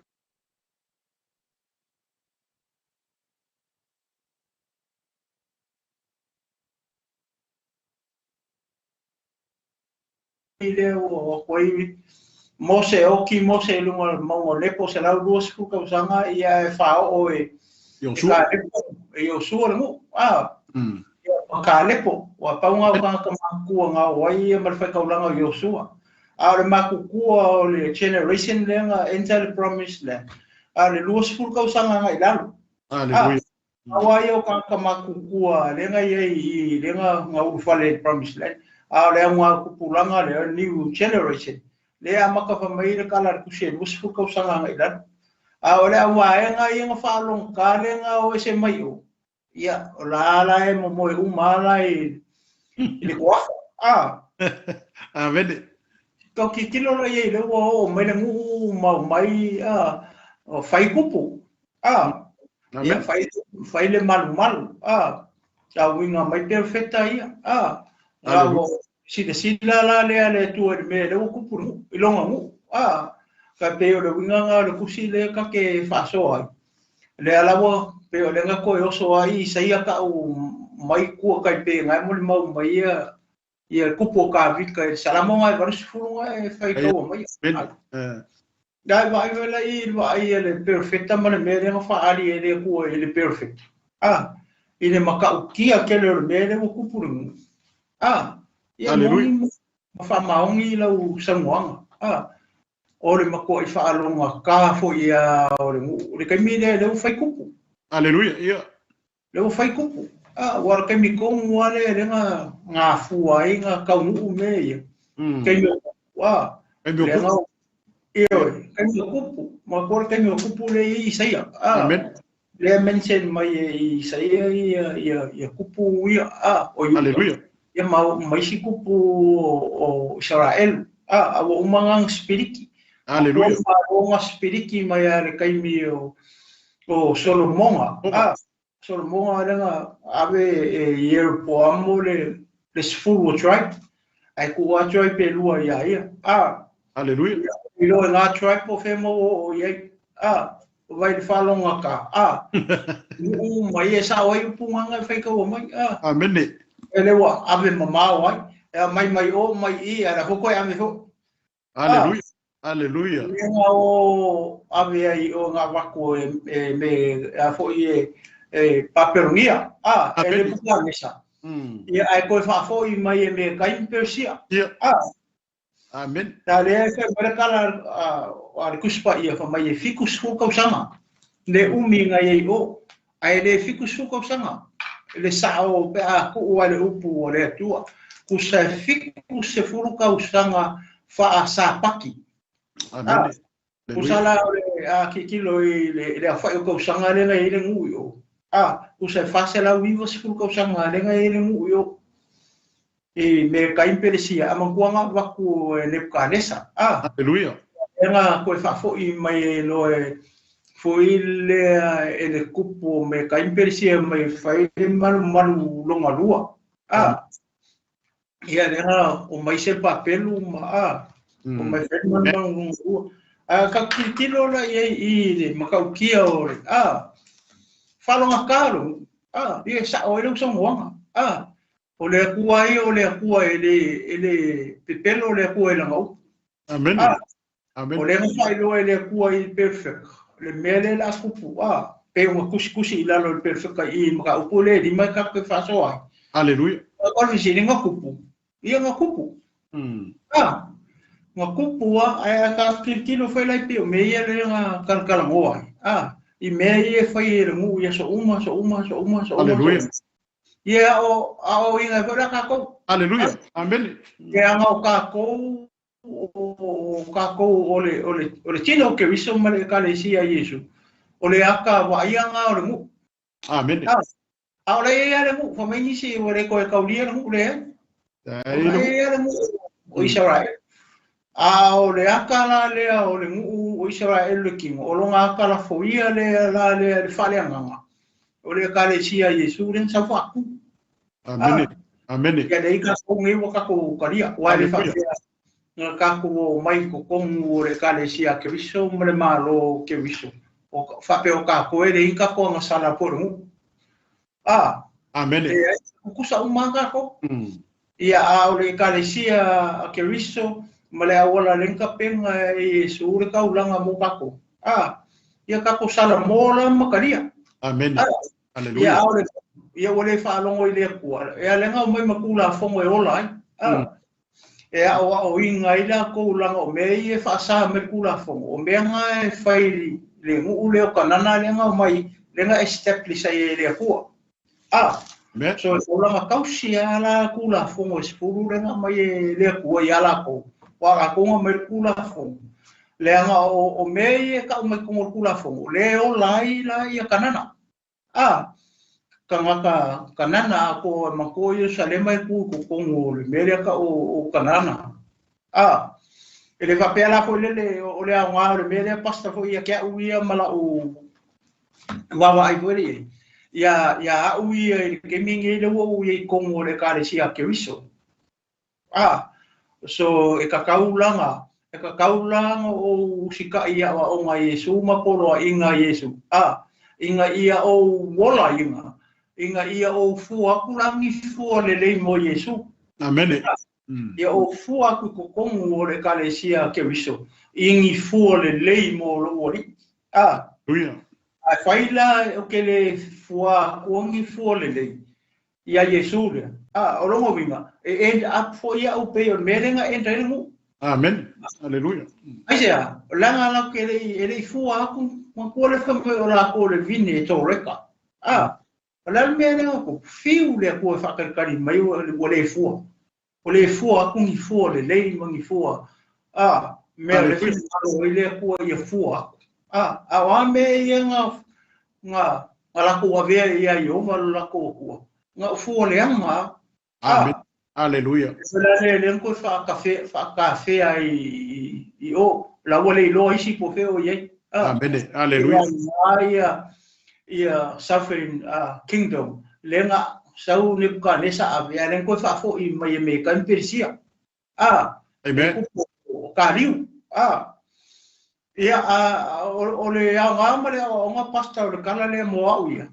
S2: ile o koi mose oki mose lunga mo lepo se la duas ku ka usanga ia e fa o e
S1: yo su
S2: mo ka lepo wa pa nga ka ku nga wai mal fa ka ulanga yo su le maku ku o le generation lenga enter promise le le duas ku ka usanga nga ilalo
S1: aleluia
S2: awa yo ka maku ku lenga ye lenga nga u fa le promise le le ngwa ku pulanga le new generation le amaka fa mai le kala ku se bus fu ka sanga ngai dan ole awa nga nga fa long ka le nga o se mai o ya la e mo mo mala e le kwa
S1: amen
S2: to ki kilo le ye le o mai le ngu mai o fai kupu ya fai le mal ta winga mai perfecta ia Bravo. Si la le tu me le kupu ilonga mu ka pe o le winga le kusi le ka ke fa so ai le ala wo pe o le nga ko yo so ai Isaia ka o mai ku ka pe nga mo le mau mai ia kupu ka vika salamo ai varis fu ai fa ko mai dai vai vai le perfecta ma le me le fa ali le ku le perfect ile maka kia ke le me le kupu ia mo fa maongi lau sanguanga o le mako i fa alonga ka fo ia o le kaimi le fai kupu
S1: aleluia ia
S2: le fai kupu wa kaimi ko wale le nga fu ai nga ka u me ia kaimi le nga kaimi kupu ma ko kaimi kupu le Isaia
S1: amen
S2: le mention mai Isaia ia kupu ia o
S1: aleluia
S2: ia mai si kupu o Israel o umangang spiriki
S1: aleluia
S2: o spiriki mai le kaimi o Solomonga Solomonga lenga ave year po amo le sfulu tribe ai ku wa tribe pe lua ia
S1: aleluia
S2: ilo na tribe po femo o ia vai le falonga ka mai esa oi punganga fai ka o mai
S1: amen
S2: ele wa ave mama wai mai o mai I ara hoko ame ho
S1: aleluia aleluia
S2: nga o ave ai o nga wako me a fo I paperonia ele buka mesa ia ai ko fa fo I mai me kai persia
S1: amen
S2: ta le ke merkala a kuspa ia fa mai fikus ko sama le umi nga ai o ai le fikus ko sama le sao pe a ku wale upu o le tua ku se fiku se furu ka usanga fa sa paki
S1: amen
S2: ku sala a kilo le fa ko usanga le ngai le nguyo ku se fa se la vivo se furu ka usanga le ngai le nguyo me ka imperesia ama kuanga waku le kanesa
S1: aleluia
S2: nga ko fa fo I mai lo foi ele kupu me ka impersia mai fai malu longa lua ia era o mai se papelu o mai fai malu lua ka kitilo la I le makau kia o falonga karo ia sa o ele so wanga o le kua ele pepelo le kua ele ngau
S1: Amen. Amen.
S2: o le fai lo ele kua i perfect le mele la kupu pe uma kusi la lo perfect i maka upule di mai ka ke faso ai
S1: Aleluia.
S2: o le sini ngakupu ia ngakupu ngakupu ai ka kilo fai lai pe me ia le nga kalkala mo ai i me ia fai le ngu ia so uma
S1: Aleluia.
S2: ia o inga fora ka ko
S1: Aleluia. Amen.
S2: ia ngau ka ko ole tino ke viso male ka le sia Yesu ole aka wa ia nga ole mu
S1: Amen.
S2: ole ia le mu fa me ni si ole ko ka ulia le mu le ia le mu o Israel ole aka la le ole mu o Israel le king o longa aka la foia le fale nga ole ka le sia Yesu ren sa fa ku
S1: Amen. Amen.
S2: ya dei ka ko ngi wa ka ko karia wa le fa nga ka ko mai ko kongu le ka le sia ke viso mle malo ke viso o fa pe o ka ko e dei ka ko nga sala por mu
S1: Amen.
S2: ku sa umanga ko ia ole ka le sia ke viso male awala len ka penga e sure ka ulanga mo ka ko ia ka ko sala mola makaria
S1: Amen. Aleluia.
S2: Ia ole fa longo ile kua e lenga mai makula fongo e ola e o inga ila ko langa o me e fa sa me kula fongo o me nga e fai le ngu le o kanana lenga mai lenga establish ai le kua so o langa kausi ala kula fongo spuru lenga mai le kua ia la ko wa ko me kula fongo lenga o me e ka me ko kula fongo le o lai la ia kanana kangaka kanana ko makoyo salema ku kongo le mele ka o kanana ele va pela ko le ole a le mele pasta fo ia ka uia mala o wa ai vori ya uia ke mingi le wo uia kongo le ka le sia ke wiso so e ka kaulanga o sika ia o nga Yesu ma polo inga Yesu inga ia o wola inga ia o fua kurangi fua le mo Yesu.
S1: Amen.
S2: Ia o fua ku kongu o le kalesia ke viso. Ingi fua le mo lo wori.
S1: Aleluia.
S2: A faila o ke le fua kuangi fua le. Ia Yesu le. O longo vinga. E a fo ia o pe o merenga entra mu.
S1: Amen. Aleluia.
S2: Aisea, langa la ke le fua ku le fampe o la ko le vine to reka. Ala mele ko fiu le ko fa kari mai o le fua. O le fua ku ni fua le mangi fua. Me le fiu o le ko ia fua. Wa me nga ala ko ave ia yo va la ko. Nga fua le anga.
S1: Amen. Aleluia.
S2: Le ko fa kafe ai o la wole lo isi po fe o ye.
S1: Amen. Aleluia.
S2: Ia suffering kingdom lenga sau ne ka nesa avia len ko fa fo i mai me kan persia
S1: Amen.
S2: kariu ia ole anga male anga pastor kala le mo ia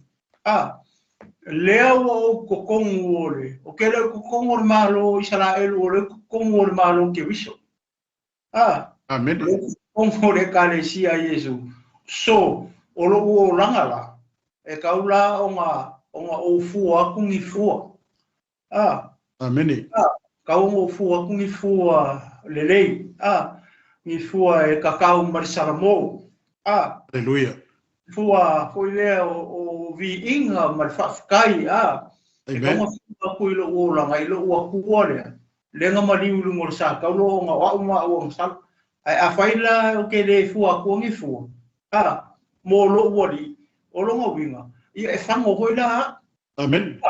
S2: leo o kokongu ole o ke le kokongu malo Israel ole kokongu malo ke viso
S1: Amen.
S2: kokongu le kale sia Yesu so olo o langala e kaula onga o fua kungi fua
S1: Amen.
S2: kaungo fua kungi fua lelei ni fua e kakau marisalamo
S1: Aleluia.
S2: fua foi le o vi inga marfafkai e kaunga fua kui lo o langa ilo ua kuole lenga maliu lungo sa kaulo onga wa uma o sal a faila o ke le fua kungi fua mo lo wori o longo winga ia e fango hoila
S1: Amen.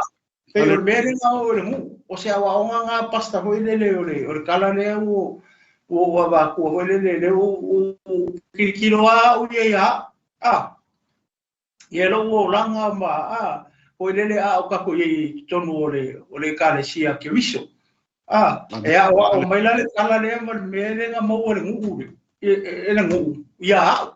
S2: pero mere nga o le mu o se awa onga nga pasta hoile le kala le o wa ko hoile le o kilo a o ia ia lo o langa ma hoile le a o ka ko ye tonu o le kala sia ke viso e awa o mai le kala le mere nga mo o le mu e le mu ia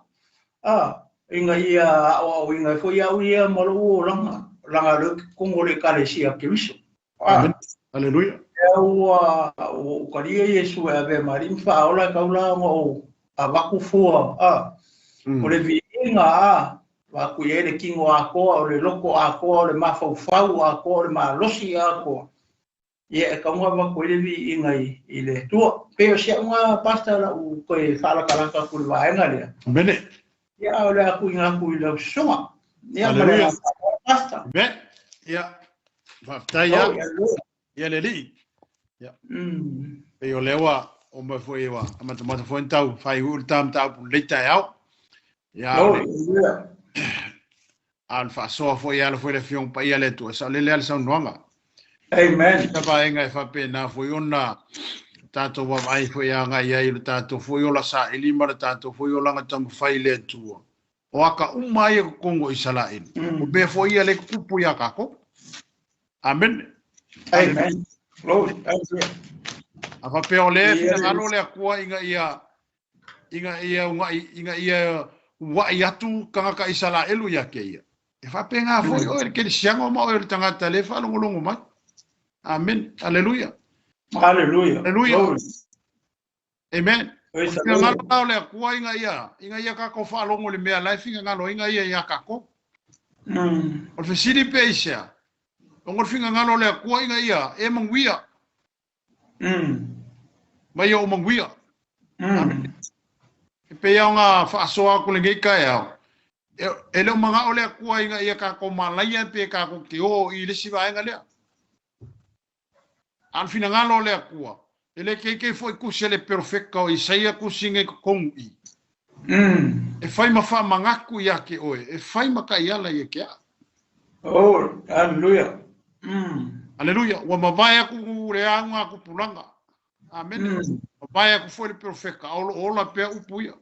S2: inga ia o inga fo ia mo lo langa langa lo kongo le kale sia ke wiso.
S1: Amen. Hallelujah.
S2: O karia Yesu e ave marim fa ola kaula mo abaku fua o le viinga wa ku ye le kingo ako o le loko ako o le mafau ako o le malosi ako ye e kaunga wa ku le viinga I le tua pe o sia nga pasta la u ko e fala kala ka ku wa nga le
S1: Bene.
S2: ya o le aku nga ku le soma ya ma
S1: Hallelujah.
S2: pasta
S1: Be. Ya. Faftaya. Ya le li. Ya. E o lewa o ma foi wa amata mata foi tau fai ul tam tau pu leita yao. Ya. An fa so foi ya foi le fiong pa ya le tu sa le le sa nonga.
S2: Amen.
S1: Ta ba nga fa pe na foi ona tato wa mai foi ya nga ya i tato foi ola sa ili mara tato foi ola nga tam fai le tu. O aka umai ko kongo Israel. O be foi ya le kupu ya kako. Amen.
S2: Amen. Glory.
S1: Apa pe ole fina ngalo le akua inga ia wa ia tu kanga ka Israel ya ke ia. E fa pe nga foi o ke siango mo o tangata le fa longo mai. Amen. Hallelujah.
S2: Hallelujah.
S1: Hallelujah. Amen. Inga ngalo le akua inga ia ka ko fa longo le mea life inga ngalo inga ia ka ko. O fe siri pe isa. Ngor finga ngalo le akua inga ia e manguia. Mai o manguia. Pe ia nga fa soa ko le ngai ya. Ele manga ole akua inga ia ka ko malaya pe ka ko ke o I le siva inga le. An fina ngalo le akua. Ele ke foi ku se le perfecto o Isaia ku singe ko I. E fai ma fa mangaku ia ke oe. E fai ma ka ia la ia ke.
S2: Oh, hallelujah.
S1: Hallelujah. Wa mavaya ku le anga ku pulanga. Amen. Mavaya ku foi le perfecto. Ola pe upuia.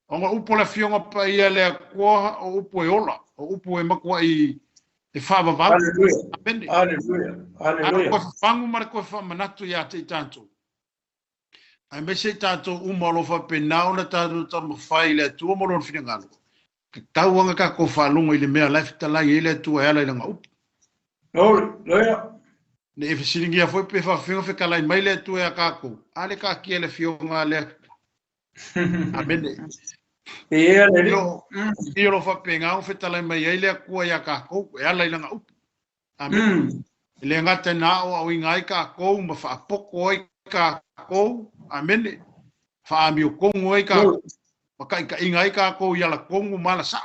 S1: Onga upo la fionga pa ia le akua o upo e ola. O upo e makua I whava vau.
S2: Hallelujah. Hallelujah. Hallelujah.
S1: Ako whangu mara koe whamanatu ia te tanto. Ai me se tanto umalofa pe nauna tanto tamu whai le tua moro whina ngalo. Ke tauanga ka ko whalunga I le mea life talai I le tua ela I langa upo.
S2: Hallelujah.
S1: Ne e whisiringi a foi pe whawhinga whikalai mai le tua ea kako. Ale ka kia le fionga le. Amen. Ia lo fa penga o fetala mai ai le akua ia ka ko e ala ilanga up. Amen. Le ngata na o au ingai ka ko ma fa poko ai ka ko. Amen. Fa mi o kongo ai ka. Ma kai ka ingai ka ko ia la kongo mala sa.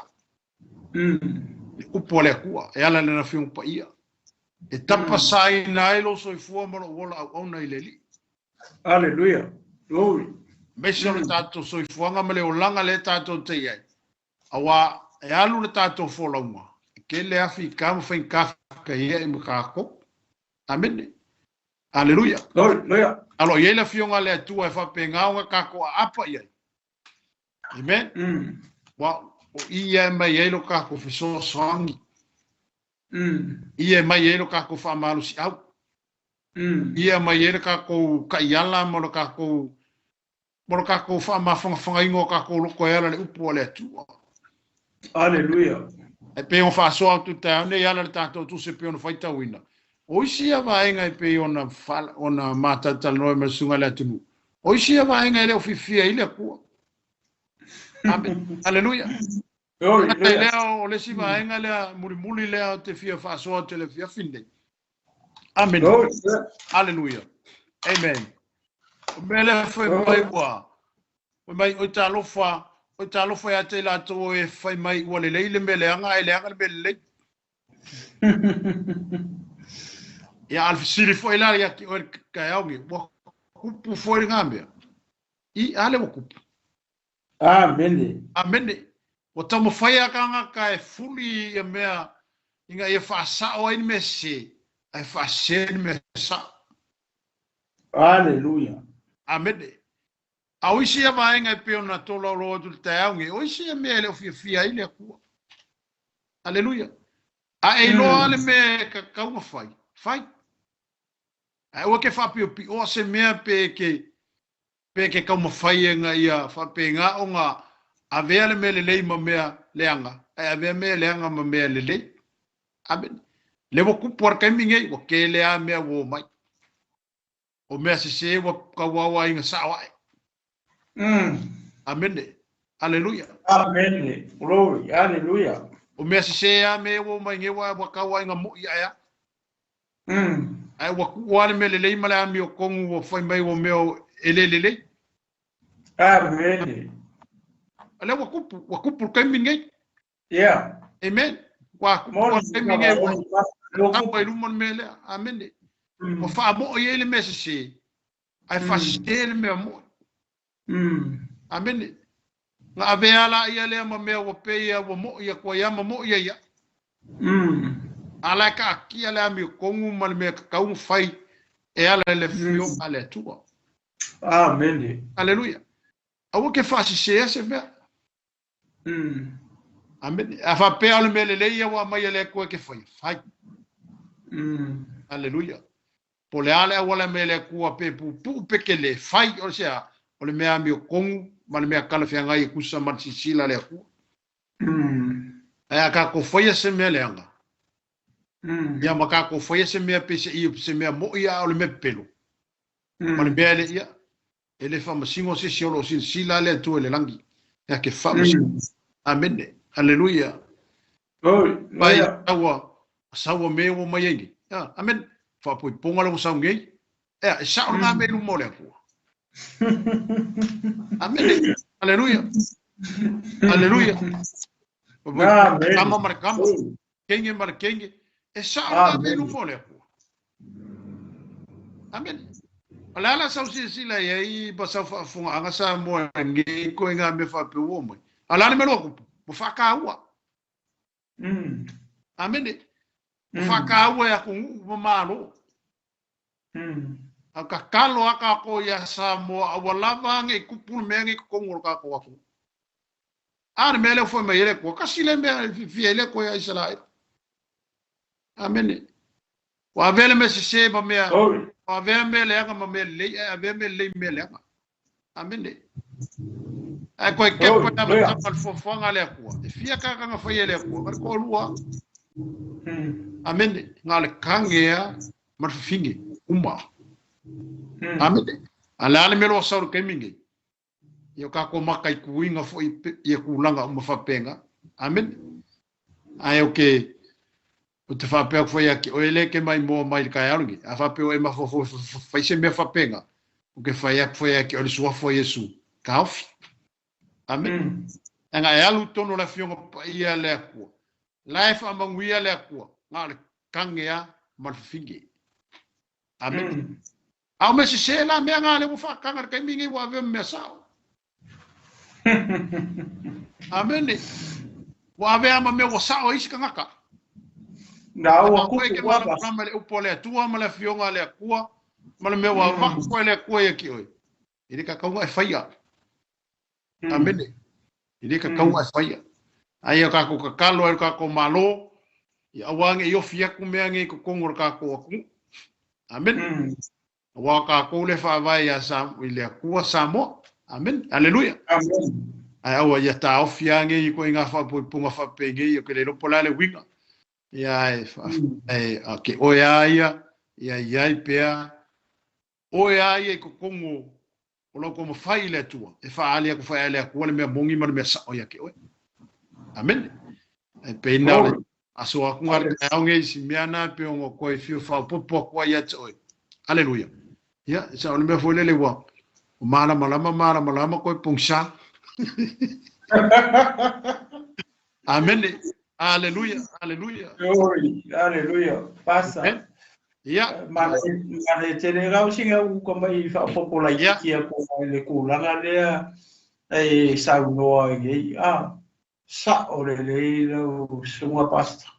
S1: Upo le akua e ala le na fiong pa ia. E tapa sai na ilo so I fua mo wola au na ileli.
S2: Hallelujah. Glory.
S1: Mesha le tato so I fuanga me le olanga le tato te iai. Awa e alu le tato folaunga. Ke le afi kama whain kafka ia I mukako. Amen. Alleluia.
S2: Hallelujah.
S1: Alo ia le fionga le atua e whape ngaunga kako a apa iai. Amen. Wa o ia mai elo kako fiso soangi. Ia mai elo kako whamalu si au. Ia mai elo kako kaiala moro kako whamawhanga ingo kako loko ela le upu le atua.
S2: Hallelujah.
S1: E pe on fa so tu ta ne ya le tato tu se pe on fa ta wina. O sia va inga e pe on fal on mata tal no me sunga le tu. O sia va inga le ofifia ile ku. Amen. Hallelujah. Le o le si va inga le muri le te fia fa so te le fia finde. Amen. Hallelujah. Amen. Mele foi mai wa. Mai o ta lo fa o talo foi ate la to e fai mai o le le mele anga ele anga mele ya al siri foi la ya ki o ka au mi bo kupu foi ngambia I ale mo kupu amen o tamo fai aka ka e fuli e mea inga e fa sa o in mesi e fa se me sa
S2: Hallelujah.
S1: amen. A oisi a vaenga e peo na tola roa tu te aunge. Oisi a mea leo fia ile akua. Aleluia. A e loa ale me ka kaunga fai. Fai. A ua ke whapio pi oa se mea pe ke kaunga fai e nga ia whape ngā o ngā a vea le me le leima mea leanga. ai ave me le anga ma me le amen le wo ku por kai minge wo ke le a me wo mai o me se wo ka wa inga sa wa amen hallelujah
S2: amen glory hallelujah
S1: o me se a me wo mai nge wa ka wa inga mo ya ai wa ku wa me le mala mi o kongu wo foi mai wo me o ele
S2: amen
S1: ale wa ku por kai minge
S2: yeah
S1: amen wa ku por kai minge wa ka pa lu mon mele amen o fa mo ye le se ai fa se le me mo amen nga ave ala ia le ma me wo pe ia wo mo ia ko ia mo ia ala ka ki ala mi kongu mal me ka un fai e ala le fio ale tua
S2: amen
S1: hallelujah awo ke fa se me amen a fa pe ala me le ia wa mai le ko ke fai hallelujah po le ala wala me le ku pe pu pe ke le fai o sea o le me ami kongu mal me kala fia ngai ku sa man sila le ku ai ka ko foi se me le anga ya maka ko foi se me pe se me mo ia o le me pelo mal me le ia ele fa masingo se siolo sin sila le tu le langi ya ke fa amen hallelujah bai awa me wo mai ngi amen fa po ponga lo sa ngi sa nga me lu mo le ku amen hallelujah hallelujah kama markamba kenge markenge sa nga me lu mo le ku amen ala sa sila ye ba sa funga anga sa mo ngi ko nga me fa pe wo mo ala me lo ku fa ka wa amen fa ka wa ya ku ma lo aka kalo aka ko ya sa mo awala ngi ku pu me ngi ko ngol ka ko aku ar me le fo me yele ko ka sile me fiele ko ya israel amen wa vele me se ba me wa vele me le anga me le ave me le me le amen ai ko ke ko ta ba fo fo ngale ko fia ka nga fo yele ko ko lua amen ngale kangea mar fingi umba amen ala me lo sa ke mingi yo ka ko makai kuinga fo ye kulanga mo fa penga amen ai okay o te fa pe fo ya ki o ele ke mai mo mai ka yarungi a fa pe o ma fo fa se me fa penga o ke fa ya fo ya ki o so fo yesu kauf amen anga ya lu tono la fionga ia le ko life among ia le ko ngal kangea mal fingi amen au me se la me ngale mo fa kangar kai mingi wa ve me sa amen wa ve ama me wa sa o isi kangaka
S2: na wa ku
S1: wa ba male upole tua male fionga le ku male me wa va ko le ku ye ki oi ile ka kaunga faia amen ile ka kaunga faia ai ka ko ka kalo ka ko malo ya wange yo fia ku me ngi ko kongor ka ko ku amen wa ka ko le fa vai ya sa ile ku sa mo amen hallelujah
S2: amen
S1: ai awa ya ta ofia ngi ko inga fa pu nga fa pe ngi ko le no pola le winga ya okay o ya pea o ya ko kongo o lo como fai le tua e fa ali ko fa ale ko le me mongi mar me sa o ya ke o amen e pe na aso ku ngar ka ngi si miana pe ngo ko e fiu fa popo ko ya tso hallelujah ya sa o me fo le wa mala ko pungsa amen hallelujah
S2: glory hallelujah pasa
S1: ya
S2: mane tene ga singa ko mai fa popola ya ko le kulanga le e sa no ngi sa o le sunga pasta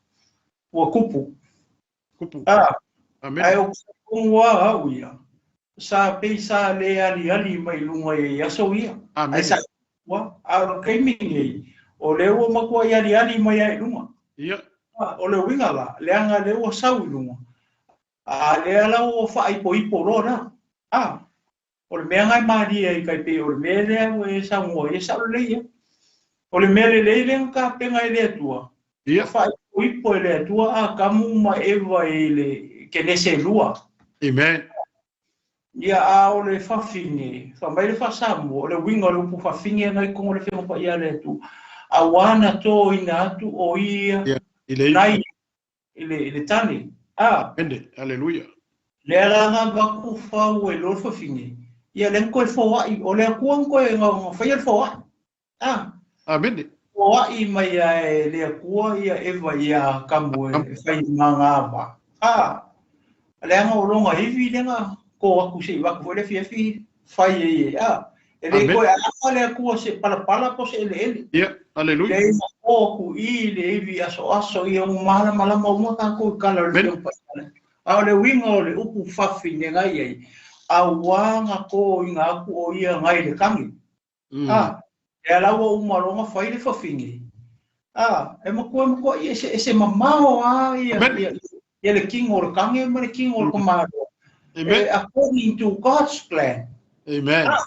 S2: o kupu
S1: amen
S2: ai o wa uia sa pesa le ali mai lunga ya so ia ai sa wa a kai mingi o le o makua ali mai ai lunga
S1: ia
S2: o le winga la le anga le o sau lunga a le ala o fa i po ro na o le mea ngai mari ai kai pe o le mea le o e sa mo e sa le ia O le mele leile ka penga ile tua.
S1: Ia.
S2: Fa ipo ile tua a kamu ma eva ile kenese lua.
S1: Amen.
S2: Ia a o le fafinge. Fa mai le fasamu o le winga le pu fafinge ngai ko le fenga pa ia le tu. A wana to ina atu o ia. Nai ile tani. Ah.
S1: Hallelujah.
S2: Le alanga baku fa o lo fafinge. Ia le ko fo wa o le kuang ko nga fa ia fo wa. Ah.
S1: Amen.
S2: Wa I mai le kua ia eva ia kamu e fai nganga ba. Ah. Le anga o longa hivi lenga ko aku se wa ko le fi fai e ah. Ele ko a le kua se pala po se ele.
S1: Yeah. Hallelujah.
S2: Le ko ku I le hivi aso ia mala mo ka ko kala le pa. A le wingo le upu fafi nenga ia. A wanga ko inga ku o ia ngai le kangi. Ah. E alawa umaronga fai le fafingi. Ah, e mako ese mamao ia le king or kange ma le king or komaro. According to God's plan.
S1: Amen.
S2: Ah,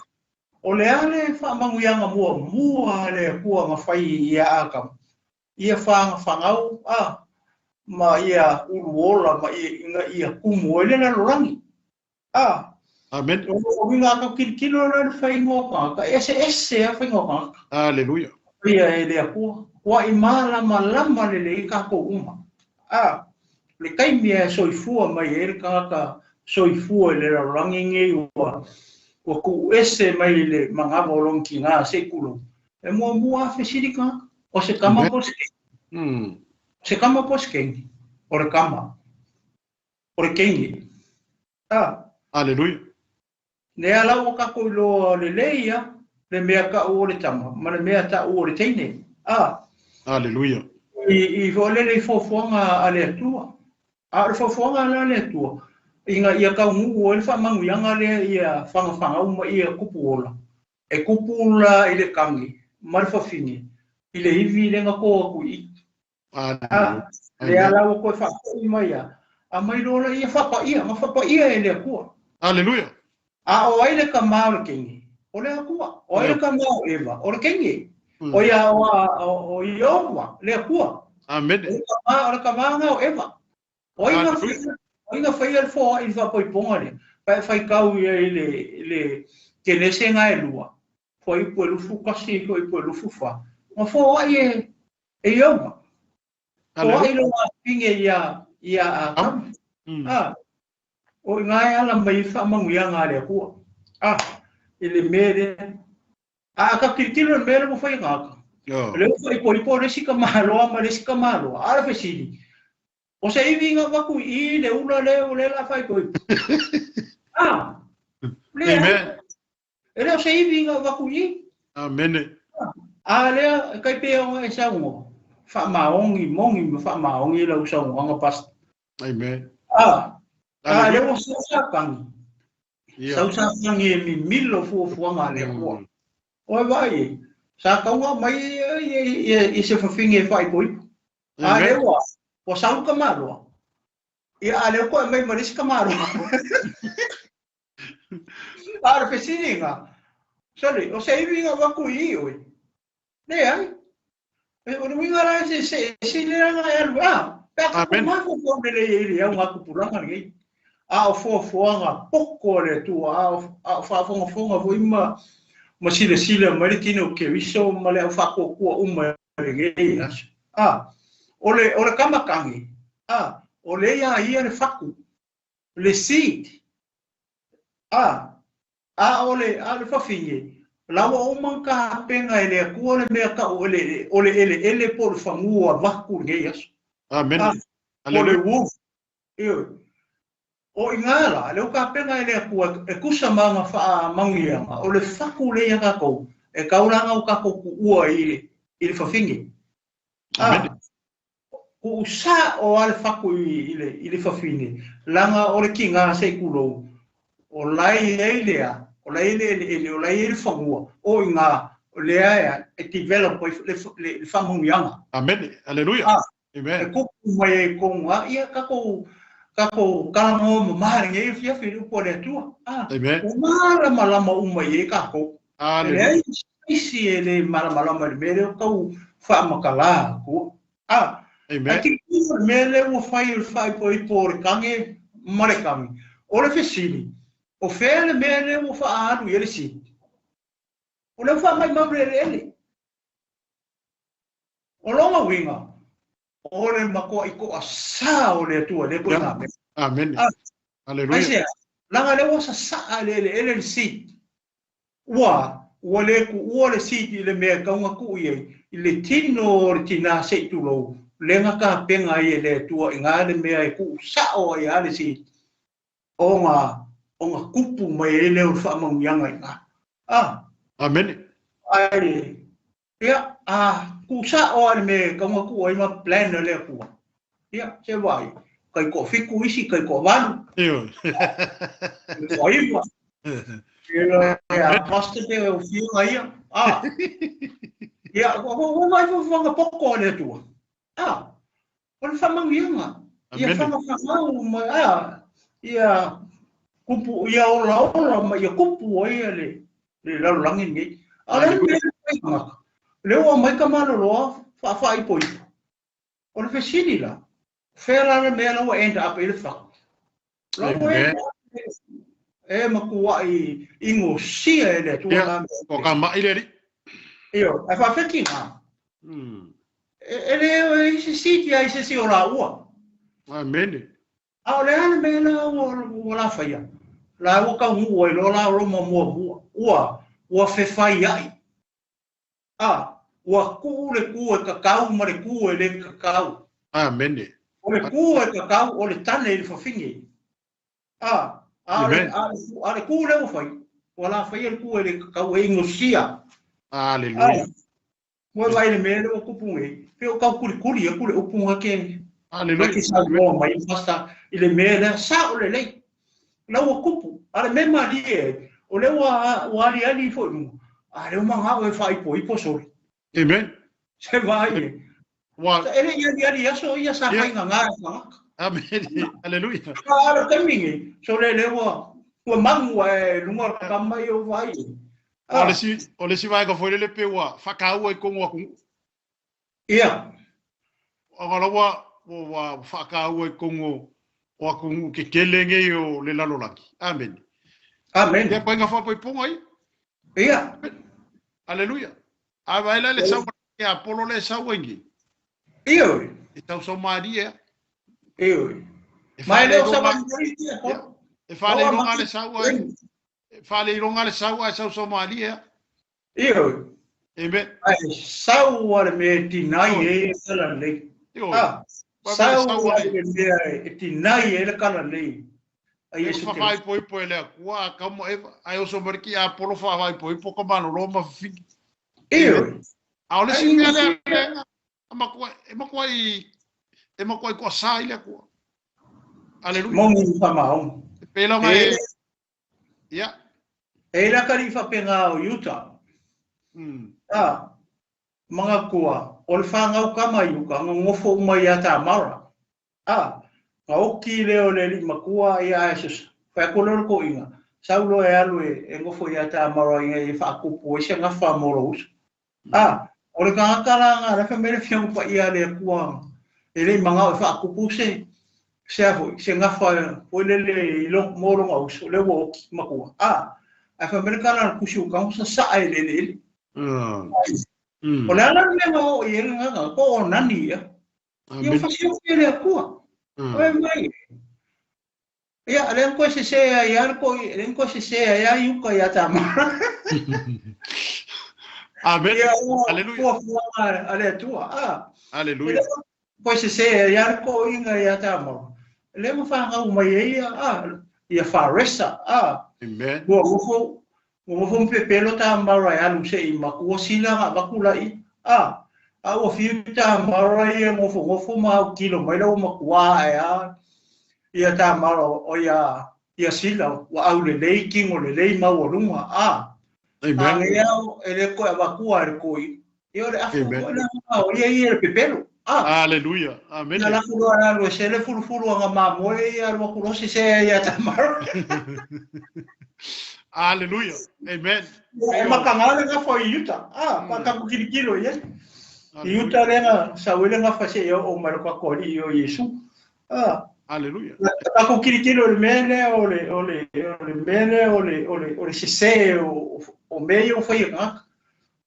S2: o le ale fa manguianga mua le kua nga fai ia akam. Ia fa ngau ma ia uruola ma ia kumu ele na lorangi. Ah.
S1: Amen.
S2: O winga ka kilo na fai ngoka ka ese a fai ngoka.
S1: Hallelujah.
S2: Ia ele akua wa imala malama le ka ko uma. Ah, le kai mia soifua mai ele ka soifua le rangi nge wa ku ese mai le manga volong kinga sekulo. E mua fesirika o se kama poske. Se kama poske. O le kama. O le kengi. Ah.
S1: Hallelujah.
S2: Ne ala o ka ko lo le leia le mea ka o le tama, ma le mea ta o le teine. Ah.
S1: Hallelujah.
S2: I vole le fofonga ale atua. A le fofonga ale atua. Inga ia ka ngu o le fa manguianga le ia fanga uma ia kupuola. E kupula ile kangi, ma le fafingi. Ile hivi le nga ko ku I. Ah. Le ala o ko fa ima ia. A mai lola ia fa pa ia, ma fa pa ia ele akua.
S1: Hallelujah.
S2: A o ai le kamau kengi. O le akua. O ai le kamau eva. O le kengi. O ia o Iowa le akua.
S1: Amen.
S2: O le kamau ngau eva. O inga fai al fo I fa poi ponga le. Fai kau ia le kenese ngai lua. Foi po lufu kasi, foi po lufu fa. Ma fo ai e Iowa. O ai lo pinge ia akam. Ah. O ngai ala mai fa manguianga le akua. Ah, ele mere. Ah, ka kitilo mere mo foi ngaka. Le foi po le sika malo, ma le sika malo. Ala fesili. O se ivinga va ku I le ula le la fai ko. Ah. Amen. Ele o se ivinga va ku I.
S1: Amen.
S2: Ah, le kai pe o e sa ngo. Fa maongi fa maongi la usa ngo pas.
S1: Amen.
S2: Ah. Ah, le o sa kangi. Sau sa ngi mi milo fu nga le ko. O vai. Sa ka wa mai e se fa finge fai koi. A le wa. O sa ka malo. E a le ko mai maris ka malo. Ar fesininga. Sali, o se vinga wa ku I oi. Ne ai. O le winga ra se le nga ya lua. Pa ko ma ko le ya nga ku pulanga ngai. A o nga poko le tu a fa fonga vo ima ma sile ma le tino ke viso ma le fa ko uma ngai as. Ah, o le kamakangi. Ah, o le ia le faku. Le seed. Ah, o le fafinge. Lawa o manka penga ele ku le me ka o le ele por famua vaku ngai as.
S1: Amen.
S2: O le wolf. O ingala, le o ka penga ele akua e kusa manga fa mangianga o le faku le ia kako e kauranga o kako ku ua I le fafingi. Ah, ku sa o ale faku I le fafingi langa o le kinga se kulo o lai elea o lai ele fangua o inga o le ia e develop le famungianga.
S1: Amen. Hallelujah. Amen.
S2: E ku mai ko nga ia kako kalamo maharinge fia firu po le tua. Ah.
S1: Amen.
S2: Umara malama uma ye kako.
S1: Hallelujah.
S2: isi ele malama mele kau fa makala ko
S1: Amen.
S2: ati mele mo fai por kange marekami ole fesili o fele mele mo fa adu ele si ole fa mai mamre ele o longa winga ole mako iko asa ole tu ole ko ngame
S1: Amen. Hallelujah.
S2: Aisha langa le wasa sa ele si wale si le me ka nga ku ye le tino tina se tu lo lenga ka penga ye le tu nga le me ku sa o ya le si onga kupu mai le o fa mang yang ai
S1: Amen.
S2: ai ya ku sa o le me ka nga ku ai ma plan le ku ya se vai kai ko fiku isi kai ko van
S1: Yo.
S2: oi wa ya poste te o fio aí ya o vai vanga pouco le tu o fa mang yang ya fa ma ya kupu ya ora ma ya kupu ai le la langin ni ale le o mai ka malo lo fa i poi o le fesini la fera le me lo end up ele fa lo ma kuwa i ingo sia ele tu
S1: na ko ka ma ile
S2: io fa fetina ele si ai si ora ua
S1: Amen.
S2: le ana me la o la fa ya la o ka mu lo la ro mo ua fe fai ai ua ku le kakau ma le ku le kakau
S1: Amen.
S2: o le ku kakau o le tane le fafingi ale ku le o fai o la fai le ku le kakau e ngosia
S1: Hallelujah.
S2: mo vai le me o kupunge pe o ka kuri e ku le upunga ke
S1: Hallelujah.
S2: ki sa mo mai pasta ile me le sa o le la o kupu ale me ma die o le wa ali fo ale o manga o fai po so
S1: Amen.
S2: se vai ele ia so ia sa fai nga
S1: Amen. Hallelujah.
S2: Claro que mingi so le wa mangu e lunga kama yo vai
S1: Ole si vai ka foi le pe wa fakau e kongo ku
S2: ia
S1: agora wa fakau e kongo wa ku ke kelenge yo le lalo laki. Amen. Ya pa nga fa po pongai.
S2: Ia.
S1: Hallelujah. A vai le sa ya polo le sa wengi.
S2: Ia.
S1: Então só Maria.
S2: Ia. Mas ele só vai
S1: e fa le longa le sa wa. Fa le longa le sa wa sa Somalia.
S2: Ia.
S1: Amen.
S2: Ai sau wa me tinai e sala le. Sau wa me tinai e kala le.
S1: Ai isso vai po ele wa como ai o somerki a polo fa vai po mano Roma fi.
S2: Ia.
S1: Aole si pele e ma ko sa ile ko. Aleluia.
S2: Mongi famao.
S1: Pela mai. Ya.
S2: Era karifa penga o Utah. Mga kua, o le whangau kama iuka, ngofo mai ata mara. Nga oki leo le li makua i a Jesus. Whai koloro ko inga. Saulo e alu e ngofo i ata mara inga i whaakupu e se nga whamorous. O le kangakaranga, le whamere whiangu pa i a le kua. E le manga o whaakupu se. Se afo, se nga wha, o le ilo moro ngaus, o le woki makua. A whamere karanga kusi u kangusa sa e le. O le ala me mo i nga ko o nani ia. Ia fasio fere akua. Oi mai. Ia le ko se ia ko le ko se ia yuka ia tama.
S1: Amen. Aleluia.
S2: Ale tua.
S1: Aleluia.
S2: Ko se ia ko inga ia tama. Le mo fa nga mai ia faresa.
S1: Amen.
S2: Mo fo pelo ta mbara ya lu se ima ko sila nga bakula i o fi ta mbara ia mo fo ma kilo mai lo ma kwa ia ta mbara o ia sila wa au le lei kingo le lei ma o lunga
S1: Amen.
S2: ia ele ko bakua le ko i ia le afu o ia le pepelo
S1: Aleluia. Amen.
S2: la fu ana lo se le fulu nga ma mo ia lo ko se ia ta mbara
S1: Hallelujah. Amen.
S2: Makangala nga fo yuta. Pakakukirikilo yan. Yuta lenga sawile nga fase yo o marko ko yo Yesu.
S1: Hallelujah.
S2: Pakakukirikilo le mele ole sese o meio foi nga.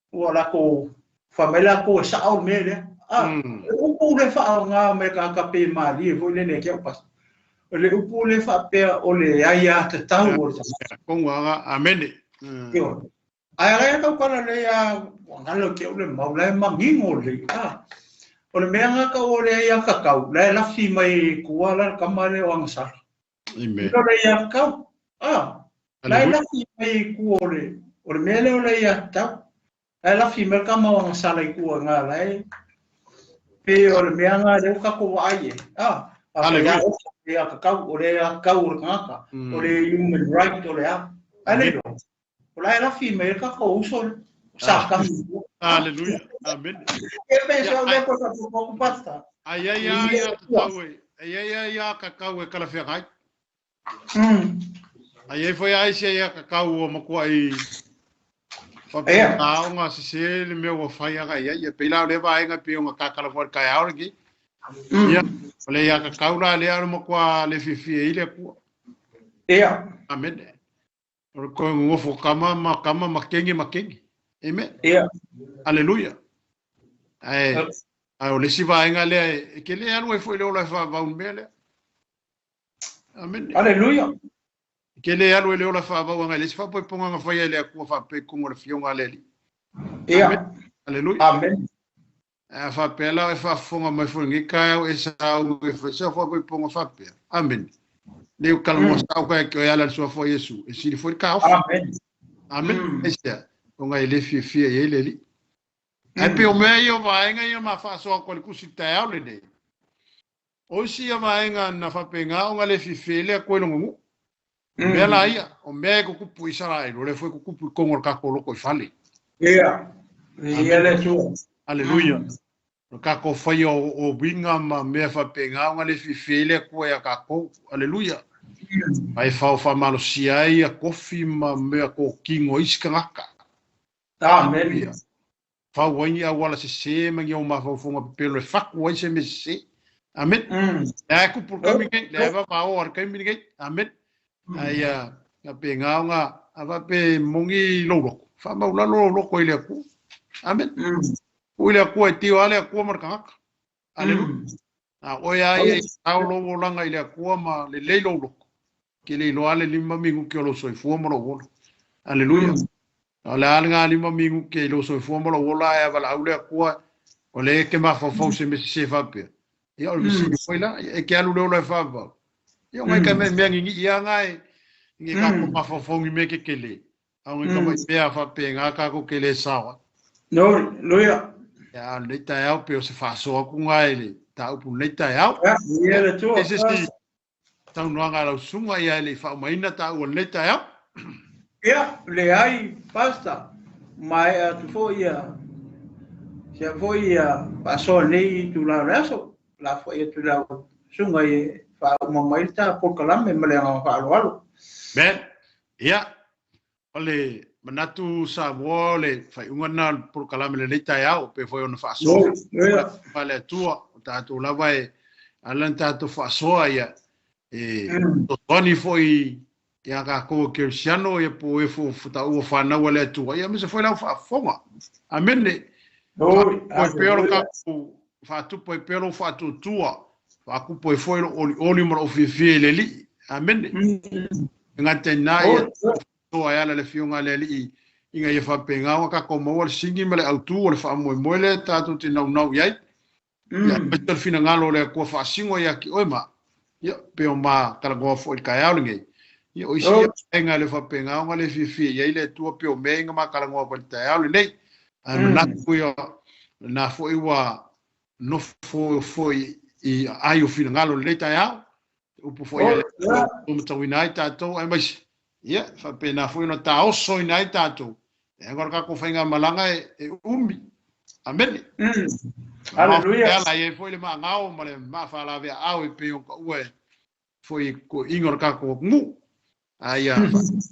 S2: Wala ko famela ko sa o mele. O le fa nga me ka pe mali vo le ne ke pas. Ole upu le fa pe ole aya te tau o
S1: konga amen.
S2: Yo. Ai ka para le ya ngalo ke ole maula mangingo le ole menga ka ole ya ka kau la la fi mai kuala kamare wang sa.
S1: Amen.
S2: Ole ya ka la la fi mai ku ole mele ole ya ta la fi mai kama wang sa le ku nga lai pe ole menga le ka ko ai
S1: Hallelujah.
S2: Ya kau ole kau ngaka ole human right ole ale do ole la fi me ka ko uso sa ka
S1: Hallelujah. Amen.
S2: e pensa ole ko sa ko pasta
S1: ya kakau e kala fe kai. Ai foi ai se ya kakau o mo ai. Fa nga se le me o fa ya ya pe la le vai nga pe nga kakala for kai aur ki. Ya ole ya kakau la le mo kwa le fifi ile ku. Amen. Ko ngo fo kama makengi. Amen. Hallelujah. Ai ole si vai nga le ke le anu foi le ola fa va un bele. Amen.
S2: Hallelujah.
S1: Ke le anu le ola fa va nga le si fa po ponga nga fa ya le ku fa pe ku mo le fionga le. Hallelujah.
S2: Amen.
S1: Fa pela e fa fonga mai fo ngi ka e sa u e fa fa po ponga fa pe. Amen. Le o kalmo sa ko e ala so fo Yesu. E si fo ka.
S2: Amen.
S1: Amen. Esa. Ponga ele fi e ele li. Ai pe o meio vai nga ia ma fa so ko le kusita ya le ne. O si ia mai nga na fa penga o le fi le ko lo ngu. Bela ia o me ko ku Israel, le foi ku ko ngor ka ko lo ko fale.
S2: Le tu.
S1: Hallelujah. Ka ko foi o binga ma me fa penga o le fi le ko ya ka ko. Hallelujah. Ai fa malo si ai a kofi ma me ko kingo iskanga.
S2: Amen.
S1: Fa wanya wala se ma yo ma fa fonga pelo fa ko se me se. Amen. Ku por kaminge leva ma o kaminge. Amen. Ai a pe nga ava pe mongi lolo. Fa ma lo ko ile ku. Amen. Ile ku e tio ale ku marka. Aleluia. O ya au lo langa ile ku ma le lolo. Ke le lo ale lima mingu ke lo soi fu mo lo. Aleluia. Ala nga lima mingu ke lo soi fu mo lo la ya vala ule ku o le ke ma fo se me se fa pe. Ya o bisi foi la e ke alu lo fa va. Yo ngai ka me ngi ia ngai ngi ka ko ma fo ngi me ke kele. Au ngi ka ma pe fa pe nga ka ko kele sawa.
S2: No, loya.
S1: Ya le ta ya pe o se fa so ku ngai le ta u pu le ta ya.
S2: Ya le tu.
S1: Ese si ta no nga la sunga ya le fa mai na ta u le ta ya.
S2: Ya le ai pasta. Mai tu fo ya. Se fo ya paso nei tu la raso. La fo ya tu la sunga ye fa mamaita por kalame me le fa alo.
S1: Ben, ya. Ole manatu sa wole fai ungana por kalame le leita ya o pe foi ona fa so. Vale tua ta tu la vai alanta tu fa so ya. To toni foi ya ka ko cristiano e po e fo ta o fa na wale tu ya me se foi la fa fonga. Amen. Foi pero ka fa tu po pero fa tu tua. Fa ku po foi oli mo o fi le li. Amen. Ngate na ya to ya le fiunga le li inga ye fa penga ka ko mo wal singi mele autu le fa mo le ta tu ti no ya ya betul fina ngalo le ko fa singo ya ki oima ya pe o ma kala go fo ka ya nge ya o isi penga le fa penga ngale fi ya ile tu pe o menga ma kala go ko ta ya le an na ku yo na fo iwa no fo i ayo fina ngalo le ta ya o po ya o mo tawina ta to ai mas ya fa pena foi no ta oso ina tato e agora ka ko fainga malanga e umbi amen
S2: Hallelujah.
S1: Ela e foi le mangao male ma fa la ve au e pe o ue foi ko ingor ka ko mu Aia,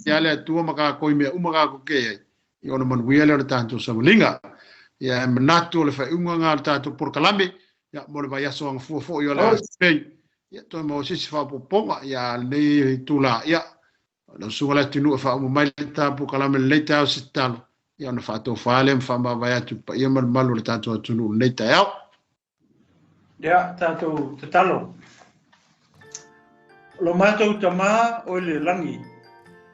S1: ya le tua maka koi mea umaka ko ke i ona manuia le tanto sa malinga. Ya manatu le fai unga ngā tanto por kalame, ya mo le vai aso ang fo i ole Spain. Ya to mo sisi fa poponga ya le tula ya. No sunga le tinu fa mo mai ta por kalame le ta o sitalo. Ya ona fa to fa le fa ma vai atu pa ia malu le tanto tunu le ta ya.
S2: Ya tanto talo. Lo matou tama o le langi,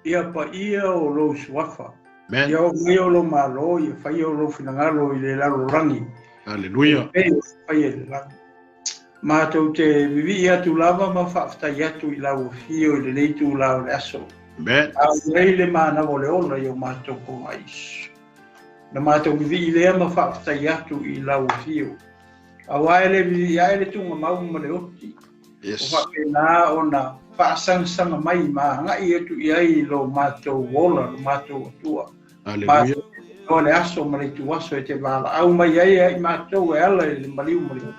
S2: ia pa ia o lo suafa. Ia o mea o lo malo, ia fai o lo finangalo i le lalo langi.
S1: Aleluia.
S2: Fai e le langi. Matou te vivi ia tu lava ma whaaftai atu i lau fio i le nei tu lau le aso. Au rei le mana o le ola i o matou ko mais. Na matou vivi i lea ma whaaftai atu i lau fio. Au aele vivi aele tunga mau ma le oti.
S1: Yes.
S2: O whakena o na whaasang-sanga mai ma ngai etu i ai lo mātou wola, lo mātou atua.
S1: Aleluia.
S2: O le aso ma le tu aso e te wala. Au mai ai mātou e ala i le maliu maliu.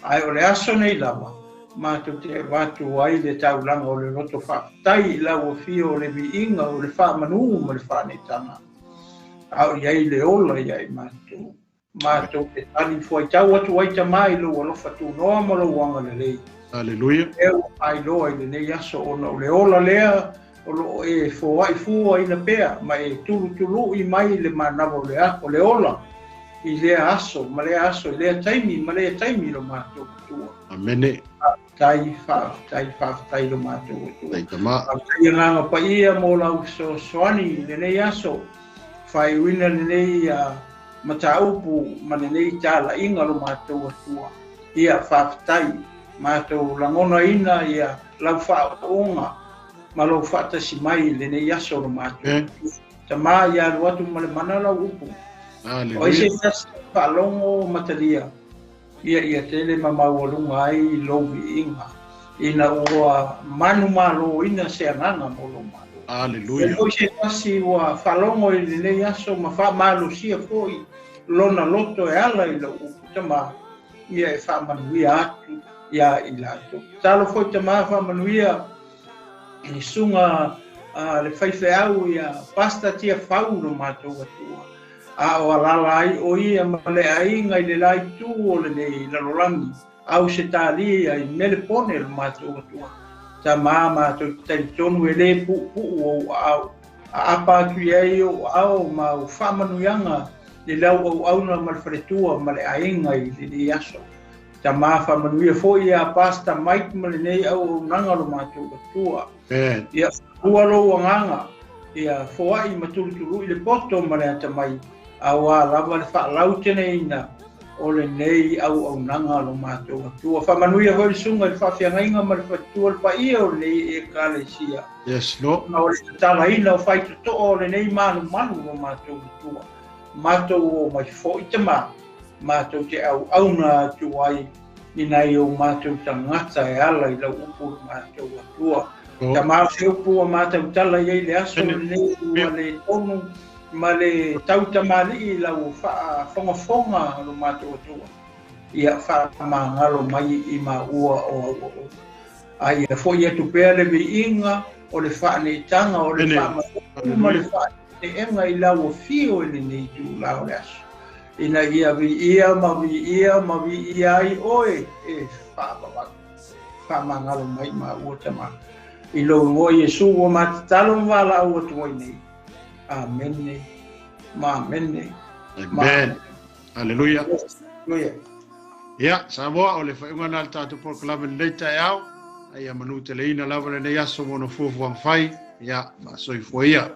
S2: Ai o le aso nei lava, mātou te watu ai le taulanga o le roto whaatai i lau o fio o le viinga o le whaamanu ma le whaanetanga. Au i ai le ola i ai mātou. Mātou te tani fuai tau atu ai tamai lo alofa tu noa ma lo wanga le lei.
S1: Aleluia.
S2: Eo ai loa i le nei aso o na le ola lea o lo e fua i na pea ma e tulu i mai le manawa o le ola i lea aso ma lea aso i lea taimi lo mātou tua.
S1: Amene.
S2: Tai lo mātou tua.
S1: Tai tama.
S2: Tai nganga pa ia mo lau soani le nei aso fai wina le nei mataupu ma le nei tala inga lo mātou tua. Ia whaafitai mātou langona ina ia lau whaonga ma lau whaatasi mai le nei aso lo mātou. Ta mā ia luatu ma le mana lau upu. O ese tasi whaalongo matalia. Ia tele ma maualunga ai lobi inga. Ina ua manu malo ina se anganga mo lo malo.
S1: Aleluia.
S2: O ese tasi ua whaalongo i le nei aso ma wha malo sia foi. Lona loto e ala i lau upu tama. Ia e whaamanuia atu. Ia i lato. Talo foi tama whaamanuia i sunga le whaiwheau ia pasta tia whau no mātou atua. A o alala ai o ia ma le ainga i le lai tū o le nei lalorangi. Au se tālia i mele pone le mātou atua. Ta mātou tari tonu e le pu o au. A apa atu iai o au ma o whamanuianga le lau au na malwharetua ma le ainga i le nei aso. Ta whamanuia fo ia pasta maik ma le nei au nangalo mātou atua. Ia ualo anganga. Ia foa i matulutulu i le poto ma le atamai. Awa lava le whaalau tene ina o le nei au nanga lo mātou atua. Whamanuia hoi sunga le whawhiangainga ma le whatua le paia o le nei e kālesia.
S1: Yes, no.
S2: Na o le tala ina o whai toto o le nei manu lo mātou atua. Mātou o mai fo i tama. Mātou te au na atu ai inai o mātou tangata e ala i lau upu le mātou atua. Ta mau se upu o mātou tala i le aso le nei ua le tonu ma le tauta mali i lau whonga lo mātou atua. Ia whamangalo mai i ma ua o. Ai e fo i atu pēr le viinga o le whaanetanga o le whaamatu ma le whaanetanga i lau o fio i le nei tu lau le aso. Ina ia vi ia ai oe e whamangalo mai ma ua tama. I lo o Yesu o matatalo wala ua tuai nei. Amen. Amen.
S1: Amen. Aleluia.
S2: Aleluia.
S1: Ia, sa moa o le whaunga nal tātou porkalame leita e au. Ai a manu te leina lawa le nei aso mono fuafuang whai. Ia, ma soi fua ia.